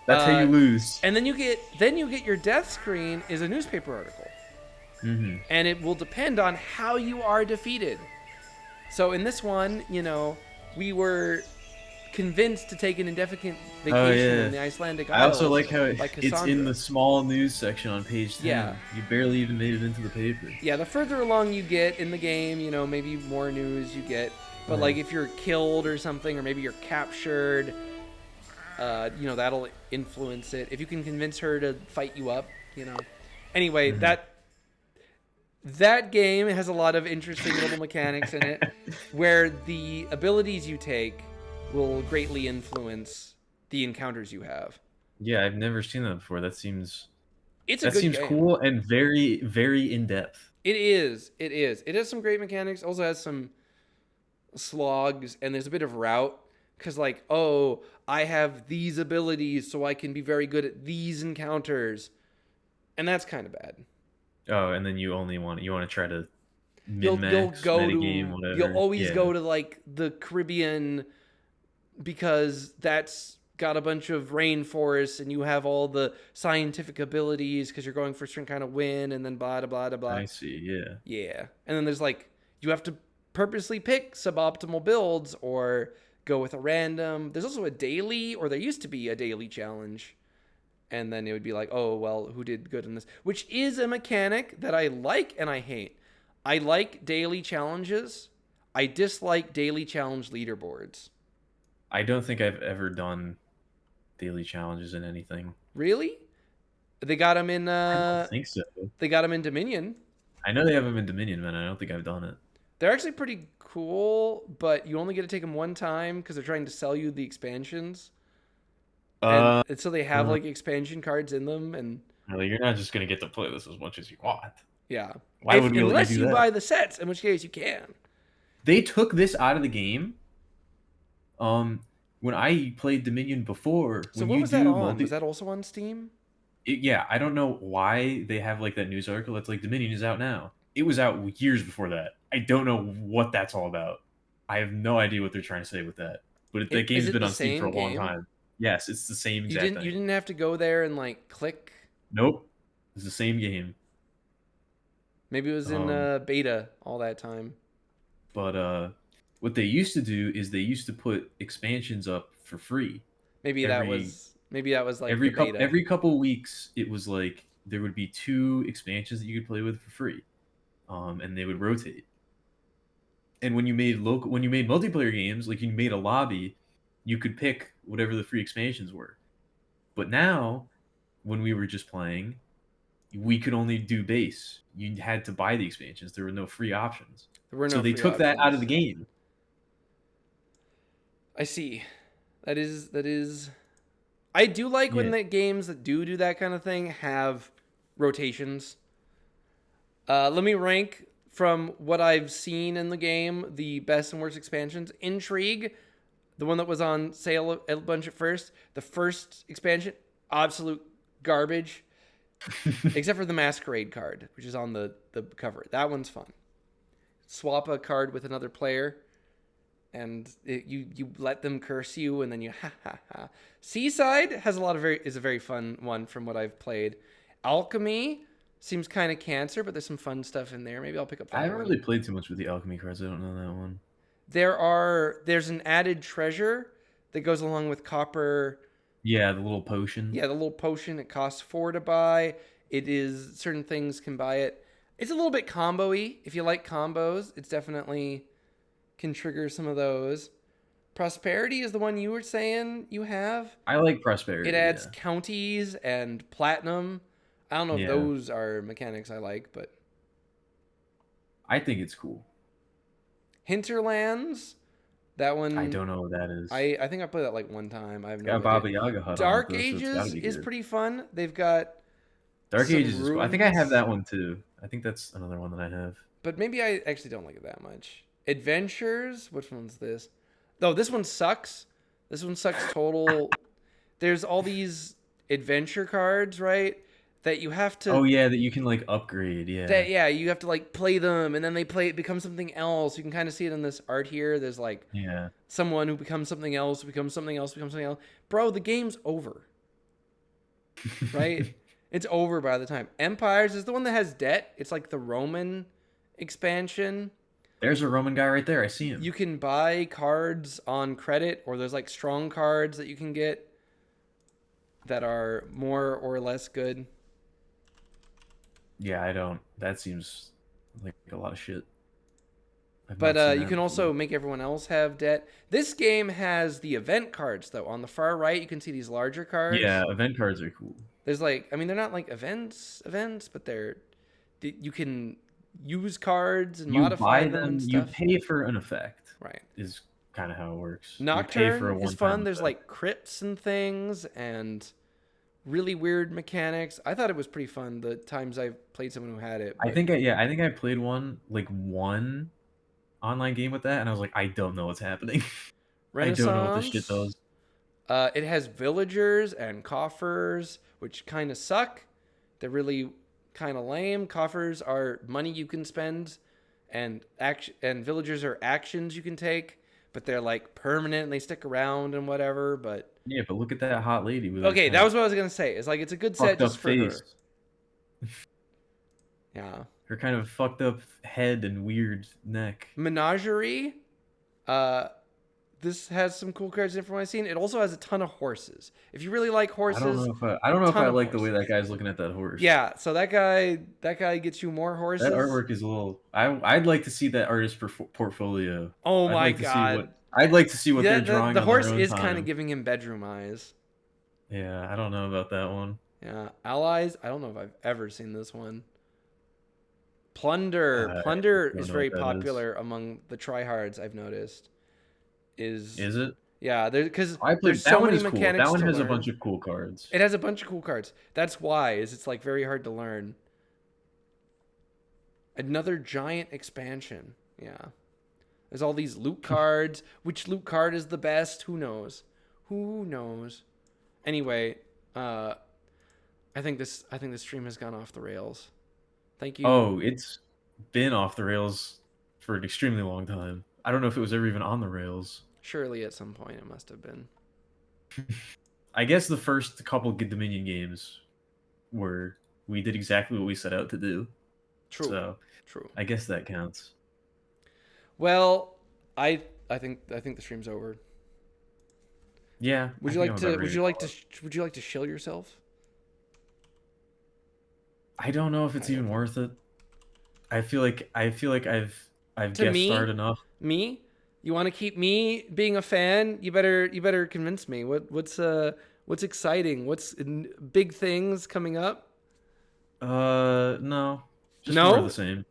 That's how you lose. And then you get your death screen is a newspaper article. Mm-hmm. And it will depend on how you are defeated. So in this one, you know, we were convinced to take an indefinite vacation in the Icelandic I Isles. also like how by it's in Cassandra. the small news section on page 10. Yeah. You barely even made it into the paper. Yeah, the further along you get in the game, you know, maybe more news you get. But Right. like if you're killed or something, or maybe you're captured, you know, that'll influence it. If you can convince her to fight you up, you know. Anyway, that game has a lot of interesting little mechanics in it, where the abilities you take will greatly influence the encounters you have. Yeah, I've never seen that before. That seems It's a good seems game. cool and very, very in depth. It is. It is. It has some great mechanics. Also has some slogs, and there's a bit of route. Because, like, oh, I have these abilities, so I can be very good at these encounters. And that's kind of bad. Oh, and then you want to try to You'll min-max, go metagame, to whatever. you'll always Yeah. go to like the Caribbean because that's got a bunch of rainforests and you have all the scientific abilities because you're going for a certain kind of wind and then blah blah blah blah. I see, yeah. Yeah. And then there's like you have to purposely pick suboptimal builds or go with a random. There's also a daily, or there used to be a daily challenge. And then it would be like, oh, well, who did good in this? Which is a mechanic that I like and I hate. I like daily challenges. I dislike daily challenge leaderboards. I don't think I've ever done daily challenges in anything. Really? They got them in I don't think so. they got them in Dominion. I know they have them in Dominion, man. I don't think I've done it. They're actually pretty cool, but you only get to take them one time because they're trying to sell you the expansions. And so they have like expansion cards in them, and Well, you're not just gonna get to play this as much as you want. yeah. Why would we let unless you do you that? buy the sets, in which case you can. They took this out of the game. When I played Dominion before, So when what you was do that on? multi- Was that also on Steam? yeah, I don't know why they have like that news article that's like Dominion is out now. It was out years before that. I don't know what that's all about. I have no idea what they're trying to say with that. But that Is game's it been the on Steam for a same long game? time. Yes, it's the same You exact didn't thing. you didn't have to go there and like click. Nope, it's the same game. Maybe it was in beta all that time. But what they used to do is they used to put expansions up for free. Maybe that was like every the beta. every couple weeks it was like there would be 2 expansions that you could play with for free, and they would rotate. And when you made multiplayer games, like you made a lobby, you could pick whatever the free expansions were. But now, when we were just playing, we could only do base. You had to buy the expansions. There were no free options. There were no So they free took that out of options. the game. I see. That is. I do like when Yeah. the games that do that kind of thing have rotations. Let me rank from what I've seen in the game the best and worst expansions. Intrigue, the one that was on sale a bunch at first. The first expansion, absolute garbage, except for the Masquerade card, which is on the cover. That one's fun. Swap a card with another player, and you let them curse you, and then you ha ha ha. Seaside has is a very fun one from what I've played. Alchemy seems kind of cancer, but there's some fun stuff in there. Maybe I'll pick up that I haven't one. really played too much with the alchemy cards. I don't know that one. There's an added treasure that goes along with copper. Yeah, the little potion. Yeah, the little potion. It costs 4 to buy. It is certain things can buy it. It's a little bit combo-y. If you like combos, it's definitely can trigger some of those. Prosperity is the one you were saying you have. I like prosperity. It adds yeah. counties and platinum. I don't know if Yeah. those are mechanics I like, but I think it's cool. Hinterlands That one I don't know what that is. I think I played that like one time. I have no Got idea. Baba Yaga HUD on it, Dark though, so it's gotta Ages be is good. pretty fun. They've got Dark some Ages is cool. I think I have runes. that one too. I think that's another one that I have. But maybe I actually don't like it that much. Adventures, which one's this? Oh, this one sucks. This one sucks total. There's all these adventure cards, right? That you have to Oh yeah, that you can like upgrade. Yeah. that yeah, you have to like play them and then they play it becomes something else. You can kind of see it in this art here. There's like Yeah. someone who becomes something else, becomes something else, becomes something else. Bro, the game's over. Right? It's over by the time. Empires is the one that has debt. It's like the Roman expansion. There's a Roman guy right there. I see him. You can buy cards on credit, or there's like strong cards that you can get that are more or less good. Yeah, I don't. That seems like a lot of shit. I've But not seen you that can also before. make everyone else have debt. This game has the event cards, though. On the far right, you can see these larger cards. Yeah, event cards are cool. There's like, I mean, they're not like events, but you can use cards and You modify buy them them. and You stuff. pay for an effect. Right. Is kind of how it works. You pay for a Nocturne is one-time fun. There's effect. like crypts and things and really weird mechanics. I thought it was pretty fun the times I've played someone who had it. I but- think I think I played one online game with that, and I was like, I don't know what's happening. I don't know what this shit Renaissance. does. It has villagers and coffers, which kind of suck. They're really kind of lame. Coffers are money you can spend, and villagers are actions you can take, but they're like permanent and they stick around and whatever. But Yeah, but look at that hot lady with her okay, kind that of was what I was gonna say. It's like it's a good set fucked up just for her. face. Yeah. Her kind of fucked up head and weird neck. Menagerie. This has some cool cards in from what I've seen. It also has a ton of horses. If you really like horses, I don't know if ton I of like the way horses. that guy's looking at that horse. yeah. So that guy gets you more horses. That artwork is a little. I'd like to see that artist portfolio. Oh I'd my like to see god. I'd like to see what Yeah, they're drawing. the on their horse own is kind time. of giving him bedroom eyes. Yeah, I don't know about that one. Yeah. Allies. I don't know if I've ever seen this one. Plunder. I Plunder don't is know very what that is. popular among the tryhards. I've noticed. Is it? Yeah, because I played there's that so one. many Is cool. mechanics. That one to has a learn. bunch of cool cards. It has a bunch of cool cards. That's why it's like very hard to learn. Another giant expansion. Yeah. There's all these loot cards. Which loot card is the best? Who knows? Who knows? Anyway, I think this stream has gone off the rails. Thank you. Oh, it's been off the rails for an extremely long time. I don't know if it was ever even on the rails. Surely at some point it must have been. I guess the first couple Good Dominion games we did exactly what we set out to do. True. So True. I guess that counts. Well, I think the stream's over. Yeah. Would you like to would you like to shill yourself? I don't know if it's even worth it. I feel like I've To guest me? starred enough. Me? You want to keep me being a fan? You better convince me. What's exciting? What's big things coming up? No. Just No? more of the same.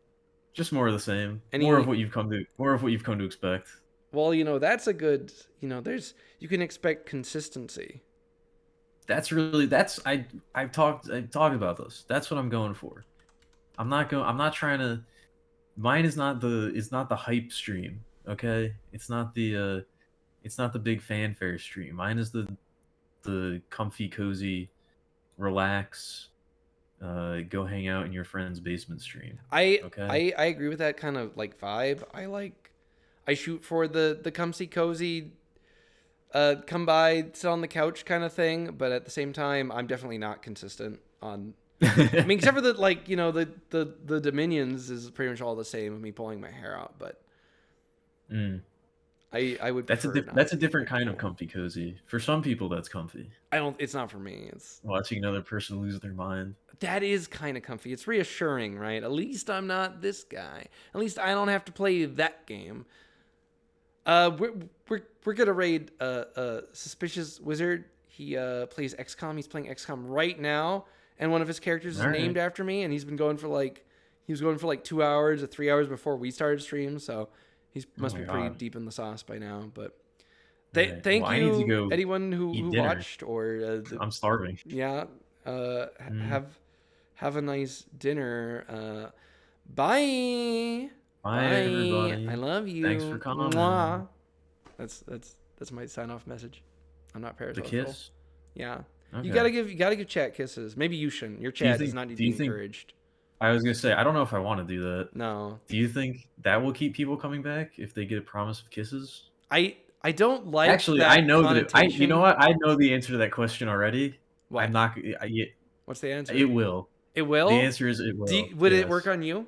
Just more of the same. Any- More of what you've come to expect. Well, that's a good. You can expect consistency. I've talked about this. That's what I'm going for. I'm not trying to. Mine is not the hype stream. Okay, it's not the big fanfare stream. Mine is the comfy, cozy, relax, go hang out in your friend's basement stream. Okay. I agree with that kind of like vibe. I shoot for the comfy cozy come by, sit on the couch kind of thing, but at the same time I'm definitely not consistent on I mean except for the Dominions is pretty much all the same of me pulling my hair out, but Mm. I would That's prefer not that's a to. different kind of comfy cozy. For some people, that's comfy. It's not for me. It's Watching another person lose their mind. that is kind of comfy. It's reassuring, right? At least I'm not this guy. At least I don't have to play that game. We're gonna raid Suspicious Wizard. He plays XCOM. He's playing XCOM right now, and one of his characters is All right. named after me. And he was going for like 2 hours or 3 hours before we started stream. So He's must Oh be my pretty God. deep in the sauce by now. But Right. thank Well, I need to you, go anyone who eat dinner. watched or I'm starving. yeah. Mm. Have a nice dinner. Bye. Bye, everybody. I love you. Thanks for coming. Mwah. That's my sign off message. I'm not The parasocial. kiss. Yeah. Okay. You gotta give chat kisses. Maybe you shouldn't. Your Do you chat does think- not need to do be you think- encouraged. I was gonna say I don't know if I want to do that. No. Do you think that will keep people coming back if they get a promise of kisses? I don't like Actually, that I know that. You know connotation. what? I know the answer to that question already. What? I'm not. What's the answer? It will. It will? The answer is it will. Would it yes. work on you?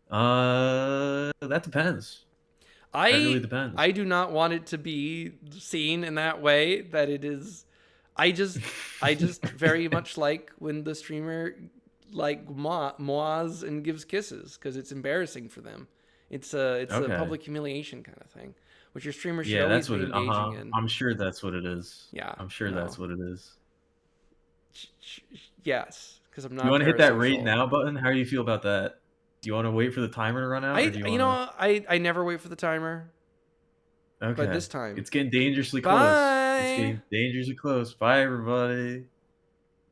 That depends. That really depends. I do not want it to be seen in that way that it is. I just very much like when the streamer like moas and gives kisses because it's embarrassing for them. It's a Okay. public humiliation kind of thing, which your streamer should Yeah, always that's what be it. engaging in. I'm sure that's what it is. Yeah, I'm sure no. that's what it is. Yes, because I'm not. You want to hit that rate parasocial. now button? How do you feel about that? Do you want to wait for the timer to run out? Or do You know, I never wait for the timer, Okay. but this time. It's getting dangerously close. Bye. It's getting dangerously close. Bye, everybody.